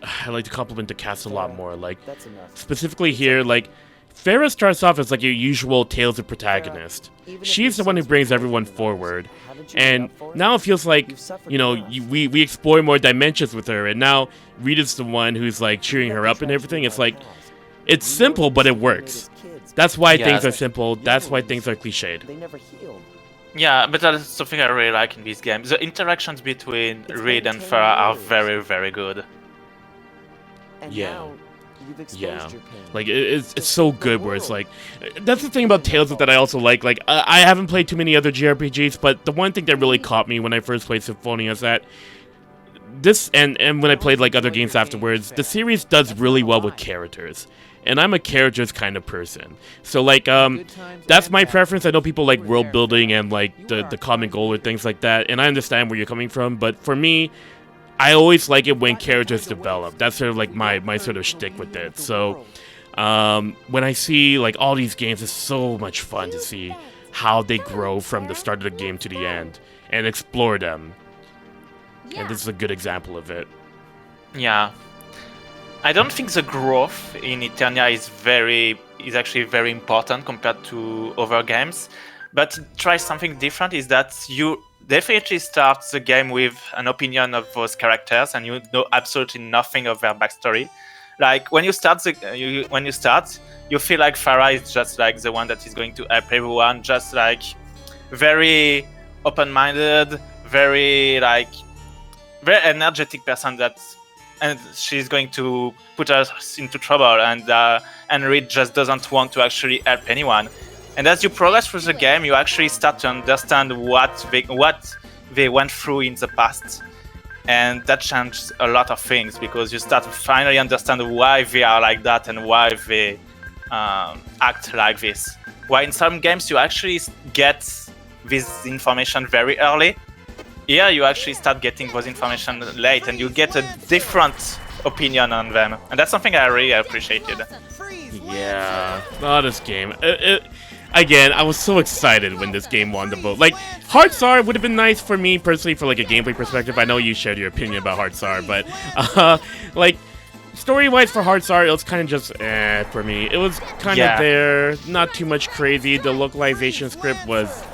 compliment the cast a lot more. Like, That's enough. specifically here, like, Farah starts off as like your usual Tales of protagonist. She's the one who brings everyone forward, and now it feels like, you know, we explore more dimensions with her, and now Reid is the one who's like cheering her up and everything. It's like, it's simple, but it works. That's why things are simple. That's why things are cliched. They never healed. Yeah, but that's something I really like in this game. The interactions between Reid and Farah are very, very good. And Yeah. now you've exposed Yeah, your pain. like it's so good where it's like, that's the thing about Tales that I also like. Like I haven't played too many other JRPGs, but the one thing that really caught me when I first played Symphonia is that this and when I played like other games afterwards, the series does really well with characters. And I'm a characters kind of person. So like that's my preference. I know people like world building and like the common goal or things like that, and I understand where you're coming from, but for me, I always like it when characters develop. That's sort of like my sort of shtick with it. So when I see like all these games, it's so much fun to see how they grow from the start of the game to the end and explore them. And this is a good example of it. Yeah. I don't think the growth in Eternia is actually very important compared to other games. But try something different is that you definitely start the game with an opinion of those characters and you know absolutely nothing of their backstory. Like when you start, you feel like Farah is just like the one that is going to help everyone, just like very open-minded, very energetic person and she's going to put us into trouble, and Reid just doesn't want to actually help anyone. And as you progress through the game, you actually start to understand what they went through in the past, and that changes a lot of things because you start to finally understand why they are like that and why they act like this. While in some games you actually get this information very early, here you actually start getting those information late and you get a different opinion on them, and that's something I really appreciated. Yeah, this game. Again, I was so excited when this game won the vote. Like, Heartsar would have been nice for me personally for like a gameplay perspective. I know you shared your opinion about Heartsar, but like story-wise for Heartsar, it was kind of just for me. It was kind of there, not too much crazy. The localization script was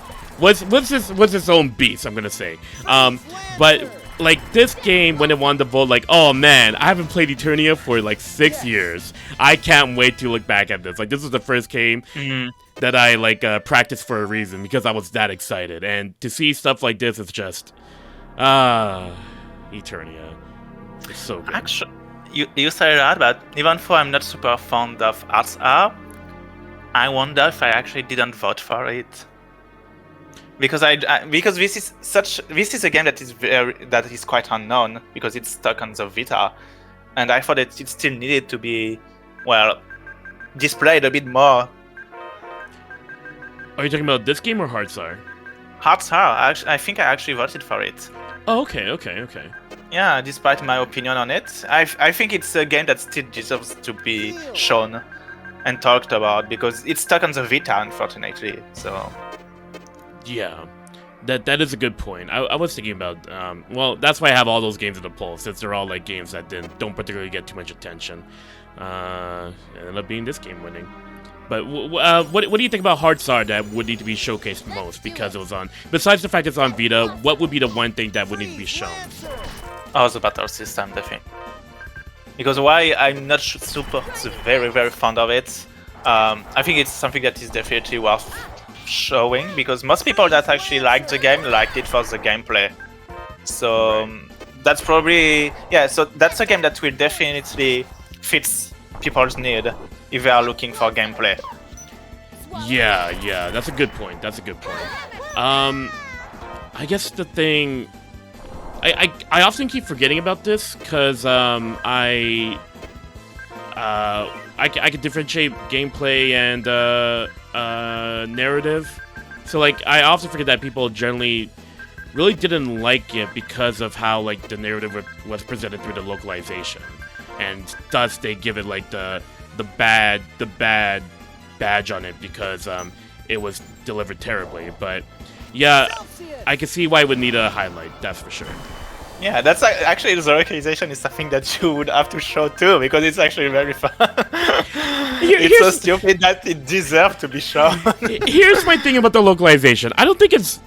its own beast, I'm gonna say. But like this game, when it won the vote, like, oh man, I haven't played Eternia for like 6 years. I can't wait to look back at this. Like, this was the first game that I like practiced for a reason because I was that excited. And to see stuff like this is just Eternia. It's so good. Actually, you say that, but even though I'm not super fond of Heartsar, I wonder if I actually didn't vote for it. Because because this is a game that is quite unknown because it's stuck on the Vita, and I thought that it still needed to be displayed a bit more. Are you talking about this game or Heartsar? Heartsar, I think I actually voted for it. Oh, okay. Yeah, despite my opinion on it, I think it's a game that still deserves to be shown and talked about because it's stuck on the Vita, unfortunately. So. Yeah, that is a good point. I was thinking about, well, that's why I have all those games in the poll, since they're all like games that don't particularly get too much attention. Ended up being this game winning. But what do you think about Heartsar that would need to be showcased most because it was on? Besides the fact it's on Vita, what would be the one thing that would need to be shown? Oh, the battle system, definitely. Because why I'm not very, very fond of it, I think it's something that is definitely worth showing because most people that actually liked the game liked it for the gameplay. So that's probably so that's a game that will definitely fits people's need if they are looking for gameplay. Yeah, that's a good point. I guess the thing I often keep forgetting about this because I can differentiate gameplay and narrative. So like I often forget that people generally really didn't like it because of how like the narrative was presented through the localization, and thus they give it like the bad badge on it because it was delivered terribly. But Yeah, I can see why it would need a highlight, that's for sure. Yeah, that's actually the localization is something that you would have to show too, because it's actually very fun. It's so stupid that it deserves to be shown. Here's my thing about the localization. I don't think it's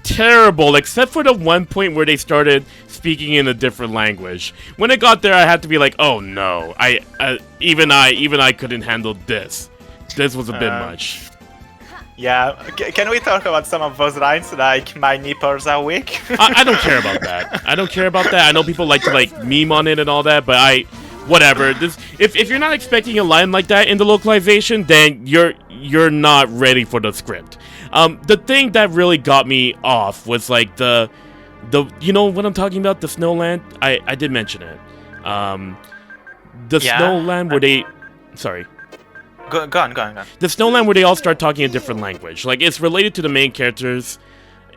terrible, except for the one point where they started speaking in a different language. When it got there, I had to be like, oh no, even I couldn't handle this. This was a bit much. Yeah, can we talk about some of those lines, like my nipples are weak? I don't care about that. I don't care about that. I know people like to meme on it and all that, but whatever. If you're not expecting a line like that in the localization, then you're not ready for the script. The thing that really got me off was like the you know what I'm talking about, the Snowland. I did mention it. The Snowland where they, sorry. Go on. The Snowland where they all start talking a different language. Like, it's related to the main characters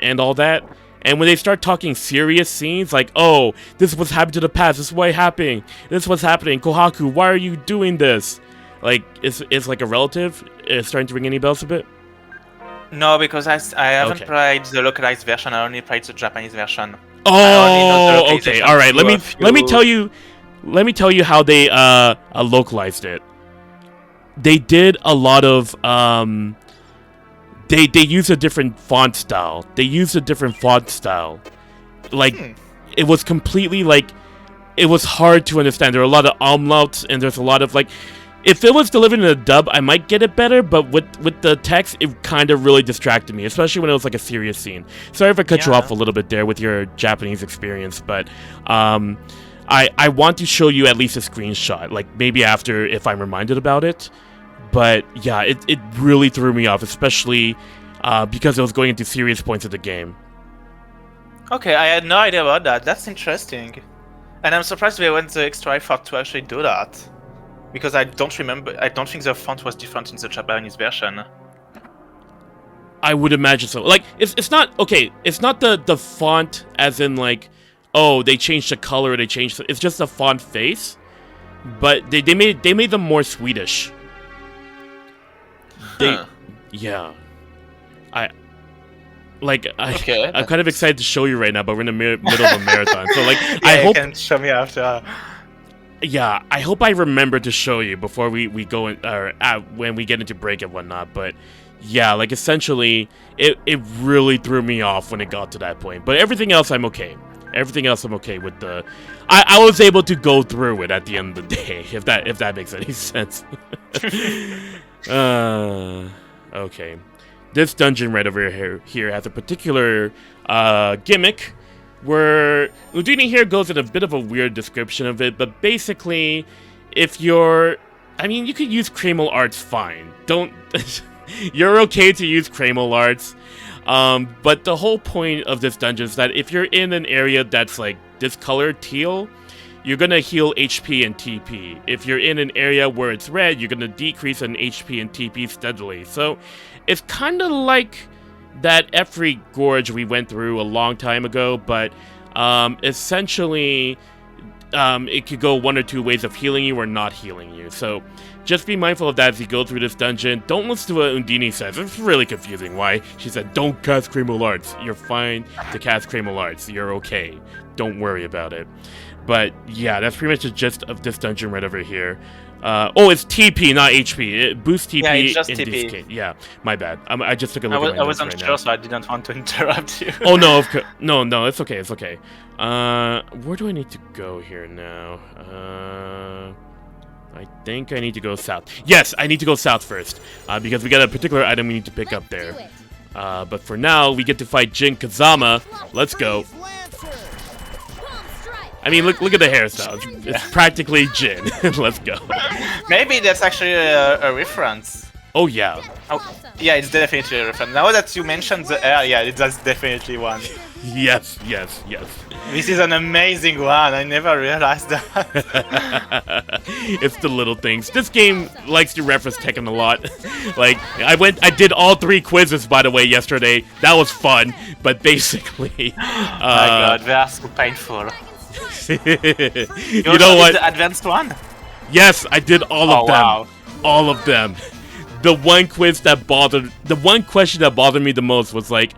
and all that. And when they start talking serious scenes, like, oh, this is what's happening to the past, this is what's happening, this is what's happening, Kohaku, why are you doing this? Like, it's like a relative? It's starting to ring any bells a bit? No, because I haven't played the localized version, I only played the Japanese version. Oh, okay, alright, let me tell you how they localized it. They did a lot of they used a different font style. Like it was completely like it was hard to understand. There were a lot of umlauts and there's a lot of like if it was delivered in a dub, I might get it better, but with the text it kind of really distracted me, especially when it was like a serious scene. Sorry if I cut you off a little bit there with your Japanese experience, but I want to show you at least a screenshot, like maybe after if I'm reminded about it. But yeah, it really threw me off, especially because it was going into serious points of the game. Okay, I had no idea about that. That's interesting. And I'm surprised they went the extra effort to actually do that. Because I don't think the font was different in the Japanese version. I would imagine so. Like, it's not, okay, it's not the font as in like, oh, they changed the color, it's just the font face. But they made them more Swedish. Yeah. I'm kind of excited to show you right now, but we're in the middle of a marathon. So like, I hope you can show me after. Yeah, I hope I remember to show you before we go in, or when we get into break and whatnot. But yeah, like essentially, it really threw me off when it got to that point. But everything else, I'm okay. Everything else, I'm okay with the. I was able to go through it at the end of the day, if that makes any sense. Okay. This dungeon right over here has a particular gimmick where Udini here goes in a bit of a weird description of it, but basically, if you're... I mean, you could use Kreml arts fine. Don't... You're okay to use Kreml arts, but the whole point of this dungeon is that if you're in an area that's like this color, teal, you're gonna heal HP and TP. If you're in an area where it's red, you're gonna decrease in HP and TP steadily. So it's kind of like that Efri Gorge we went through a long time ago, but essentially it could go one or two ways of healing you or not healing you. So just be mindful of that as you go through this dungeon. Don't listen to what Undini says. It's really confusing why she said, don't cast Kreml arts. You're fine to cast Kreml arts. You're okay. Don't worry about it. But yeah, that's pretty much the gist of this dungeon right over here. Oh, it's TP, not HP. It boosts TP in TP. this case. Yeah, my bad. I just took a look at my I wasn't right sure, now. so I didn't want to interrupt you. Oh, no, of course. No, it's okay, it's okay. Where do I need to go here now? I think I need to go south. Yes, I need to go south first, because we got a particular item we need to pick up there. But for now, we get to fight Jin Kazama. Let's go. I mean, look at the hairstyle. It's practically Jin. Let's go. Maybe that's actually a reference. Oh, yeah. Oh, yeah, it's definitely a reference. Now that you mentioned the hair, yeah, that's definitely one. Yes. This is an amazing one. I never realized that. It's the little things. This game likes to reference Tekken a lot. Like, I did all 3 quizzes, by the way, yesterday. That was fun. But basically... my god, they are so painful. You You know what? The advanced one? Yes, I did all of them. Wow. All of them. The one question that bothered me the most was like,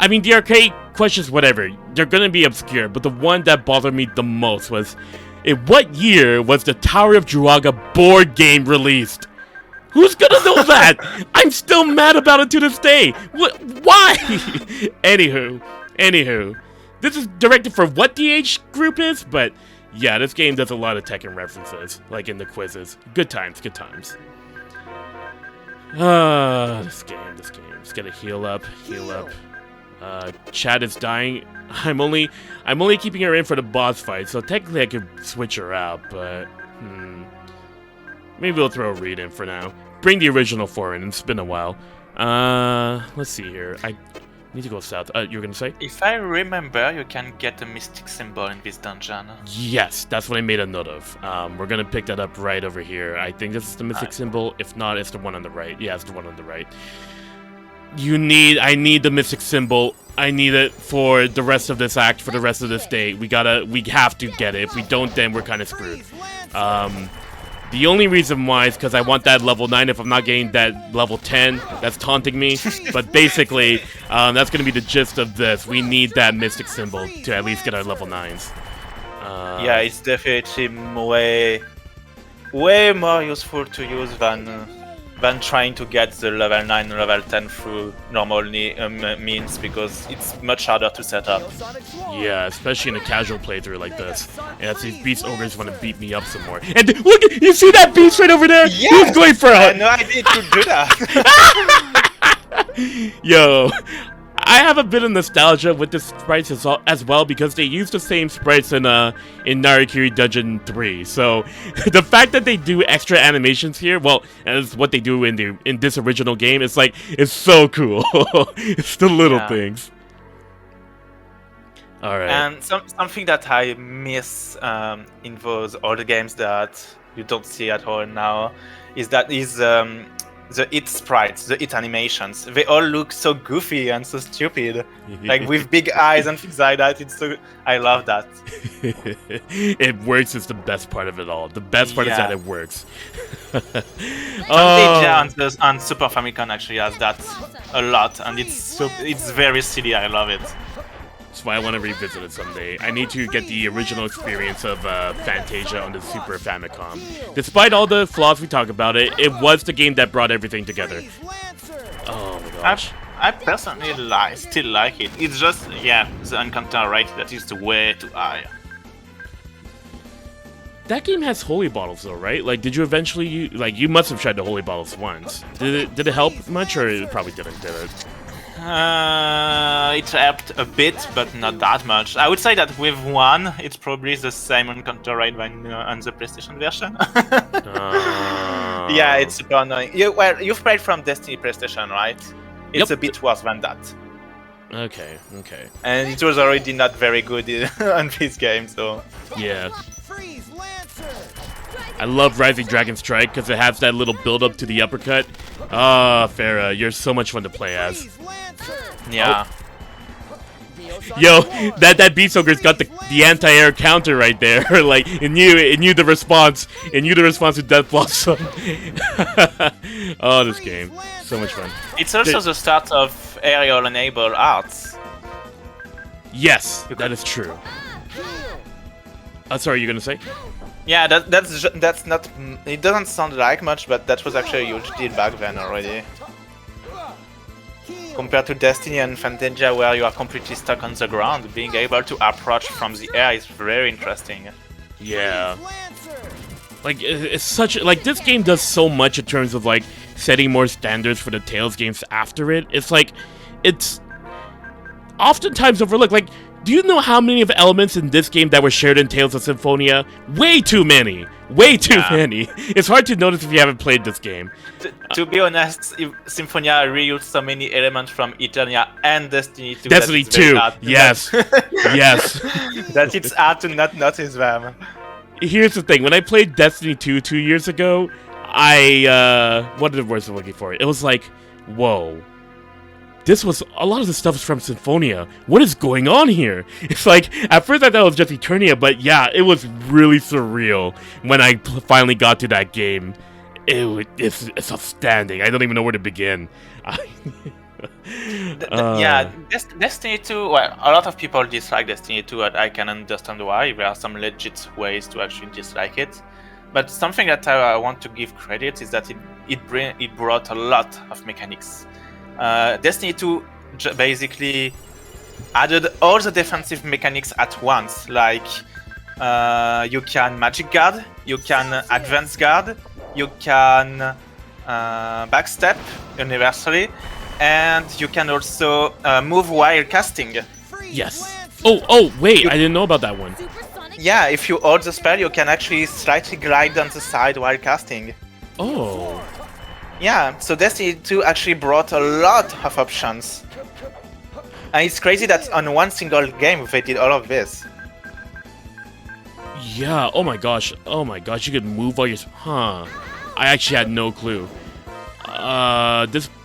I mean, the arcade questions, whatever, they're gonna be obscure, but the one that bothered me the most was, in what year was the Tower of Druaga board game released? Who's gonna know that? I'm still mad about it to this day. What? Why? Anywho, this is directed for what the age group is, but yeah, this game does a lot of Tekken references, like in the quizzes. Good times. This game. Just gotta heal up. Chad is dying. I'm only keeping her in for the boss fight, so technically I could switch her out, but maybe we'll throw Reid in for now. Bring the original 4 in. It's been a while. Let's see here. I need to go south. You're gonna say? If I remember, you can get a mystic symbol in this dungeon. Yes, that's what I made a note of. We're gonna pick that up right over here. I think this is the mystic symbol. If not, it's the one on the right. Yeah, it's the one on the right. I need the mystic symbol. I need it for the rest of this act, for the rest of this day. We have to get it. If we don't, then we're kind of screwed. The only reason why is because I want that level 9 if I'm not getting that level 10. That's taunting me. But basically, that's going to be the gist of this. We need that mystic symbol to at least get our level 9s. Yeah, it's definitely way more useful to use than trying to get the level 9 and level 10 through normal means, because it's much harder to set up. Yeah, especially in a casual playthrough like this. And if these beast ogres want to beat me up some more. And look, you see that beast right over there? Yes! He's going for I a... had no idea to do that. Yo, I have a bit of nostalgia with the sprites as well, because they use the same sprites in Narikiri Dungeon 3. So the fact that they do extra animations here, well, as what they do in this original game, it's so cool. It's the little things. All right. And something that I miss in those older games that you don't see at all now is the it sprites, the it animations. They all look so goofy and so stupid, like with big eyes and things like that. I love that. It works is the best part of it all. The best part is that it works. Commentator on Super Famicom actually has that a lot, and it's very silly. I love it. That's why I want to revisit it someday. I need to get the original experience of Fantasia on the Super Famicom. Despite all the flaws we talk about it was the game that brought everything together. Oh my gosh. I personally still like it. It's just, the encounter rate that is way too high. That game has holy bottles though, right? Like, did you eventually, you must have tried the holy bottles once. Did it help much, or it probably didn't, did it? It helped a bit, but not that much. I would say that with one, it's probably the same encounter rate than on the PlayStation version. Yeah, it's super annoying. You've played from Destiny PlayStation, right? It's a bit worse than that. Okay. And it was already not very good on this game, so... Yeah. I love Rising Dragon Strike because it has that little build-up to the uppercut. Farah, you're so much fun to play as. Yeah. Yo, that Beast Ogre's got the anti-air counter right there. Like, it knew the response. It knew the response to Death Blossom. Oh, this game. So much fun. It's also the start of aerial-enabled arts. Yes, that is true. Sorry, you're gonna say? Yeah, that's not. It doesn't sound like much, but that was actually a huge deal back then already. Compared to Destiny and Fantasia, where you are completely stuck on the ground, being able to approach from the air is very interesting. Yeah. Like, it's such... Like, this game does so much in terms of, like, setting more standards for the Tales games after it. It's like... It's oftentimes overlooked. Like, do you know how many of elements in this game that were shared in Tales of Symphonia? Way too many! Way too many! It's hard to notice if you haven't played this game. To be honest, Symphonia reused so many elements from Eternia and Destiny 2. Destiny 2, yes. Yes. That it's hard to not notice them. Here's the thing, when I played Destiny 2 2 years ago, what are the words I'm looking for? It was like, whoa. This was, a lot of the stuff is from Symphonia. What is going on here? It's like, at first I thought it was just Eternia, but yeah, it was really surreal when I finally got to that game. It's outstanding. I don't even know where to begin. Yeah, Destiny 2. Well, a lot of people dislike Destiny 2, and I can understand why. There are some legit ways to actually dislike it. But something that I want to give credit is that it brought a lot of mechanics. Destiny 2 basically added all the defensive mechanics at once. Like you can magic guard, you can advance guard, you can backstep universally, and you can also move while casting. Yes. Oh, wait, I didn't know about that one. Yeah, if you hold the spell, you can actually slightly glide on the side while casting. Oh. Yeah, so Destiny 2 actually brought a lot of options. And it's crazy that on one single game they did all of this. Yeah, oh my gosh, you could move while you're... Huh. I actually had no clue.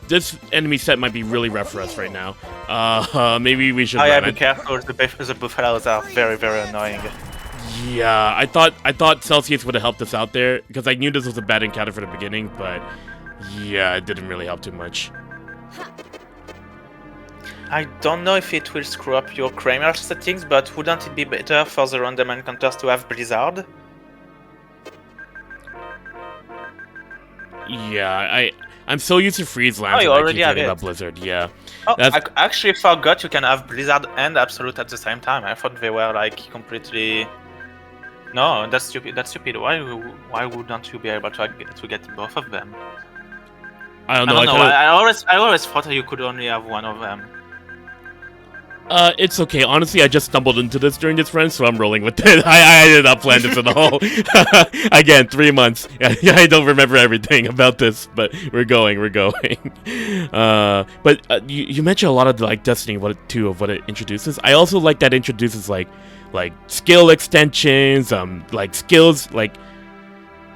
This enemy set might be really rough for us right now. Maybe we should... Oh yeah, be careful, the buffaloes are very, very annoying. Yeah, I thought Celsius would have helped us out there, because I knew this was a bad encounter from the beginning, but... Yeah, it didn't really help too much. I don't know if it will screw up your Kramer settings, but wouldn't it be better for the random encounters to have Blizzard? Yeah, I'm so used to Freeze Lands you that I already keep have forgetting it. about Blizzard, yeah. Oh, I actually forgot you can have Blizzard and Absolute at the same time. I thought they were like completely... No, that's stupid. That's stupid. Why wouldn't you be able to get both of them? I don't know. I always thought you could only have one of them. It's okay. Honestly, I just stumbled into this during this run, so I'm rolling with it. I did not plan this at all. Again, 3 months. I don't remember everything about this, but we're going. But you mentioned a lot of like Destiny what it introduces. I also like that it introduces like skill extensions, like skills, like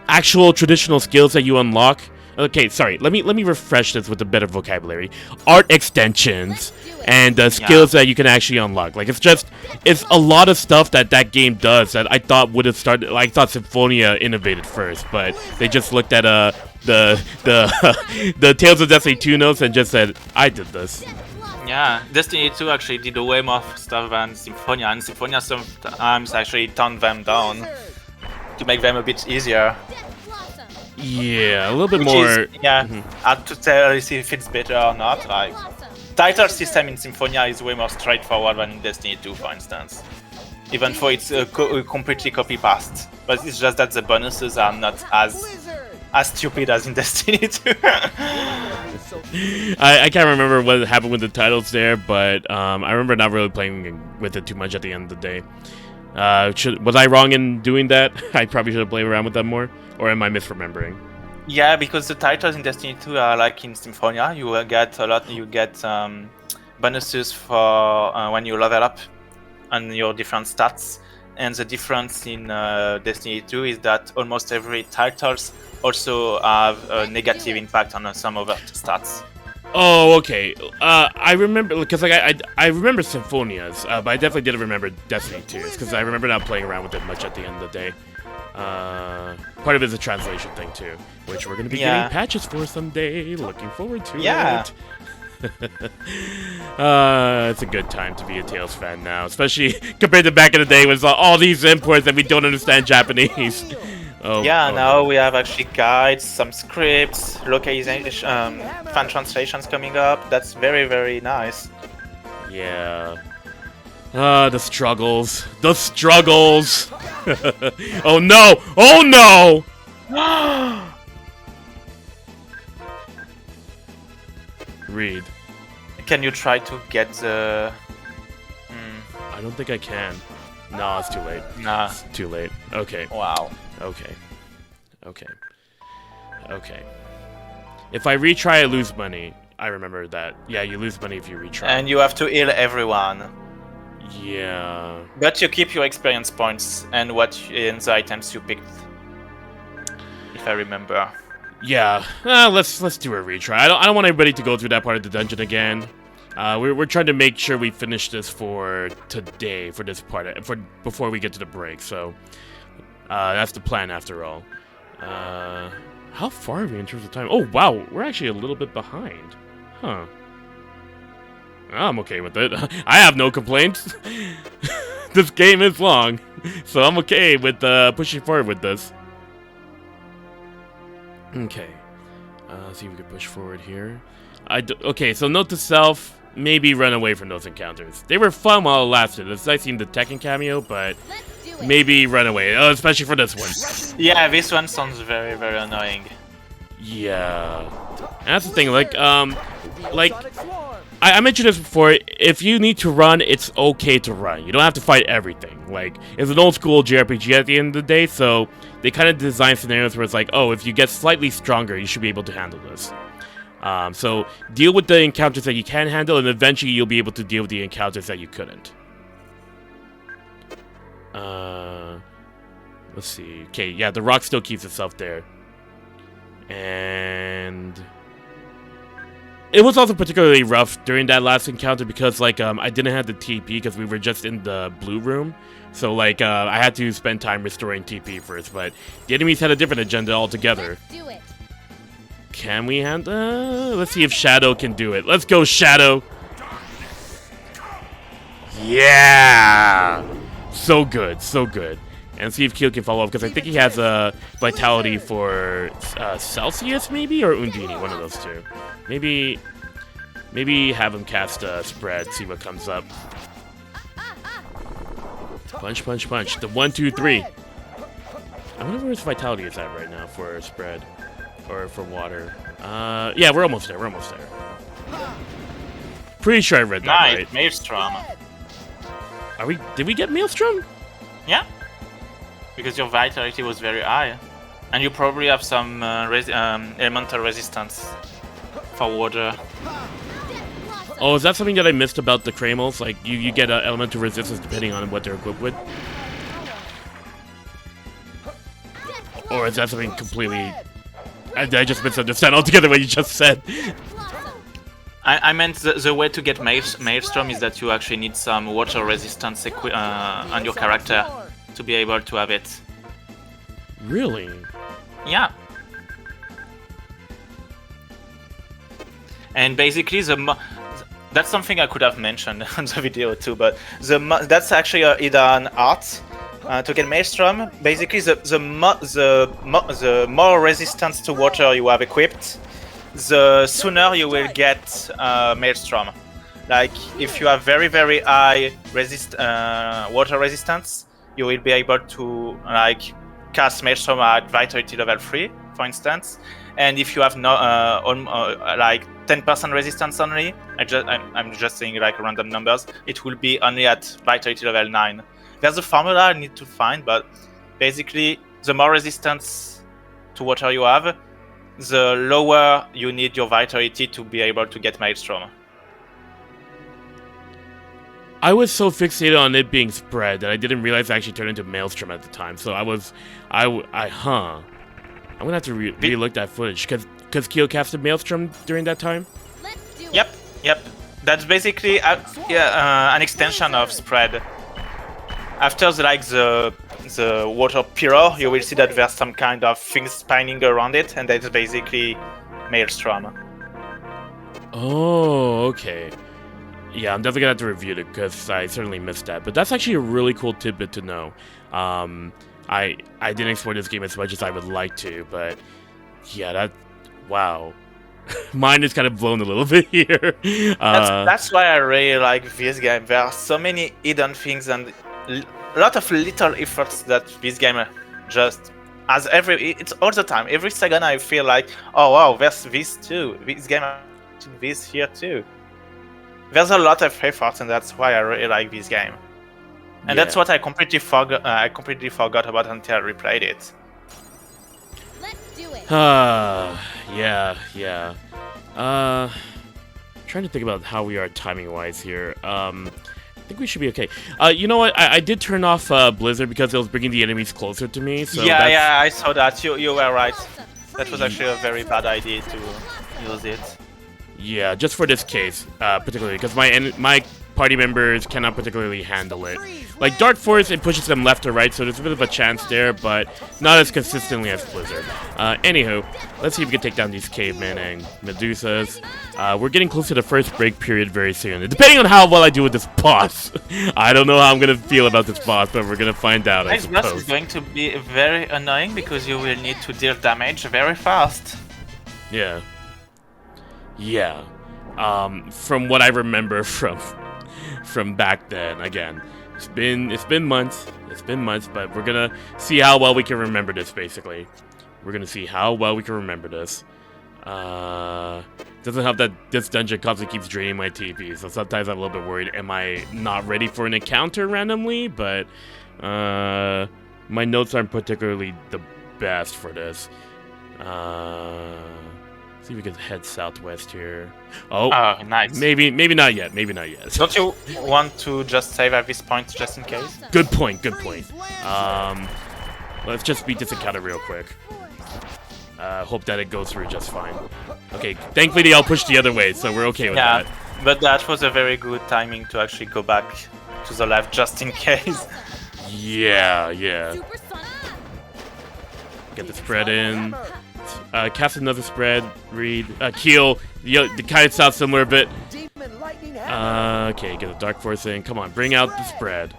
actual traditional skills that you unlock. Okay, sorry. Let me refresh this with a better vocabulary. Art extensions and skills that you can actually unlock. Like it's a lot of stuff that game does that I thought would have started. Like, I thought Symphonia innovated first, but they just looked at the Tales of Destiny 2 notes and just said, "I did this." Yeah, Destiny 2 actually did way more stuff than Symphonia, and Symphonia sometimes actually toned them down to make them a bit easier. Yeah, a little bit more. Hard to tell if it's better or not. Like, title system in Symphonia is way more straightforward than in Destiny 2, for instance. Even though it's completely copy-paste, but it's just that the bonuses are not as stupid as in Destiny 2. I can't remember what happened with the titles there, but I remember not really playing with it too much at the end of the day. Was I wrong in doing that? I probably should have played around with them more, or am I misremembering? Yeah, because the titles in Destiny 2 are like in Symphonia. You will get a lot. You get bonuses for when you level up on your different stats. And the difference in Destiny 2 is that almost every titles also have a negative impact on some other stats. Oh, okay. I remember because like I remember Symphonias, but I definitely didn't remember Destiny 2s because I remember not playing around with it much at the end of the day. Part of it is a translation thing too, which we're gonna be getting patches for someday. Looking forward to it. It's a good time to be a Tales fan now, especially compared to back in the day with all these imports that we don't understand Japanese. Now we have actually guides, some scripts, localization, fan translations coming up. That's very, very nice. Yeah. The struggles. The struggles! Oh no! Oh no! Reid. Can you try to get the... I don't think I can. No, it's too late. Nah. It's too late. Okay. Wow. Okay. If I retry, I lose money. I remember that. Yeah, you lose money if you retry. And you have to heal everyone. Yeah. But you keep your experience points and the items you picked. If I remember. Yeah. Let's do a retry. I don't want everybody to go through that part of the dungeon again. We're trying to make sure we finish this for today, for this part, before we get to the break. So that's the plan after all. How far are we in terms of time? Oh wow, we're actually a little bit behind. Huh. I'm okay with it. I have no complaints. This game is long, so I'm okay with pushing forward with this. Okay. Let's see if we can push forward here. Okay, so note to self, maybe run away from those encounters. They were fun while it lasted. It's nice seeing the Tekken cameo, but maybe run away, especially for this one. Yeah, this one sounds very, very annoying. Yeah. And that's the thing, I mentioned this before, if you need to run, it's okay to run. You don't have to fight everything. Like, it's an old school JRPG at the end of the day, so they kind of design scenarios where it's like, oh, if you get slightly stronger, you should be able to handle this. So deal with the encounters that you can handle, and eventually you'll be able to deal with the encounters that you couldn't. Let's see. Okay, yeah, the rock still keeps itself there. And it was also particularly rough during that last encounter because, I didn't have the TP because we were just in the blue room. So, I had to spend time restoring TP first, but the enemies had a different agenda altogether. Let's do it. Can we handle? Let's see if Shadow can do it. Let's go, Shadow! Yeah! So good, so good. And see if Keel can follow up, because I think he has a Vitality for Celsius, maybe? Or Undini, one of those two. Maybe have him cast Spread, see what comes up. Punch, punch, punch. The 1, 2, 3. I wonder where his Vitality is at right now for Spread. Or for Water. Yeah, we're almost there, we're almost there. Pretty sure I read that right. Maelstrom. Did we get Maelstrom? Yeah. Because your vitality was very high. And you probably have some elemental resistance for water. Oh, is that something that I missed about the Kramels? Like, you get elemental resistance depending on what they're equipped with? Or is that something completely... I just misunderstand altogether what you just said. I meant the way to get Maelstrom is that you actually need some water resistance on your character to be able to have it. Really? Yeah. And basically, that's something I could have mentioned on the video too, but that's actually either an art to get Maelstrom. Basically, the more resistance to water you have equipped, the sooner you will get Maelstrom. Like, if you have very, very high water resistance, you will be able to cast Maelstrom at Vitality level 3, for instance. And if you have 10% resistance only, I'm just saying random numbers, it will be only at Vitality level 9. There's a formula I need to find, but basically, the more resistance to water you have, the lower you need your Vitality to be able to get Maelstrom. I was so fixated on it being Spread that I didn't realize it actually turned into Maelstrom at the time. So I'm gonna have to re-look that footage because Keel casted Maelstrom during that time. Yep. That's basically an extension of Spread. After the water pillar, you will see that there's some kind of things spinning around it, and that's basically Maelstrom. Oh, okay. Yeah, I'm definitely gonna have to review it because I certainly missed that. But that's actually a really cool tidbit to know. I didn't explore this game as much as I would like to, but yeah, wow. Mine is kind of blown a little bit here. That's why I really like this game. There are so many hidden things and a lot of little efforts that this game just has it's all the time. Every second I feel like, oh wow, there's this too. This game did this here too. There's a lot of effort, and that's why I really like this game. And that's what I completely forgot about until I replayed it. Let's do it. Yeah. Trying to think about how we are timing-wise here. I think we should be okay. You know what? I did turn off Blizzard because it was bringing the enemies closer to me. So yeah, I saw that. You were right. That was actually a very bad idea to use it. Yeah, just for this case, particularly because my party members cannot particularly handle it. Like Dark Force, it pushes them left or right, so there's a bit of a chance there, but not as consistently as Blizzard. Anywho, let's see if we can take down these cavemen and Medusas. We're getting close to the first break period very soon. Depending on how well I do with this boss. I don't know how I'm gonna feel about this boss, but we're gonna find out, I This boss suppose. is going to be very annoying because you will need to deal damage very fast. Yeah. Yeah. From what I remember from back then, again, it's been months, but we're gonna see how well we can remember this. Basically, we're gonna see how well we can remember this. Doesn't help that this dungeon constantly keeps draining my TP, so sometimes I'm a little bit worried. Am I not ready for an encounter randomly? But my notes aren't particularly the best for this. See if we can head southwest here. Oh, nice. Maybe not yet. Maybe not yet. Don't you want to just save at this point just in case? Good point. Good point. Let's just beat this encounter real quick. Hope that it goes through just fine. Okay, thankfully they all pushed the other way, so we're okay with that. But that was a very good timing to actually go back to the left just in case. Yeah. Super Sonic. Get the spread in. Cast another spread. Reid. Keel. The kind of sounds similar a bit. Okay, get the Dark Force in. Come on, bring out the spread.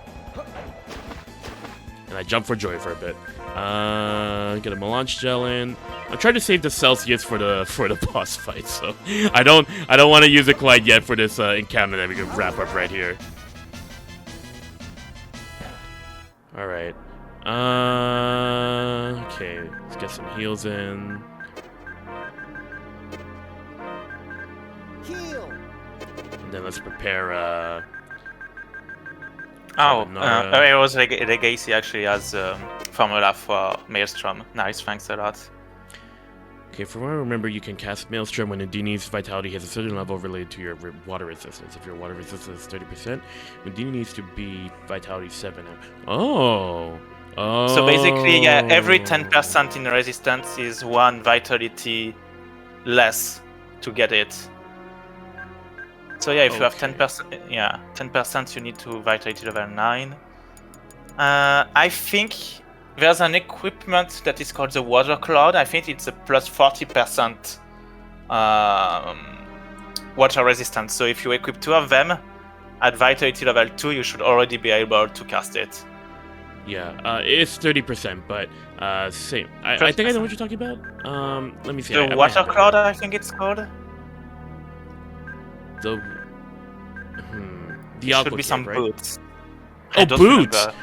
And I jump for joy for a bit. Get a Melange Gel in. I'm trying to save the Celsius for the boss fight, so I don't want to use it quite yet for this encounter that we can wrap up right here. All right. Okay, let's get some heals in. And then let's prepare. It was Legacy actually as formula for Maelstrom. Nice, thanks a lot. Okay, from what I remember, you can cast Maelstrom when Udini's vitality has a certain level related to your water resistance. If your water resistance is 30%, Udini needs to be vitality 7. Oh. So basically, yeah, every 10% in resistance is 1 vitality less to get it. So yeah, if you have 10%, 10% you need to vitality level 9. I think there's an equipment that is called the Water Cloud. I think it's a plus 40% water resistance. So if you equip 2 of them at vitality level 2, you should already be able to cast it. Yeah, it's 30%, but same. I think I know what you're talking about. Let me see. The Water Cloud, I think it's called. The should be some right? boots. Oh, boots! Remember.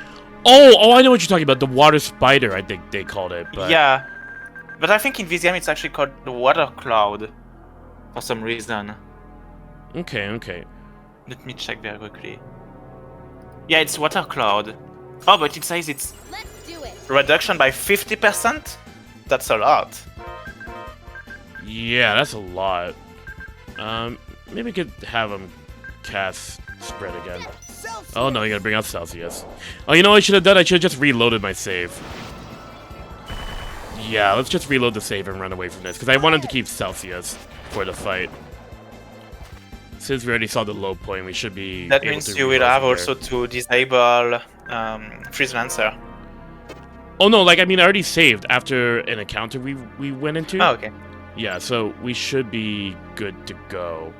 Oh, I know what you're talking about. The water spider, I think they called it. But... Yeah, but I think in this game it's actually called the Water Cloud for some reason. Okay. Let me check very quickly. Yeah, it's Water Cloud. Oh, but it says it's reduction by 50%? That's a lot. Yeah, that's a lot. Maybe we could have him cast spread again. Oh no, you gotta bring out Celsius. Oh, you know what I should have done? I should have just reloaded my save. Yeah, let's just reload the save and run away from this, because I wanted to keep Celsius for the fight. Since we already saw the low point, we should be. That means you will have also to disable Freeze Lancer. Oh no, like I mean, I already saved after an encounter we went into. Oh, okay. Yeah, so we should be good to go.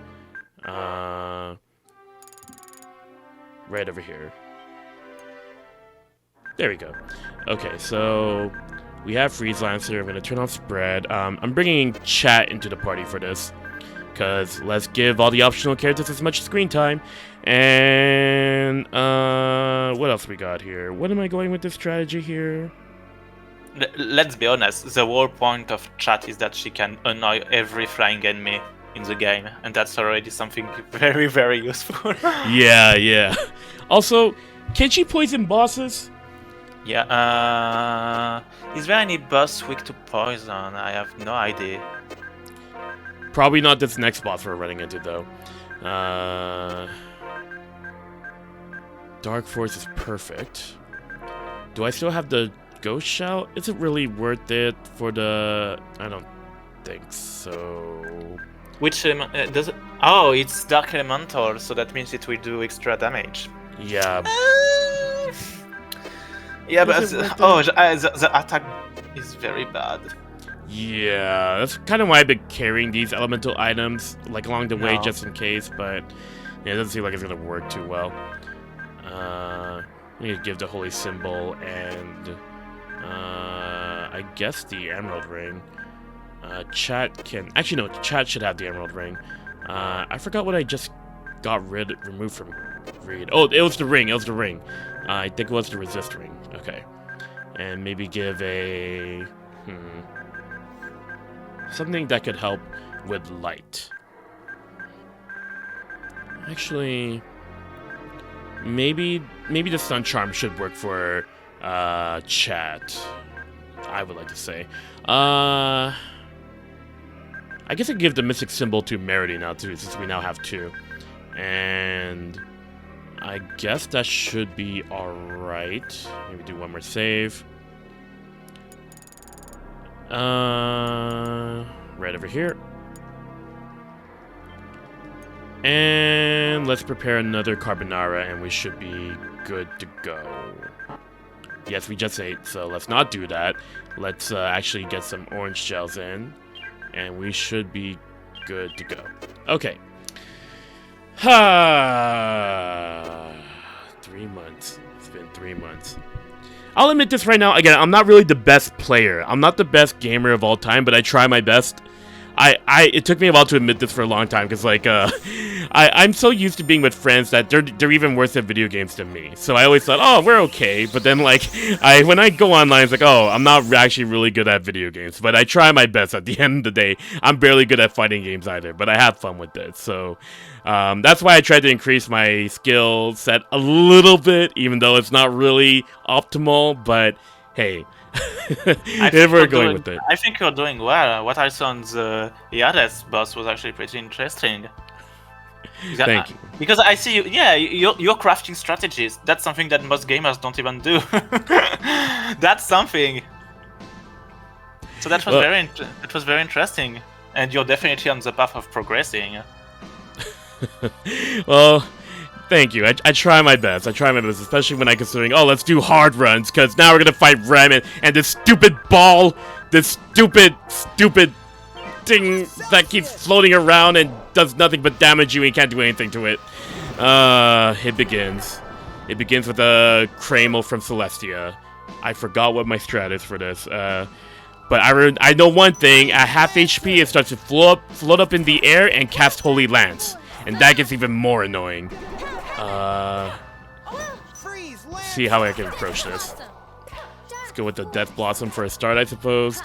Right over here. There we go. Okay, so we have Freeze Lancer. I'm gonna turn off spread. I'm bringing chat into the party for this, because let's give all the optional characters as much screen time. And what else we got here? What am I going with this strategy here? Let's be honest, the whole point of chat is that she can annoy every flying enemy in the game, and that's already something very, very useful. Yeah. Also, can she poison bosses? Yeah, is there any boss weak to poison? I have no idea. Probably not this next boss we're running into, though. Dark Force is perfect. Do I still have the Ghost Shout? Is it really worth it for the... I don't think so. Which does it? Oh, it's Dark Elemental, so that means it will do extra damage. Yeah. Yeah, but the attack is very bad. Yeah, that's kind of why I've been carrying these elemental items like along the way just in case, but yeah, it doesn't seem like it's gonna work too well. I'm gonna give the holy symbol and I guess the emerald ring. Chat can actually no, chat should have the emerald ring. I forgot what I just got removed from Reid. Oh, it was the ring. It was the ring. I think it was the resist ring. Okay, and maybe give a something that could help with light. Actually, maybe the sun charm should work for chat. I would like to say. I guess I can give the mystic symbol to Merity now too, since we now have 2. And I guess that should be alright. Maybe do one more save. Right over here. And let's prepare another carbonara and we should be good to go. Yes, we just ate, so let's not do that. Let's actually get some orange gels in. And we should be good to go. Okay. 3 months. It's been 3 months. I'll admit this right now. Again, I'm not really the best player. I'm not the best gamer of all time, but I try my best. It took me a while to admit this for a long time, because like I'm so used to being with friends that they're even worse at video games than me. So I always thought, oh, we're okay. But then like when I go online, it's like, oh, I'm not actually really good at video games. But I try my best. At the end of the day, I'm barely good at fighting games either. But I have fun with it. So that's why I tried to increase my skill set a little bit, even though it's not really optimal. But hey. If we're going with it. I think you're doing well. What I saw on the Hades boss was actually pretty interesting. Thank you. Because I see you're crafting strategies. That's something that most gamers don't even do. That's something. So that was very interesting, and you're definitely on the path of progressing. Well, thank you. I try my best. I try my best, especially when I'm considering, oh, let's do hard runs, because now we're going to fight Rem and this stupid ball, this stupid thing that keeps floating around and does nothing but damage you and you can't do anything to it. It begins. It begins with a Cramel from Celestia. I forgot what my strat is for this. But I know one thing. At half HP, it starts to float up in the air and cast Holy Lance. And that gets even more annoying. See how I can approach this. Let's go with the Death Blossom for a start, I suppose.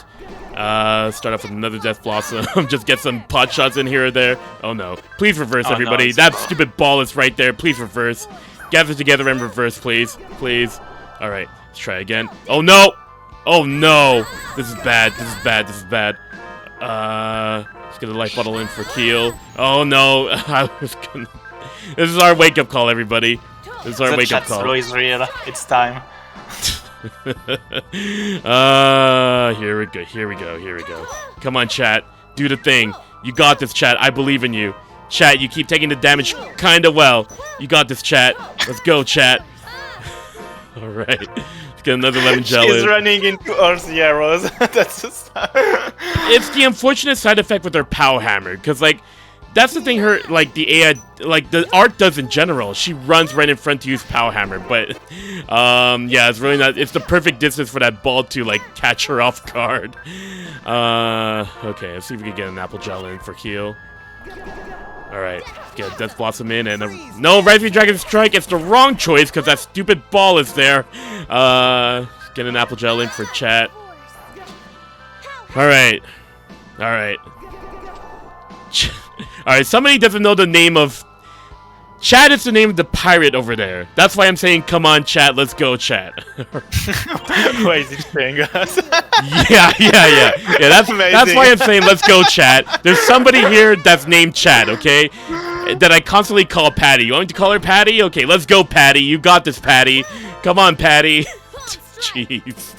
Start off with another Death Blossom. Just get some pot shots in here or there. Oh no. Please reverse, everybody. No, that stupid ball is right there. Please reverse. Gather together and reverse, please. Please. Alright, let's try again. Oh no! Oh no! This is bad. This is bad. This is bad. Let's get a life bottle in for Keel. Oh no! I was gonna... This is our wake-up call, everybody. This is our wake-up call. The is real. It's time. Here we go. Here we go. Here we go. Come on, chat. Do the thing. You got this, chat. I believe in you. Chat, you keep taking the damage kind of well. You got this, chat. Let's go, chat. All right. Let's get another lemon gel in. She's running into all the arrows. That's just... It's the unfortunate side effect with her pow hammer, because like that's the thing her like the AI like the art does in general. She runs right in front to use pow hammer, but yeah, it's really not. It's the perfect distance for that ball to like catch her off guard. Okay, let's see if we can get an apple gel in for heal. All right, get Death Blossom in and no Rising Dragon Strike. It's the wrong choice because that stupid ball is there. Get an apple gel in for chat. All right. Alright, somebody doesn't know the name of... Chad is the name of the pirate over there. That's why I'm saying, come on, chat, let's go, chat. Why is it saying us? Yeah, that's why I'm saying, let's go, chat. There's somebody here that's named Chad, okay? That I constantly call Patty. You want me to call her Patty? Okay, let's go, Patty. You got this, Patty. Come on, Patty. Jeez.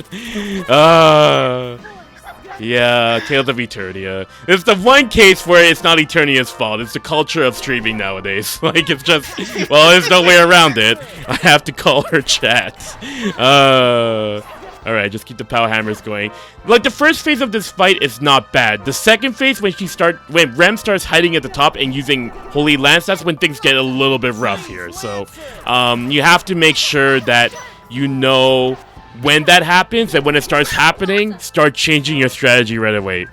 Yeah, Tales of Eternia. It's the one case where it's not Eternia's fault. It's the culture of streaming nowadays. Like, it's just, well, there's no way around it. I have to call her chat. Alright, just keep the power hammers going. Like, the first phase of this fight is not bad. The second phase, when Rem starts hiding at the top and using Holy Lance, that's when things get a little bit rough here. So, you have to make sure that you know when that happens, and when it starts happening, start changing your strategy right away.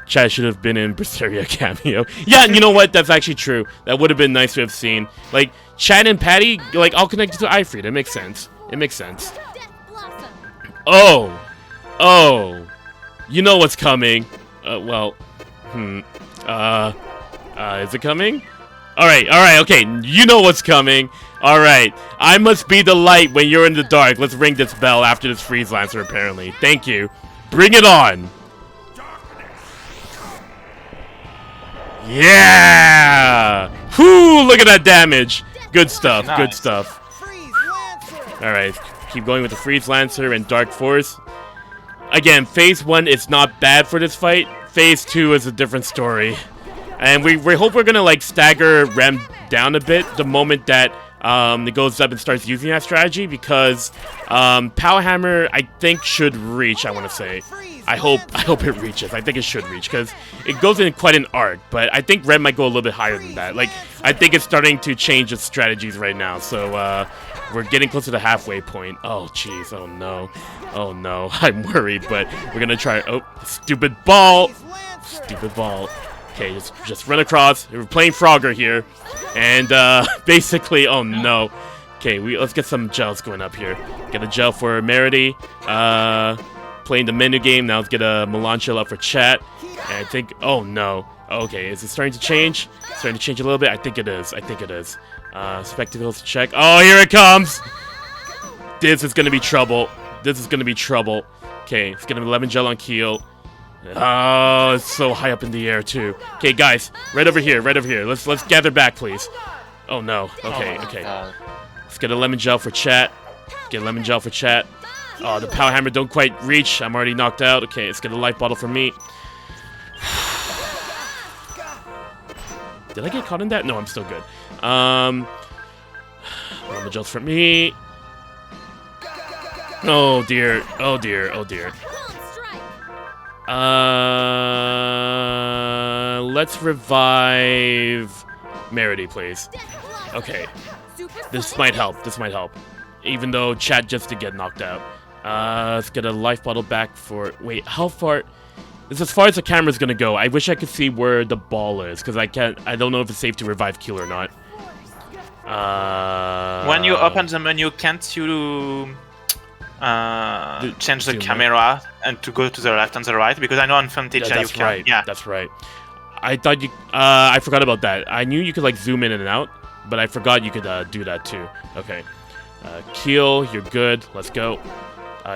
Chad should have been in Berseria cameo. Yeah, and you know what? That's actually true. That would have been nice to have seen. Like, Chad and Patty, like, all connected to Ifrit. It makes sense. It makes sense. Oh! Oh! You know what's coming. Well, is it coming? Alright, okay. You know what's coming. Alright. I must be the light when you're in the dark. Let's ring this bell after this Freeze Lancer, apparently. Thank you. Bring it on! Yeah! Whoo! Look at that damage! Good stuff, Nice. good stuff. Alright, keep going with the Freeze Lancer and Dark Force. Again, Phase 1 is not bad for this fight. Phase 2 is a different story. And we hope we're gonna, like, stagger Rem down a bit the moment that it goes up and starts using that strategy, because Power Hammer, I think, should reach, I want to say. I hope it reaches. I think it should reach, because it goes in quite an arc, but I think Rem might go a little bit higher than that. Like, I think it's starting to change its strategies right now, so we're getting close to the halfway point. Oh, jeez. Oh, no. Oh, no. I'm worried, but we're gonna try. Oh, stupid ball. Stupid ball. Okay, just run across. We're playing Frogger here. And, basically, oh, no. Okay, let's get some gels going up here. Get a gel for Merity. Playing the menu game. Now let's get a Milan gel up for chat. And I think, oh, no. Okay, is it starting to change? Starting to change a little bit? I think it is. I think it is. Spectacles, check. Oh, here it comes! This is gonna be trouble. This is gonna be trouble. Okay, let's get an 11 gel on Keel. Oh, it's so high up in the air, too. Okay, guys, right over here, right over here. Let's gather back, please. Oh, no. Okay, okay. Let's get a lemon gel for chat. Get a lemon gel for chat. Oh, the power hammer don't quite reach. I'm already knocked out. Okay, let's get a life bottle for me. Did I get caught in that? No, I'm still good. Lemon gels for me. Oh, dear. Oh, dear. Oh, dear. Let's revive Merity, please. Okay. This might help. This might help. Even though Chad just did get knocked out. Let's get a life bottle back for... Wait, how far... This is as far as the camera's gonna go. I wish I could see where the ball is, because I don't know if it's safe to revive Keel or not. When you open the menu, can't you change the camera and to go to the left and the right? Because I know on Fantasia you can. Right. Yeah, that's right. I thought you... I forgot about that. I knew you could, like, zoom in and out, but I forgot you could do that, too. Okay. Keel, you're good. Let's go.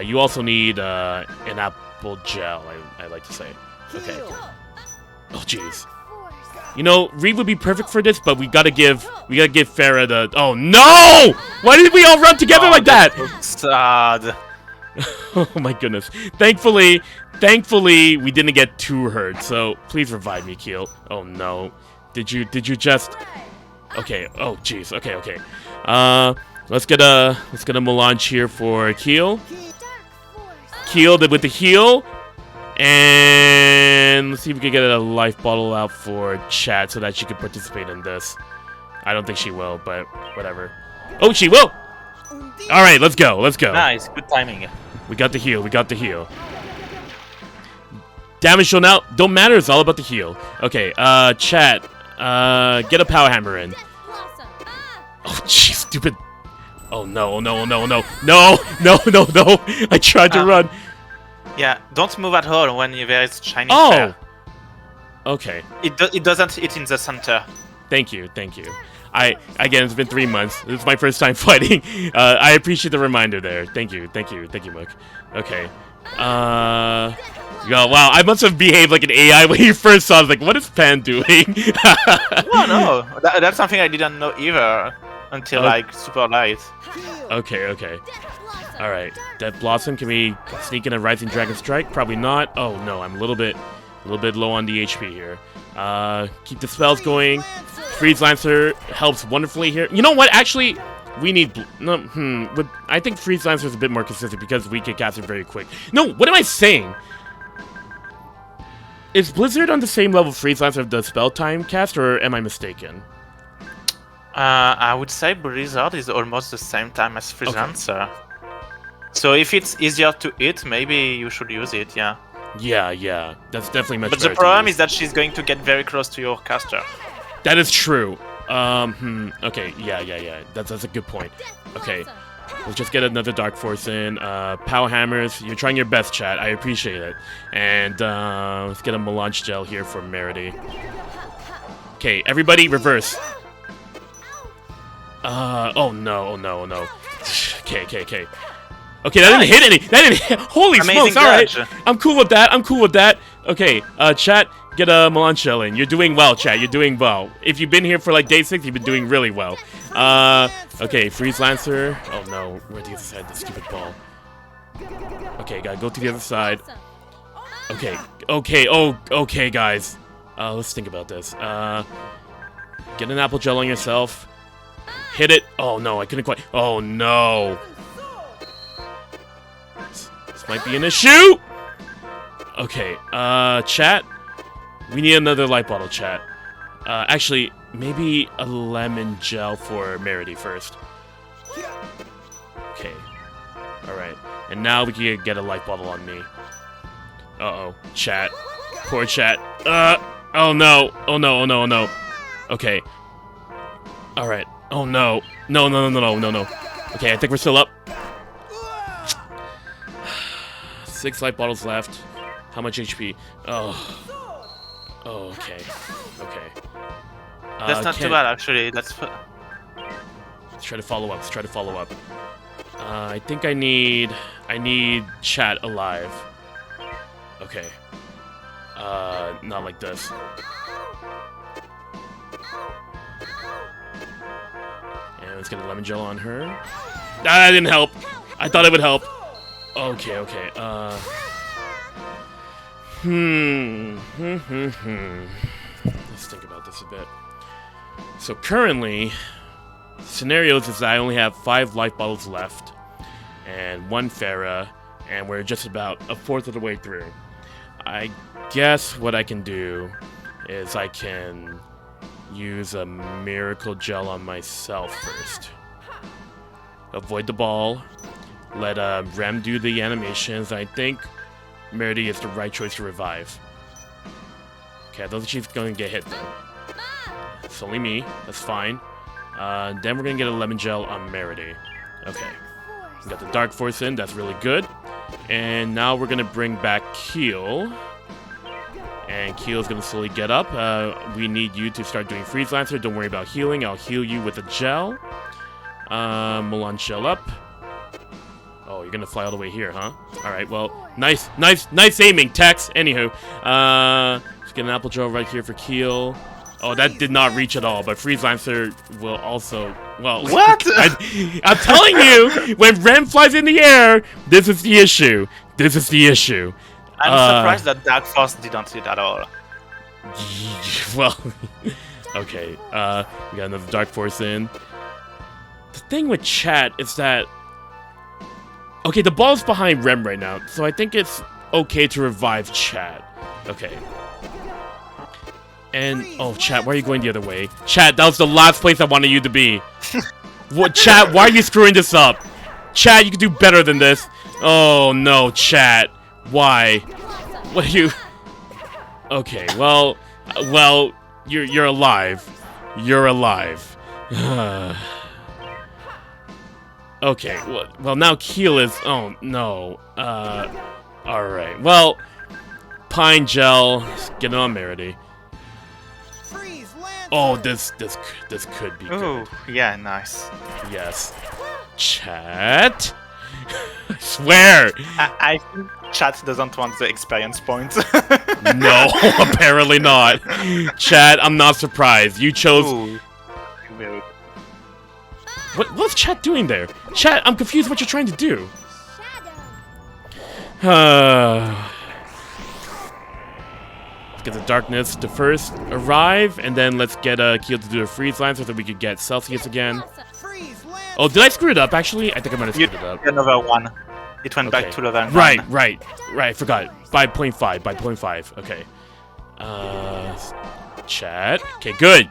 You also need an apple gel, I like to say. Okay. Oh, jeez. You know, Reid would be perfect for this, but we gotta give Farah the... Oh, no! Why did we all run together like that? Sad. Oh, my goodness. Thankfully, we didn't get too hurt, so please revive me, Keel. Oh, no. Did you just... Okay. Oh, jeez. Okay. Let's get a melange here for Keel. Keel with the heal. And let's see if we can get a life bottle out for Chad so that she can participate in this. I don't think she will, but whatever. Oh, she will! Alright, let's go. Nice, good timing. We got the heal. Damage shown out. Don't matter, it's all about the heal. Okay, Chad. Get a power hammer in. Oh, jeez, stupid. Oh, no. No. I tried to run. Yeah, don't move at all when there is shiny flare. Okay. It doesn't hit in the center. Thank you. Again, it's been 3 months. This is my first time fighting. I appreciate the reminder there. Thank you, Mook. Okay. Wow, I must have behaved like an AI when you first saw it. I was like, what is Pan doing? No. That's something I didn't know either until like super light. Okay. Alright, Death Blossom, can we sneak in a Rising Dragon Strike? Probably not. Oh no, I'm a little bit low on the HP here. Keep the spells going. Freeze Lancer helps wonderfully here. You know what? Actually, we need... I think Freeze Lancer is a bit more consistent because we can cast it very quick. No, what am I saying? Is Blizzard on the same level Freeze Lancer of the spell time cast, or am I mistaken? I would say Blizzard is almost the same time as Freeze Lancer. So if it's easier to hit, maybe you should use it, yeah. Yeah. That's definitely much better. But the problem is that she's going to get very close to your caster. That is true. Okay, yeah. That's a good point. Okay, let's just get another Dark Force in. Power Hammers, you're trying your best, chat. I appreciate it. And let's get a Melange Gel here for Merity. Okay, everybody reverse. Oh no. Okay. Okay, that didn't hit any. That didn't hit. Holy smokes! All right, I'm cool with that. Okay, chat, get a Melange Gel in. You're doing well, chat. You're doing well. If you've been here for like day 6, you've been doing really well. Okay, Freeze Lancer. Oh no, where's the other side? The stupid ball. Okay, gotta go to the other side. Okay. Okay, guys. Let's think about this. Get an Apple Gel on yourself. Hit it. Oh no, I couldn't quite. Oh no. This might be an issue. Okay, chat. We need another light bottle, chat. Actually, maybe a lemon gel for Merity first. Okay. Alright. And now we can get a light bottle on me. Uh-oh. Chat. Poor chat. Oh no. Oh no. Okay. Alright. Oh no. No. Okay, I think we're still up. 6 light bottles left. How much HP? Oh, okay. That's not too bad, actually. Let's try to follow up. I think I need chat alive. Okay. Not like this. And let's get a lemon gel on her. That didn't help. I thought it would help. Okay. Let's think about this a bit. So currently, scenarios is that I only have 5 life bottles left, and 1 Farah, and we're just about a fourth of the way through. I guess what I can do is I can use a miracle gel on myself first. Avoid the ball. Let Rem do the animations. I think Merity is the right choice to revive. Okay, I don't think she's going to get hit though. It's only me. That's fine. Then we're going to get a lemon gel on Merity. Okay. We got the Dark Force in. That's really good. And now we're going to bring back Keel. And Keel's going to slowly get up. We need you to start doing Freeze Lancer. Don't worry about healing. I'll heal you with a gel. Melange Gel up. Oh, you're gonna fly all the way here, huh? Alright, well, nice aiming, Tex. Anywho, let's get an Apple Gel right here for Keel. Oh, that did not reach at all, but Freeze Lancer will also, well... What? I'm telling you, when Rem flies in the air, this is the issue. I'm surprised that Dark Force didn't hit at all. Well, okay, we got another Dark Force in. The thing with chat is that... Okay, the ball's behind Rem right now, so I think it's okay to revive chat. Okay. And, oh, chat, why are you going the other way? Chat, that was the last place I wanted you to be. What, chat, why are you screwing this up? Chat, you can do better than this. Oh, no, chat. Why? What are you... Okay, well, you're alive. You're alive. Okay, well now Keel is... Oh, no. Alright. Well, Pine Gel. Get it on Merity. Oh, this could be good. Oh, yeah, nice. Yes. Chat? I swear! I think chat doesn't want the experience points. No, apparently not. Chat, I'm not surprised. You chose... Ooh. What's chat doing there? Chat, I'm confused what you're trying to do. Let's get the darkness to first arrive, and then let's get Keel to do a freeze line so that we could get Celsius again. Oh, did I screw it up, actually? I think I might have screwed it up. Another one. It went back to level 9. Right, I forgot. By 0.5, okay. Chat. Okay, good.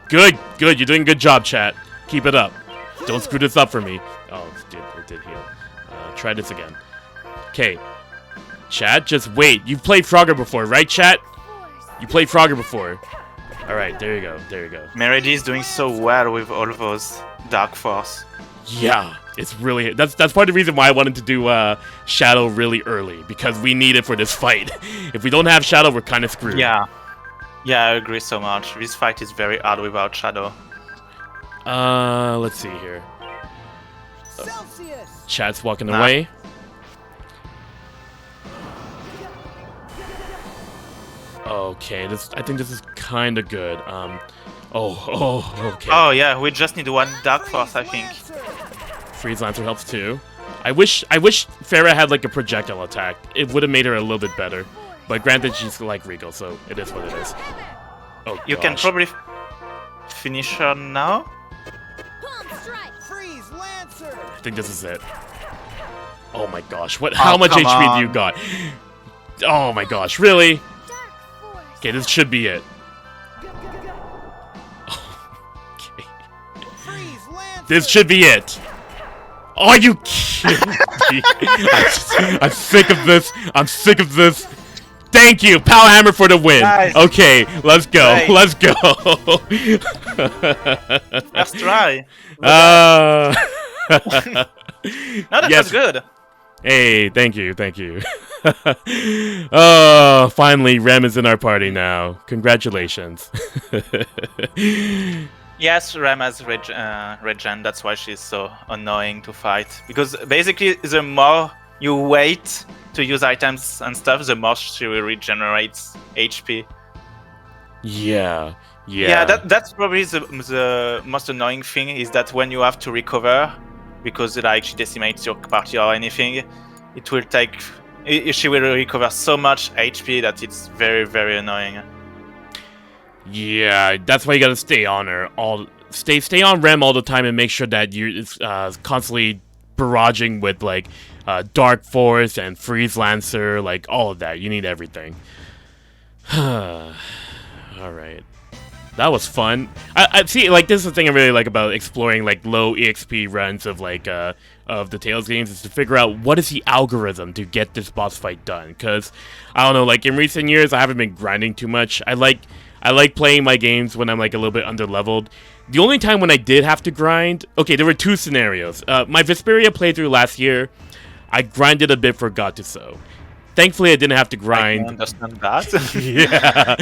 You're doing a good job, chat. Keep it up. Don't screw this up for me. Oh, it did heal. Try this again. Okay. Chat, just wait. You've played Frogger before, right, chat? You played Frogger before. Alright, there you go. Meredy is doing so well with all of those Dark Force. Yeah, it's really... That's part of the reason why I wanted to do Shadow really early, because we need it for this fight. If we don't have Shadow, we're kind of screwed. Yeah, I agree so much. This fight is very hard without Shadow. Let's see here. Chat's walking away. Okay, I think this is kind of good. Okay. Oh yeah, we just need one Dark Force, I think. Freeze Lancer helps too. I wish Farah had like a projectile attack. It would have made her a little bit better. But granted, she's like Regal, so it is what it is. Oh, you can probably finish her now. I think this is it. Oh my gosh, how much HP do you got? Oh my gosh, really? Okay, this should be it. Okay. This should be it. Are you kidding me? I'm sick of this. Thank you, Power Hammer for the win. Nice. Okay, let's go. Right. Let's go. Let's try. No, that was good. Hey, thank you. Oh, finally, Rem is in our party now. Congratulations. Yes, Rem has regen, that's why she's so annoying to fight. Because basically, the more you wait to use items and stuff, the more she will regenerate HP. Yeah. That's probably the most annoying thing, is that when you have to recover, because like she decimates your party or anything, it will take... She will recover so much HP that it's very, very annoying. Yeah, that's why you gotta stay on her. Stay on Rem all the time and make sure that you're constantly barraging with like Dark Force and Freeze Lancer, like all of that. You need everything. Alright. That was fun. I see, like, this is the thing I really like about exploring like low EXP runs of like of the Tales games, is to figure out what is the algorithm to get this boss fight done. Because I don't know, like in recent years I haven't been grinding too much. I like playing my games when I'm like a little bit underleveled. The only time when I did have to grind, okay, there were two scenarios. My Vesperia playthrough last year, I grinded a bit for God to Sow. Thankfully, I didn't have to grind. I can understand that. Yeah.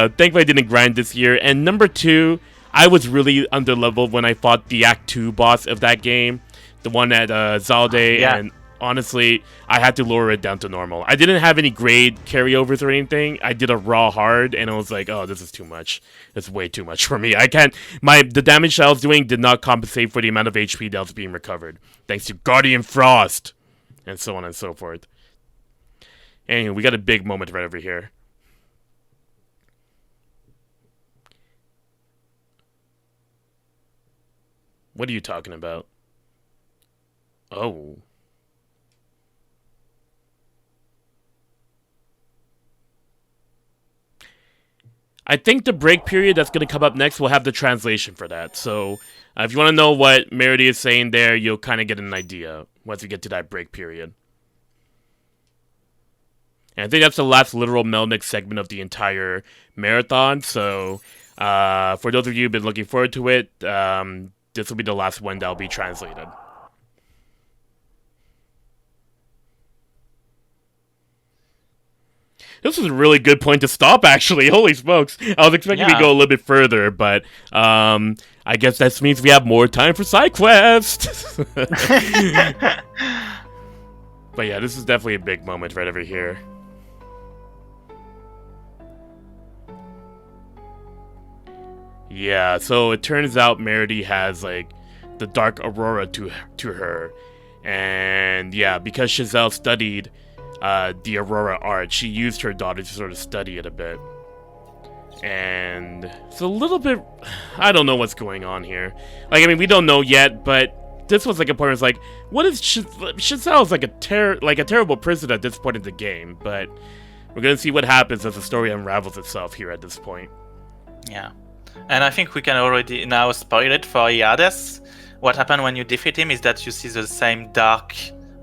Thankfully, I didn't grind this year. And number two, I was really underleveled when I fought the Act 2 boss of that game. The one at Zalde. Yeah. And honestly, I had to lower it down to normal. I didn't have any grade carryovers or anything. I did a raw hard, and I was like, oh, this is too much. It's way too much for me. I can't... The damage I was doing did not compensate for the amount of HP that was being recovered. Thanks to Guardian Frost. And so on and so forth. Anyway, we got a big moment right over here. What are you talking about? Oh. I think the break period that's going to come up next will have the translation for that. So, if you want to know what Meredy is saying there, you'll kind of get an idea once we get to that break period. And I think that's the last literal Melnick segment of the entire marathon. So, for those of you who've been looking forward to it, this will be the last one that'll be translated. This is a really good point to stop, actually. Holy smokes. I was expecting to go a little bit further, but I guess that means we have more time for side quests. But yeah, this is definitely a big moment right over here. Yeah, so it turns out Meredy has, like, the Dark Aurora to her. And, yeah, because Chazelle studied the Aurora art. She used her daughter to sort of study it a bit. And it's a little bit... I don't know what's going on here. Like, I mean, we don't know yet, but this was like a point where it's like, what is... Chazelle's like a terrible person at this point in the game, but we're gonna see what happens as the story unravels itself here at this point. Yeah. And I think we can already now spoil it for Hades. What happened when you defeat him is that you see the same dark,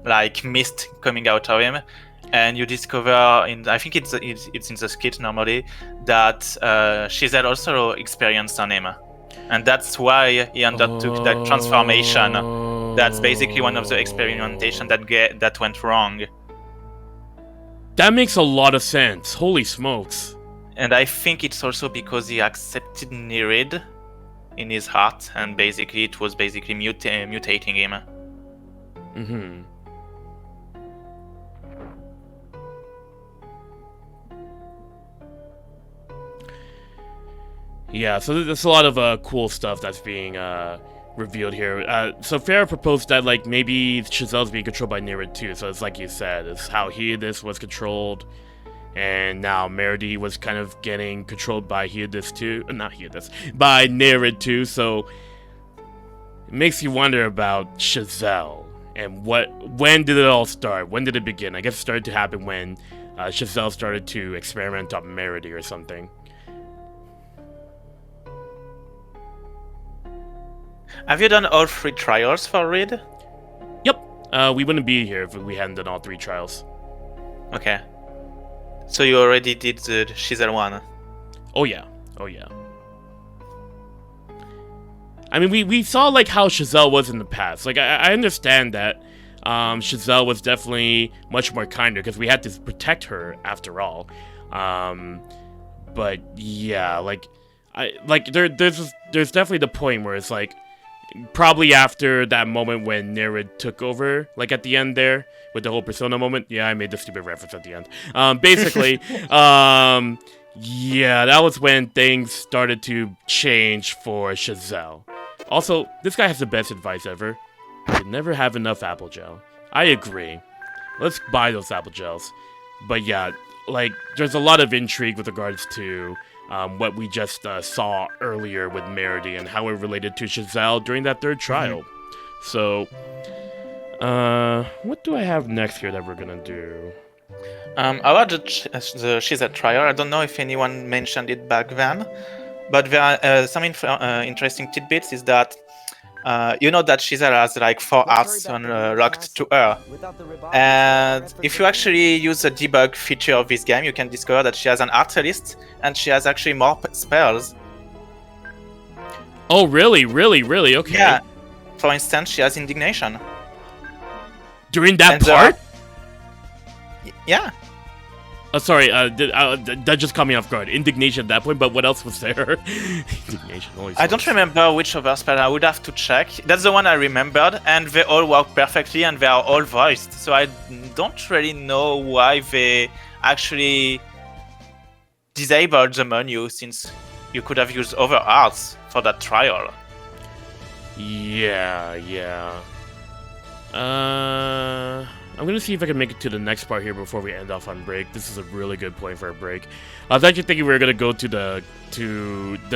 like, mist coming out of him. And you discover, I think it's in the skit normally, that Chazelle also experienced on him. And that's why he undertook that transformation. That's basically one of the experimentation that went wrong. That makes a lot of sense. Holy smokes. And I think it's also because he accepted Reid in his heart, and basically it was basically mutating him. Mm-hmm. Yeah, so there's a lot of cool stuff that's being revealed here. So Farah proposed that like maybe Chazelle's being controlled by Reid too. So it's like you said, it's how this was controlled, and now Meredy was kind of getting controlled by by Reid too. So it makes you wonder about Chazelle and when did it all start? When did it begin? I guess it started to happen when Chazelle started to experiment on Meredy or something. Have you done all 3 trials for Reid? Yep. We wouldn't be here if we hadn't done all 3 trials. Okay. So you already did the Chazelle one? Oh yeah. I mean, we saw like how Chazelle was in the past. Like I understand that Chazelle was definitely much more kinder because we had to protect her after all. But yeah, there's definitely the point where it's like probably after that moment when Reid took over, like at the end there with the whole Persona moment. Yeah, I made the stupid reference at the end. Basically, yeah, that was when things started to change for Chazelle. Also, this guy has the best advice ever. You never have enough apple gel. I agree. Let's buy those apple gels. But yeah, like, there's a lot of intrigue with regards to what we just saw earlier with Meredy and how it related to Chazelle during that 3rd trial. So, what do I have next here that we're gonna do? About the Chazelle trial, I don't know if anyone mentioned it back then, but there are some interesting tidbits is that you know that Chazelle has like 4 arts unlocked to her, and if you actually use the debug feature of this game, you can discover that she has an art list and she has actually more spells. Oh, really? Okay. Yeah. For instance, she has indignation. During that part? Yeah. Sorry, that just caught me off guard. Indignation at that point, but what else was there? Indignation. I don't remember which other spell. I would have to check. That's the one I remembered, and they all work perfectly, and they are all voiced. So I don't really know why they actually disabled the menu, since you could have used other arts for that trial. Yeah. I'm gonna see if I can make it to the next part here before we end off on break. This is a really good point for a break. I was actually thinking we were gonna go to the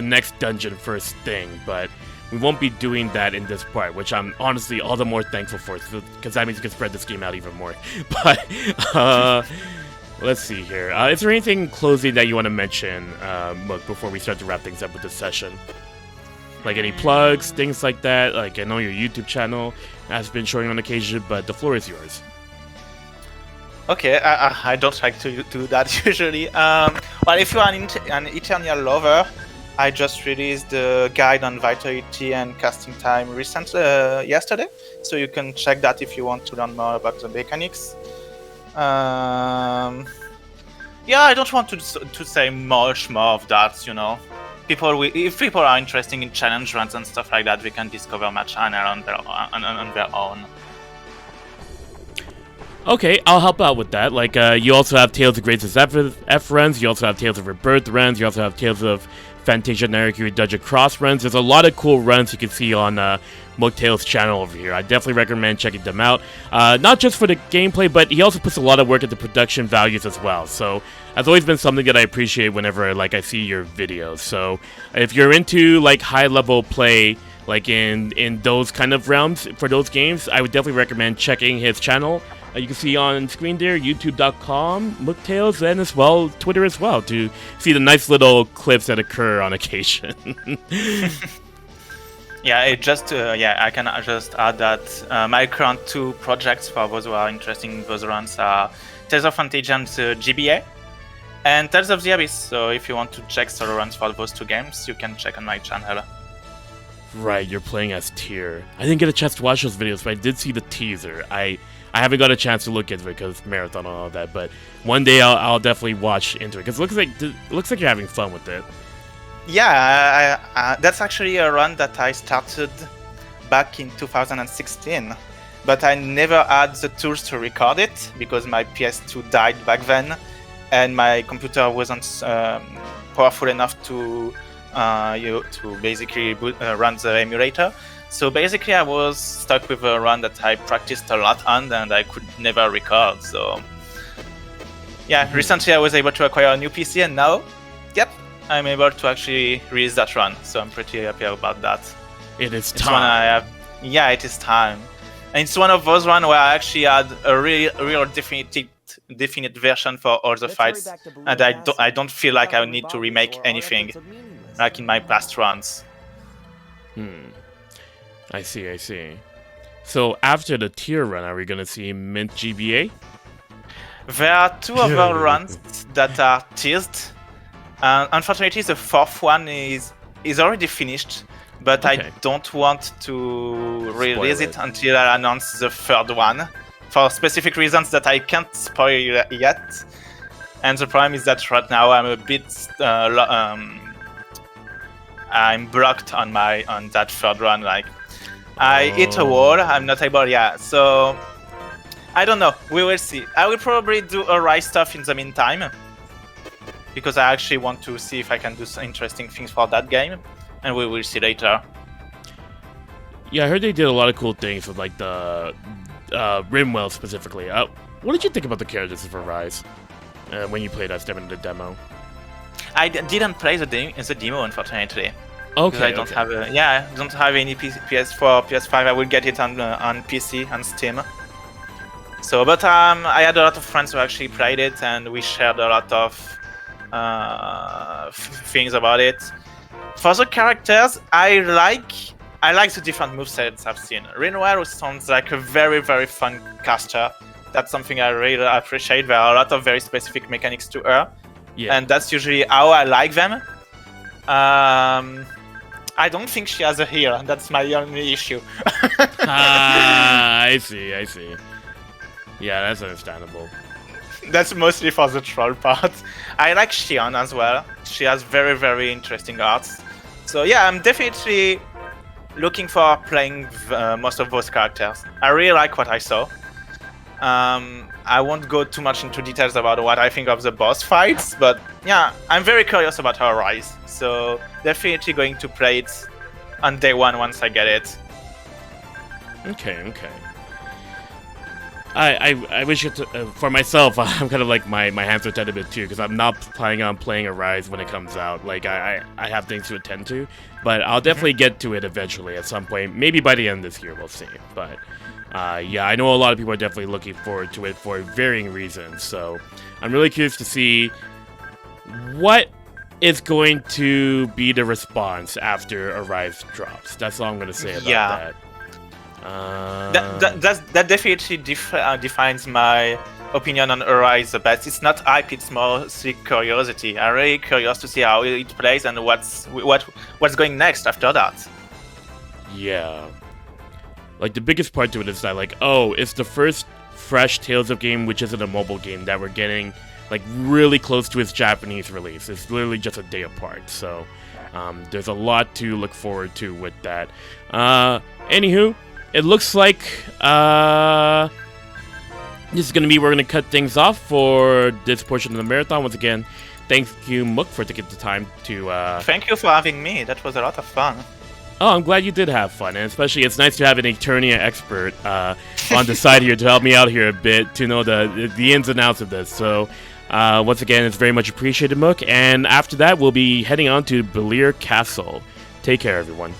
next dungeon first thing, but we won't be doing that in this part, which I'm honestly all the more thankful for, because that means we can spread this game out even more. But let's see here. Is there anything closing that you want to mention, Mook, before we start to wrap things up with this session? Like any plugs, things like that? Like, I know your YouTube channel has been showing on occasion, but the floor is yours. Okay, I don't like to do that usually. Well, if you are an Eternia lover, I just released the guide on vitality and casting time yesterday, so you can check that if you want to learn more about the mechanics. Yeah, I don't want to say much more of that, you know. If people are interested in challenge runs and stuff like that, they can discover my channel on their own. Okay, I'll help out with that. Like, you also have Tales of Graces F runs, you also have Tales of Rebirth runs, you also have Tales of Fantasia Narikiri Dungeon X runs. There's a lot of cool runs you can see on Muctales' channel over here. I definitely recommend checking them out. Not just for the gameplay, but he also puts a lot of work into production values as well. So that's always been something that I appreciate whenever like I see your videos. So if you're into like high-level play, like in those kind of realms for those games, I would definitely recommend checking his channel. You can see on screen there, youtube.com, Muctales, and as well, Twitter as well, to see the nice little clips that occur on occasion. Yeah, I can just add that my current 2 projects for those who are interested in those runs are Tales of Fantasia and GBA, and Tales of the Abyss. So if you want to check solo runs for those 2 games, you can check on my channel. Right, you're playing as Tyr. I didn't get a chance to watch those videos, but I did see the teaser. I haven't got a chance to look into it because marathon and all that, but one day I'll definitely watch into it because it looks like you're having fun with it. Yeah, that's actually a run that I started back in 2016, but I never had the tools to record it because my PS2 died back then, and my computer wasn't powerful enough to basically run the emulator. So basically, I was stuck with a run that I practiced a lot on, and I could never record. So yeah, recently I was able to acquire a new PC, and now, yep, I'm able to actually release that run. So I'm pretty happy about that. It is time. It is time, and it's one of those runs where I actually had a real definite version for all the fights, and I don't feel like I need to remake anything like in my past runs. I see. So after the Tyr run, are we gonna see Mint GBA? There are 2 other runs that are teased. Unfortunately, the 4th one is already finished, but okay. I don't want to release it until I announce the 3rd one, for specific reasons that I can't spoil yet. And the problem is that right now I'm a bit I'm blocked on that 3rd run. Like, I hit a wall, I'm not able, so I don't know, we will see. I will probably do a Rise stuff in the meantime, because I actually want to see if I can do some interesting things for that game, and we will see later. Yeah, I heard they did a lot of cool things with like the Rimwell specifically. What did you think about the characters for Rise when you played as them in the demo? I didn't play the demo, unfortunately. Okay. I don't have I don't have any PS4, PS5. I will get it on PC and Steam. So, but I had a lot of friends who actually played it, and we shared a lot of things about it. For the characters, I like the different movesets I've seen. Rinwell sounds like a very, very fun caster. That's something I really appreciate. There are a lot of very specific mechanics to her. Yeah. And that's usually how I like them. I don't think she has a heal. That's my only issue. I see. Yeah, that's understandable. That's mostly for the troll part. I like Shion as well. She has very, very interesting arts. So yeah, I'm definitely looking for playing most of those characters. I really like what I saw. I won't go too much into details about what I think of the boss fights, but yeah, I'm very curious about her Rise. So definitely going to play it on day 1 once I get it. Okay. I wish it for myself. I'm kind of like my hands are tied a bit too, because I'm not planning on playing a Rise when it comes out. Like I have things to attend to, but I'll definitely get to it eventually at some point. Maybe by the end of this year, we'll see. But yeah, I know a lot of people are definitely looking forward to it for varying reasons. So I'm really curious to see what is going to be the response after Arise drops. That's all I'm going to say about that. That definitely defines my opinion on Arise the best. It's not hype, it's mostly curiosity. I'm really curious to see how it plays and what's going next after that. Yeah. Like, the biggest part to it is that, like, oh, it's the first fresh Tales of game which isn't a mobile game that we're getting, like, really close to its Japanese release. It's literally just a day apart, so there's a lot to look forward to with that. Anywho, it looks like this is going to be where we're going to cut things off for this portion of the marathon. Once again, thank you, Mook, for taking the time to... Thank you for having me. That was a lot of fun. Oh, I'm glad you did have fun, and especially it's nice to have an Eternia expert on the side here to help me out here a bit to know the ins and outs of this. So, once again, it's very much appreciated, Mook. And after that, we'll be heading on to Belir Castle. Take care, everyone.